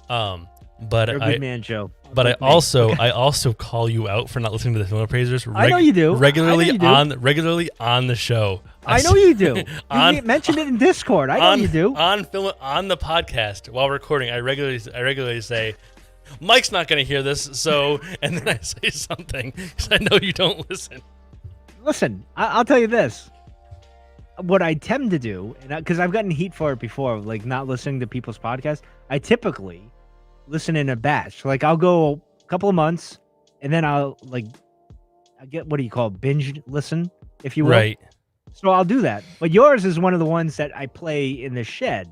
them. But You're a good man, Joe. But I also call you out for not listening to the Film Appraisers. I know you do. Regularly on the show. I know you do. You mentioned it in Discord. I know you do. On the podcast while recording, I regularly say, Mike's not going to hear this, so, and then I say something because I know you don't listen. Listen, I'll tell you this. What I tend to do, because I've gotten heat for it before, like not listening to people's podcasts, I typically listen in a batch. Like I'll go a couple of months, and then I get, what do you call it? Binge listen, if you will. Right. So I'll do that. But yours is one of the ones that I play in the shed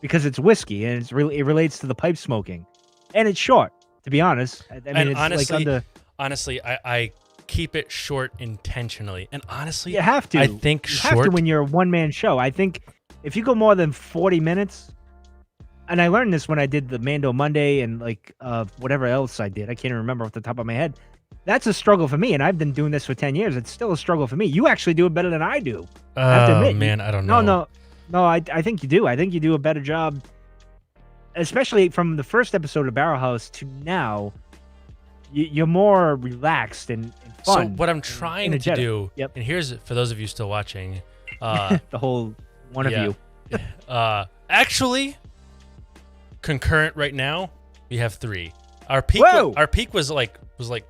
because it's whiskey and it relates to the pipe smoking, and it's short. To be honest, I mean, it's honestly, I keep it short intentionally, and honestly, you have to. I think you have to when you're a one-man show. I think if you go more than 40 minutes. And I learned this when I did the Mando Monday and whatever else I did. I can't even remember off the top of my head. That's a struggle for me, and I've been doing this for 10 years. It's still a struggle for me. You actually do it better than I do. I have to admit. Man, I don't know. No. I think you do. I think you do a better job, especially from the first episode of Barrel House to now. You're more relaxed and fun. So what I'm trying to do, and here's for those of you still watching, the whole one of you. Actually. Concurrent right now, we have 3. Our peak was like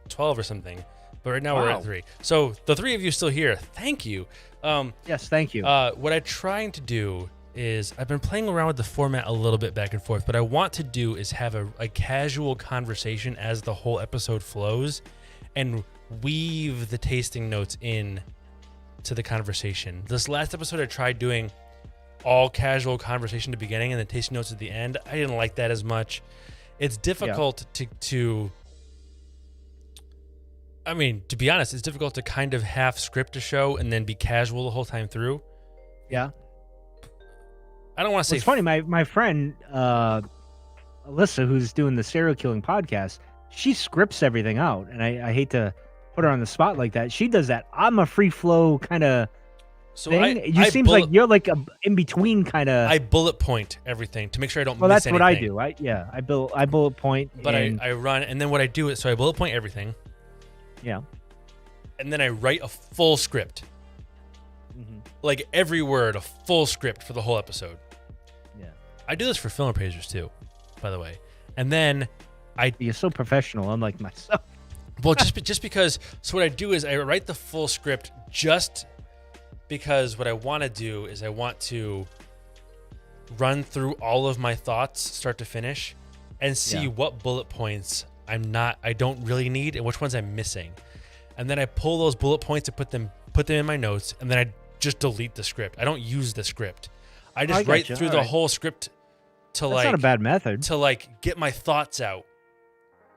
12 or something, but right now we're at 3. So the 3 of you still here. Thank you. Yes, thank you. What I'm trying to do is I've been playing around with the format a little bit back and forth. What I want to do is have a casual conversation as the whole episode flows, and weave the tasting notes in to the conversation. This last episode, I tried doing all casual conversation at the beginning and the tasting notes at the end. I didn't like that as much. It's difficult to I mean, to be honest, it's difficult to kind of half script a show and then be casual the whole time through. Yeah. I don't want to say... It's funny, my friend, Alyssa, who's doing the serial killing podcast, she scripts everything out, and I hate to put her on the spot like that. She does that. I'm a free flow kind of thing. It seems like you're like a in between kind of. I bullet point everything to make sure I don't miss anything. Well, that's what I do. I bullet point. But I run, and then what I do is, so I bullet point everything. Yeah. And then I write a full script. Mm-hmm. Like every word, a full script for the whole episode. Yeah. I do this for film appraisers too, by the way. And then You're so professional, unlike myself. Well, just because. So what I do is I write the full script just because what I want to do is I want to run through all of my thoughts, start to finish, and see what bullet points I don't really need and which ones I'm missing. And then I pull those bullet points and put them in my notes, and then I just delete the script. I don't use the script. I just write through the whole script to That's not a bad method. To get my thoughts out.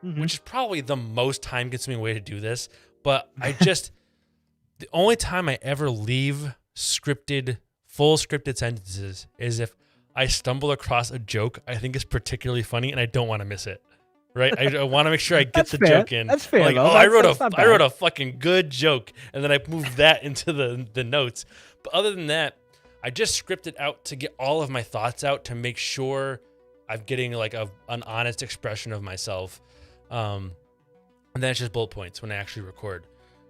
Mm-hmm. Which is probably the most time-consuming way to do this. But I just... the only time I ever leave full scripted sentences is if I stumble across a joke I think is particularly funny and I don't want to miss it. right? I want to make sure I get That's the fair. joke in. That's fair, Like, though. oh, I That's not wrote bad. a fucking good joke, and then I moved that into the notes. But other than that, I just scripted out to get all of my thoughts out to make sure I'm getting like an honest expression of myself. And then it's just bullet points when I actually record.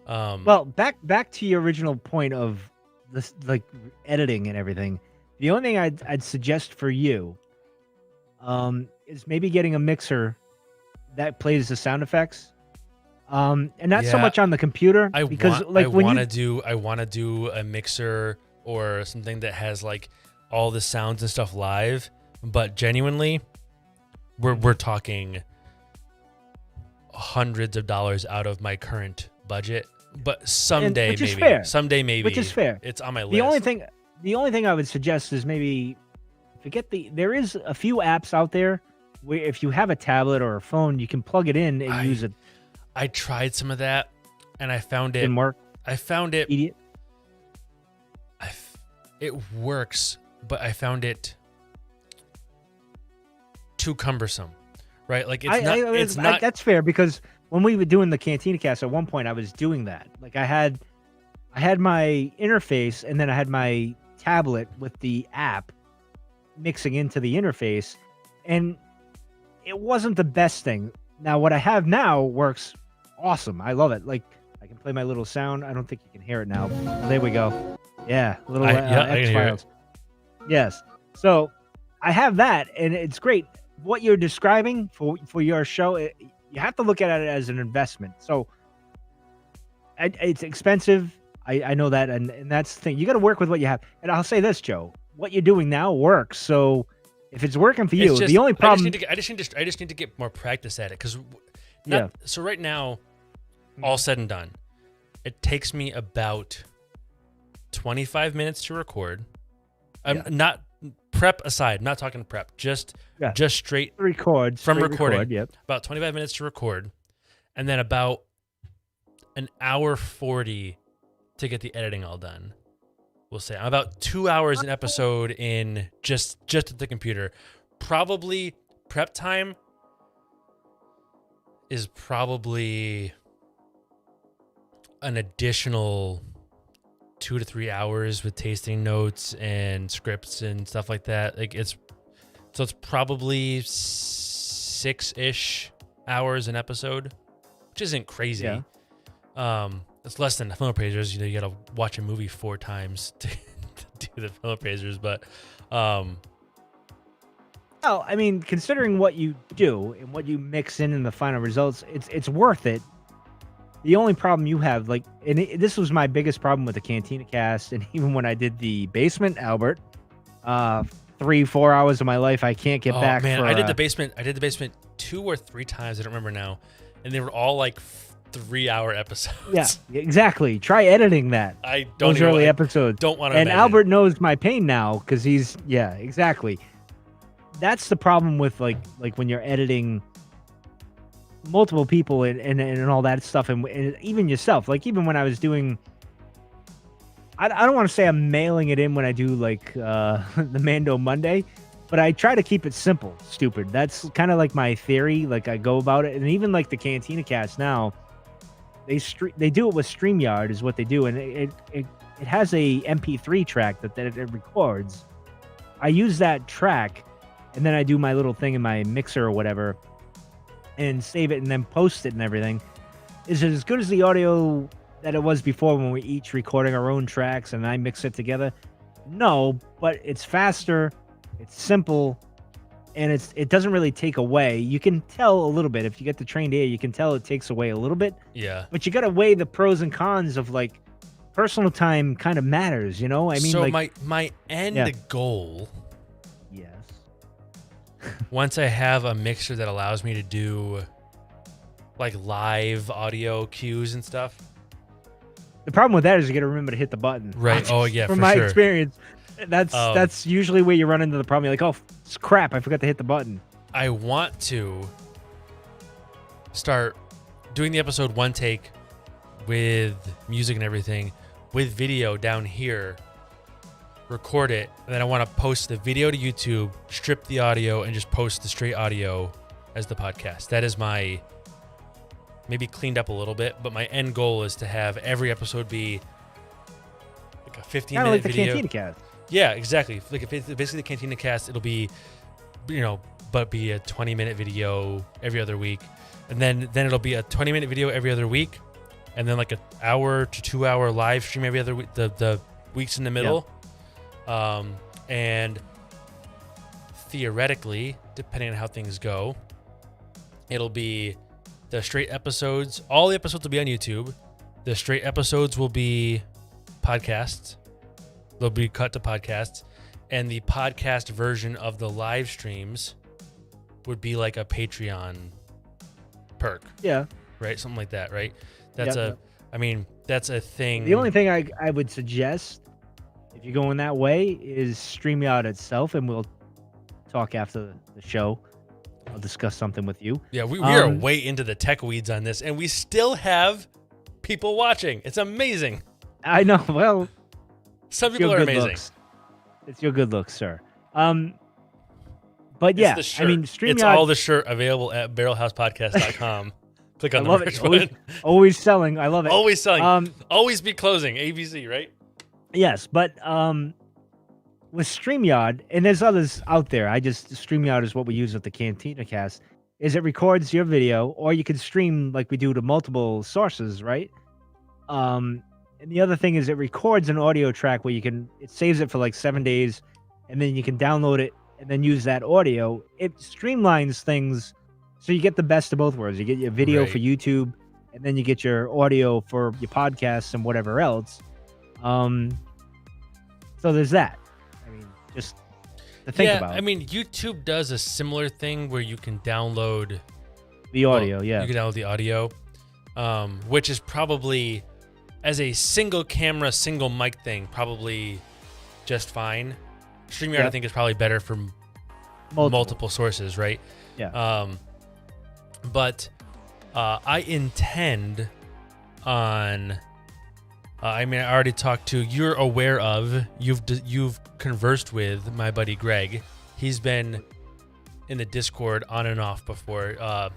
Well, back to your original point of this, like editing and everything. The only thing I'd suggest for you, is maybe getting a mixer that plays the sound effects, and not so Yeah, much on the computer because like when I want to do a mixer or something that has like all the sounds and stuff live, but genuinely, we're talking hundreds of dollars out of my current budget. But someday, which is maybe. fair. Someday, maybe. Which is fair. It's on my list. The only thing I would suggest is maybe there is a few apps out there where if you have a tablet or a phone, you can plug it in and use it. I tried some of that, and I found it. Didn't work. I found it. Idiot. It works, but I found it too cumbersome. Right? Like it's not. That's fair because when we were doing the Cantina Cast, at one point I was doing that. Like I had my interface and then I had my tablet with the app mixing into the interface, and it wasn't the best thing. Now what I have now works awesome. I love it. Like I can play my little sound. I don't think you can hear it now. Oh, there we go. Yeah, little I can hear X-Files. Yes. So I have that, and it's great. What you're describing for your show, you have to look at it as an investment. So it's expensive. I know that, and that's the thing. You got to work with what you have. And I'll say this, Joe, what you're doing now works. So if it's working for you, the only problem I just need to get more practice at it because So right now, all said and done, it takes me about 25 minutes to record. I'm not prep aside, not talking prep, just straight recording. Yep. About 25 minutes to record, and then about an hour 40 to get the editing all done. We'll say I'm about 2 hours an episode in just at the computer. Probably prep time is probably an additional 2 to 3 hours with tasting notes and scripts and stuff like that. Like it's probably 6-ish hours an episode, which isn't crazy. Yeah. It's less than Film Appraisers. You know, you got to watch a movie 4 times to do the Film Appraisers, but well, I mean, considering what you do and what you mix in the final results, it's worth it. The only problem you have, like, and this was my biggest problem with the Cantina Cast, and even when I did the basement, Albert, 3-4 hours of my life I can't get back. Man, I did the basement 2 or 3 times. I don't remember now, and they were all like 3-hour episodes. Yeah, exactly. Try editing that. Those early episodes. Don't want to. And Albert knows my pain now because exactly. That's the problem with like when you're editing multiple people and all that stuff, and even yourself. Like even when I was doing, I don't want to say I'm mailing it in when I do like the Mando Monday, but I try to keep it simple, stupid. That's kind of like my theory. Like I go about it, and even like the Cantina Cast now, they do it with StreamYard is what they do, and it has a MP3 track that it records. I use that track, and then I do my little thing in my mixer or whatever, and save it and then post it and everything. Is it as good as the audio that it was before when we each recording our own tracks and I mix it together? No, but it's faster, it's simple, and it doesn't really take away. You can tell a little bit if you get the trained ear. You can tell it takes away a little bit. Yeah. But you got to weigh the pros and cons of like personal time kind of matters, you know? I mean, so like my end goal. Yes. Once I have a mixer that allows me to do like live audio cues and stuff. The problem with that is you got to remember to hit the button. Right. Oh yeah. From for my sure. experience, that's usually where you run into the problem. You're like, oh crap, I forgot to hit the button. I want to start doing the episode one take with music and everything, with video down here, record it, and then I want to post the video to YouTube, strip the audio, and just post the straight audio as the podcast. That is my maybe cleaned up a little bit, but my end goal is to have every episode be like a 15-minute Kind of like the video. Cantina Cast. Yeah, exactly. Like if it's basically the Cantina Cast, it'll be, but be a 20-minute video every other week, and then it'll be a 20-minute video every other week, and then like an hour to 2 hour live stream every other week. The weeks in the middle, and theoretically, depending on how things go, it'll be the straight episodes. All the episodes will be on YouTube. The straight episodes will be podcasts. They'll be cut to podcasts. And the podcast version of the live streams would be like a Patreon perk. Yeah. Right? Something like that, right? That's that's a thing. The only thing I would suggest, if you're going that way, is StreamYard itself, and we'll talk after the show. I'll discuss something with you. Yeah, we are way into the tech weeds on this, and we still have people watching. It's amazing. I know. Well, some people are amazing. Looks. It's your good looks, sir. But yeah, I mean, StreamYard. It's all the shirt available at barrelhousepodcast.com. Click on the merch button. Always selling. I love it. Always selling. Always be closing. ABC, right? Yes, but with StreamYard, and there's others out there. StreamYard is what we use with the Cantina Cast. Is it records your video, or you can stream like we do to multiple sources, right? And the other thing is it records an audio track where it saves it for like 7 days, and then you can download it and then use that audio. It streamlines things so you get the best of both worlds. You get your video for YouTube, and then you get your audio for your podcasts and whatever else. So there's that. I mean, just to think about. I mean, YouTube does a similar thing where you can download the audio. You can download the audio, which is probably, as a single camera, single mic thing, probably just fine. StreamYard, I think, is probably better for multiple sources, right? Yeah. But I intend on. I already talked to. You're aware of. You've conversed with my buddy Greg. He's been in the Discord on and off before.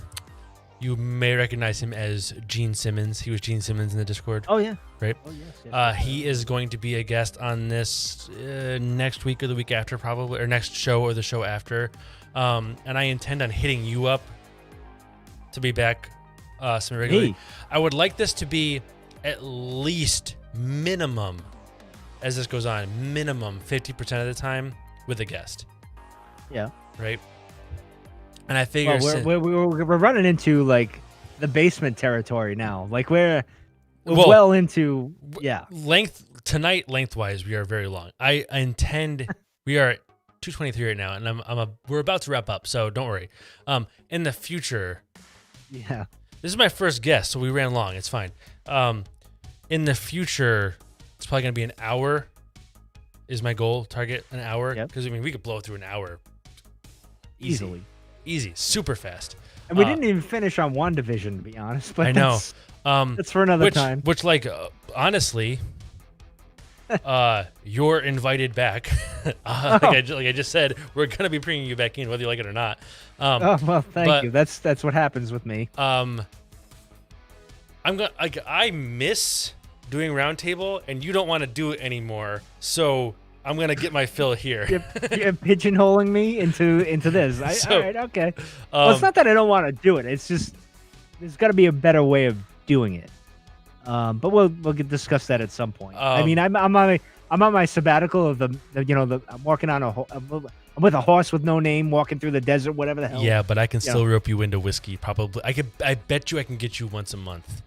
You may recognize him as Gene Simmons. He was Gene Simmons in the Discord. Oh yeah. Right. Oh yes. He is going to be a guest on this next week or the week after, probably, or next show or the show after. And I intend on hitting you up to be back semi-regularly. Hey. I would like this to be at least minimum, as this goes on, minimum 50% of the time with a guest. Yeah. Right. And I figure we're running into like the basement territory now. Like we're well into lengthwise we are very long. I intend we are at 2:23 right now, and we're about to wrap up, so don't worry. In the future, yeah, this is my first guest, so we ran long. It's fine. In the future, it's probably gonna be an hour. Is my goal target an hour? Because we could blow through an hour easy, super fast. And we didn't even finish on WandaVision, to be honest. But I know. That's for another time. Which, honestly, you're invited back. Like I just said, we're gonna be bringing you back in, whether you like it or not. Thank you. That's what happens with me. I miss doing roundtable, and you don't want to do it anymore. So I'm gonna get my fill here. You're pigeonholing me into this. All right, okay. Well, it's not that I don't want to do it. It's just there's got to be a better way of doing it. But we'll discuss that at some point. I mean, I'm on my sabbatical of I'm working on I'm with a horse with no name, walking through the desert, whatever the hell. Yeah, but I can still rope you into whiskey. Probably, I bet you I can get you once a month.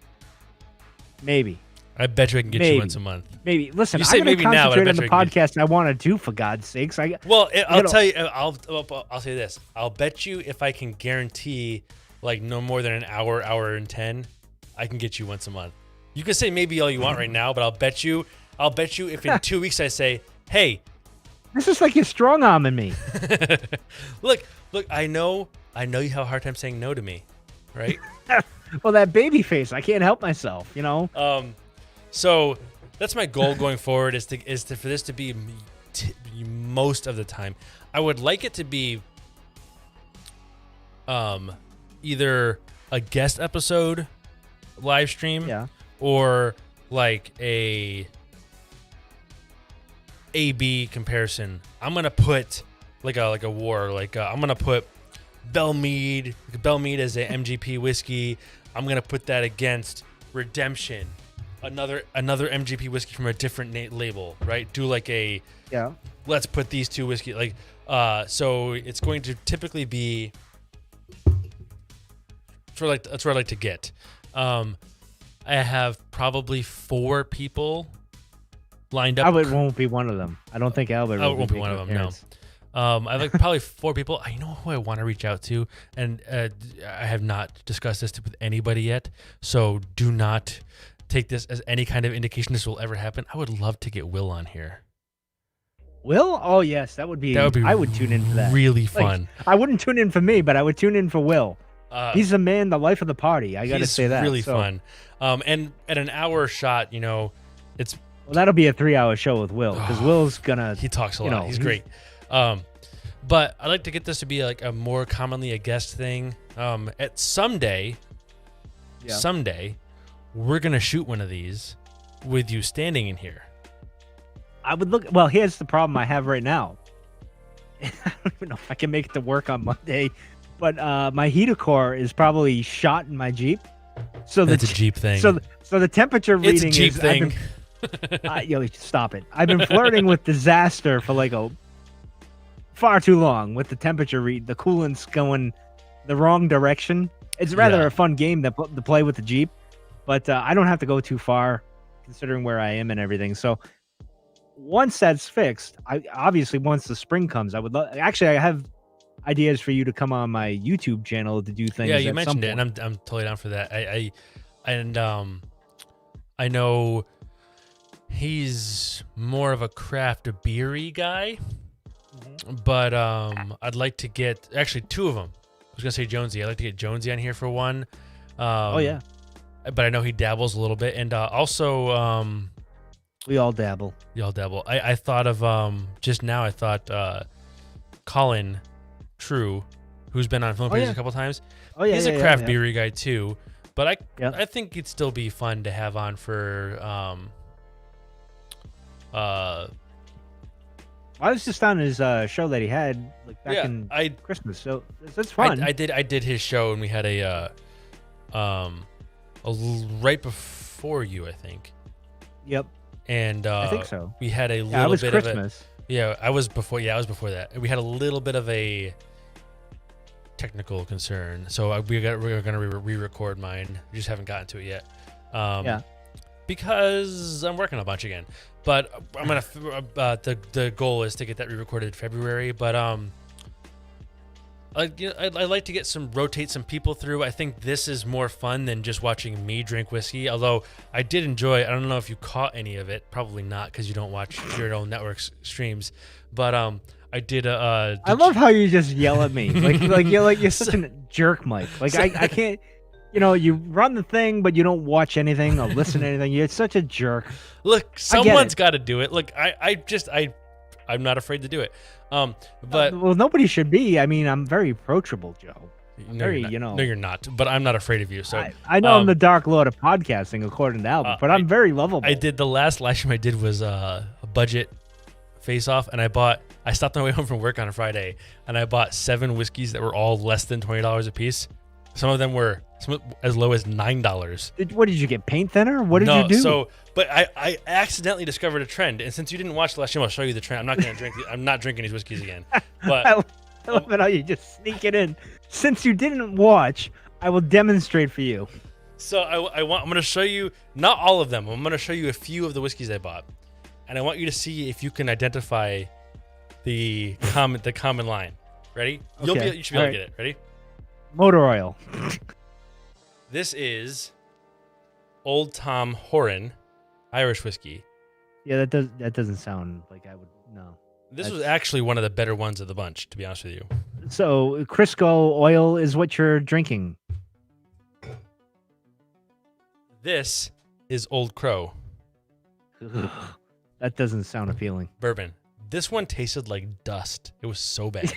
Maybe. I bet you I can get you once a month. Maybe. Listen, you say I'm going maybe to concentrate now, on the podcast and I want to do, for God's sakes. I'll tell you. I'll say this. I'll bet you if I can guarantee like no more than an hour and 10, I can get you once a month. You can say maybe all you want right now, but I'll bet you if in 2 weeks I say, hey, this is like you're strong arming me. look, I know you have a hard time saying no to me, right? Well, that baby face, I can't help myself, So that's my goal going forward is for this to be most of the time. I would like it to be either a guest episode live stream Yeah. or like a A/B comparison. I'm gonna put like a war. I'm gonna put Bellmead. Bellmead as a MGP whiskey. I'm gonna put that against Redemption, another MGP whiskey from a different label, right? Do like a Yeah. let's put these two whiskey so it's going to typically be that's where I like to get. I have probably 4 people lined up. Albert won't be one of them. I don't think Albert Won't be one of them. No. I have like probably 4 people. I know who I want to reach out to, and I have not discussed this with anybody yet. So do not take this as any kind of indication this will ever happen. I would love to get Will on here. Will? Oh yes, that would be. I would tune in for that. Really fun. I wouldn't tune in for me, but I would tune in for Will. He's the man, the life of the party. I got to say that. Really fun. And at an hour shot, it's. Well, that'll be a 3-hour show with Will because Will's gonna. He talks a lot. He's great. But I like to get this to be like a more commonly a guest thing. At someday, we're gonna shoot one of these with you standing in here. I would look. Well, here's the problem I have right now. I don't even know if I can make it to work on Monday, but my heater core is probably shot in my Jeep. So that's a Jeep thing. So the temperature reading it's a Jeep is. thing. Stop it! I've been flirting with disaster for like far too long with the temperature read. The coolant's going the wrong direction. It's rather a fun game to play with the Jeep, but I don't have to go too far considering where I am and everything. So once that's fixed, once the spring comes, I would actually I have ideas for you to come on my YouTube channel to do things. Yeah, you mentioned it, and I'm totally down for that. I know he's more of a craft beery guy, but I'd like to get actually 2 of them. I was gonna say Jonesy. I'd like to get Jonesy on here for one. But I know he dabbles a little bit, and also we all dabble. Y'all dabble. I thought of just now. I thought Colin True, who's been on Film Pages a couple times. Oh yeah, he's a craft beery guy too. But I think it'd still be fun to have on for I was just on his show that he had like back in Christmas, so that's fun. I did his show, and we had a right before you, I think. Yep. And I think so. We had a little bit Christmas. I was before. Yeah, I was before that. We had a little bit of a technical concern, so we're gonna re-record mine. We just haven't gotten to it yet. Because I'm working a bunch again. But I'm gonna. The goal is to get that re-recorded in February. But I'd like to rotate some people through. I think this is more fun than just watching me drink whiskey. Although I did enjoy. I don't know if you caught any of it. Probably not, because you don't watch your own network's streams. But I did. I love how you just yell at me. You're such a jerk, Mike. Like I can't. You run the thing, but you don't watch anything or listen to anything. You're such a jerk. Look, someone's got to do it. Look, I'm not afraid to do it. But well, nobody should be. I mean, I'm very approachable, Joe. No, you're not. But I'm not afraid of you. So I know I'm the Dark Lord of podcasting, according to Albert. But I'm very lovable. I did the last live stream I did was a budget face-off, and I stopped on my way home from work on a Friday, and I bought 7 whiskeys that were all less than $20 a piece. Some of them were as low as $9. What did you get? Paint thinner? What did you do? But I accidentally discovered a trend, and since you didn't watch the last stream, I'll show you the trend. I'm not gonna drink. I'm not drinking these whiskeys again. But I love it how you just sneak it in. Since you didn't watch, I will demonstrate for you. So I'm gonna show you not all of them. I'm gonna show you a few of the whiskeys I bought, and I want you to see if you can identify the common line. Ready? Okay. You should be able to get it. Ready? Motor oil. This is Old Tom Horan Irish whiskey. Yeah, that doesn't sound like I would know. This was actually one of the better ones of the bunch, to be honest with you. So Crisco oil is what you're drinking. This is Old Crow. That doesn't sound appealing. Bourbon. This one tasted like dust. It was so bad.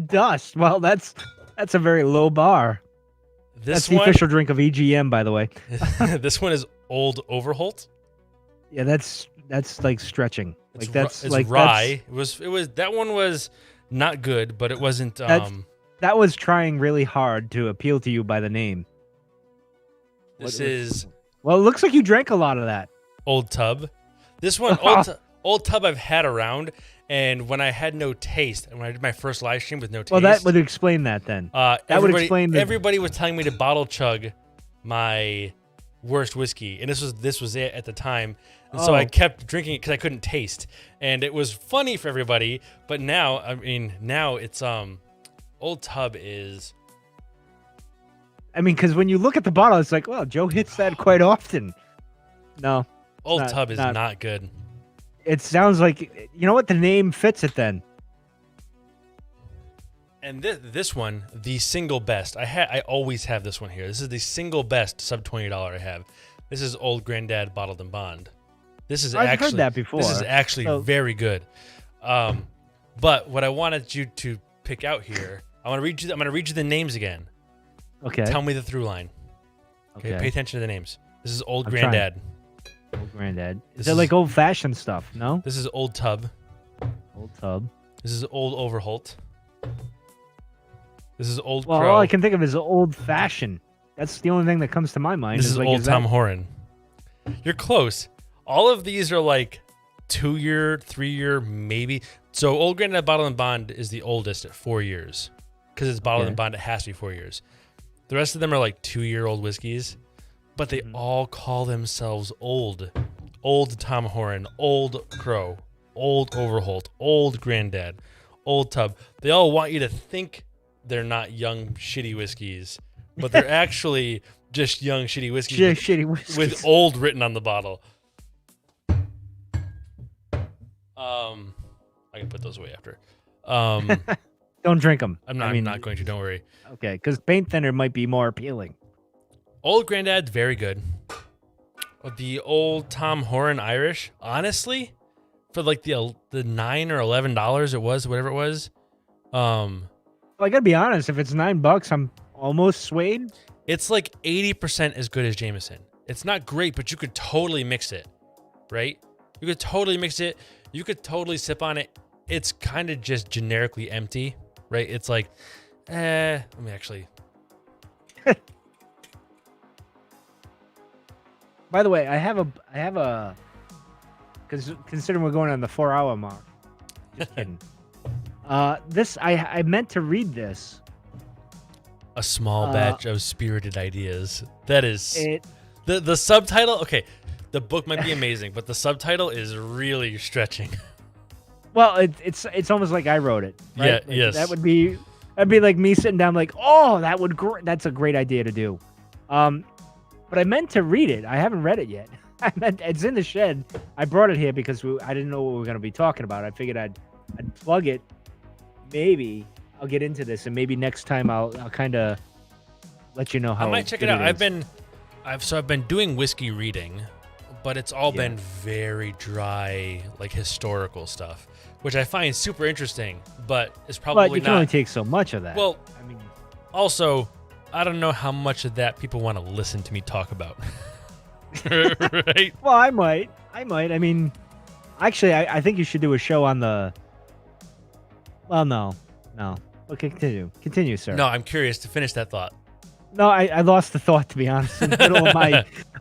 Dust. Well, that's a very low bar. That's This the one, official drink of EGM, by the way. this one is Old Overholt. Yeah, that's like stretching. It's, Like that's it's like rye. It was that one was not good, but it wasn't. That was trying really hard to appeal to you by the name. This is Well, it looks like you drank a lot of that. Old Tub. This one, Old Tub, I've had around, and when I had no taste, and when I did my first live stream with no taste, Well, that would explain that then. That would explain. Everybody was telling me to bottle chug my worst whiskey, and this was it at the time. And so I kept drinking it because I couldn't taste, and it was funny for everybody. But now, I mean, now it's Old Tub is. I mean, because when you look at the bottle, it's like, well, Joe hits that quite often. No, Old Tub is not good. It sounds like, you know what, the name fits it then. And this one, the single best. I always have this one here. This is the single best sub $20 I have. This is Old Granddad Bottled and Bond. This is I've heard that before. This is actually very good. But what I wanted you to pick out here, I'm gonna read you the names again. Okay. Tell me the through line. Okay. Pay attention to the names. This is Old I'm Granddad. Old Granddad. This Is that like old-fashioned stuff? No. This is Old Tub. Old Tub. This is Old Overholt. This is Old Well, Crow. all I can think of is old-fashioned. That's the only thing that comes to my mind. This is like, Old Tom Horan. You're close. All of these are like 2-year, 3-year, maybe. So Old Granddad Bottled and Bond is the oldest at 4 years. Because it's bottled and bond, it has to be 4 years. The rest of them are like 2-year-old whiskeys. But they all call themselves old. Old Tom Horan, Old Crow, Old Overholt, Old Granddad, Old Tub. They all want you to think they're not young, shitty whiskeys. But they're actually just young, shitty whiskeys. Shitty whiskeys. With old written on the bottle. I can put those away after. Don't drink them. I'm not going to. Don't worry. Okay, because paint thinner might be more appealing. Old Granddad's very good. The Old Tom Horan Irish, honestly, for like the $9 or $11 it was, whatever it was. Well, I gotta be honest. If it's $9, I'm almost swayed. It's like 80% as good as Jameson. It's not great, but you could totally mix it, right? You could totally mix it. You could totally sip on it. It's kind of just generically empty, right? It's like, let me actually. By the way, I have a, because considering we're going on the 4-hour mark. Just kidding. This I meant to read this. A small batch of spirited ideas. That is It. the subtitle. Okay, the book might be amazing, but the subtitle is really stretching. Well, it's almost like I wrote it. Right? Yeah. Like, Yes. That'd be like me sitting down like, oh, that's a great idea to do. But I meant to read it. I haven't read it yet. It's in the shed. I brought it here because I didn't know what we were going to be talking about. I figured I'd plug it. Maybe I'll get into this, and maybe next time I'll kind of let you know how. I might check it good out. is. I've been doing whiskey reading, but it's all been very dry, like historical stuff, which I find super interesting. But it's probably But you can only take so much of that. Well, I mean, also, I don't know how much of that people want to listen to me talk about. Right? well, I might. I mean, actually, I think you should do a show on the. Well, no. Okay, continue, sir. No, I'm curious to finish that thought. No, I lost the thought, to be honest, in the middle of my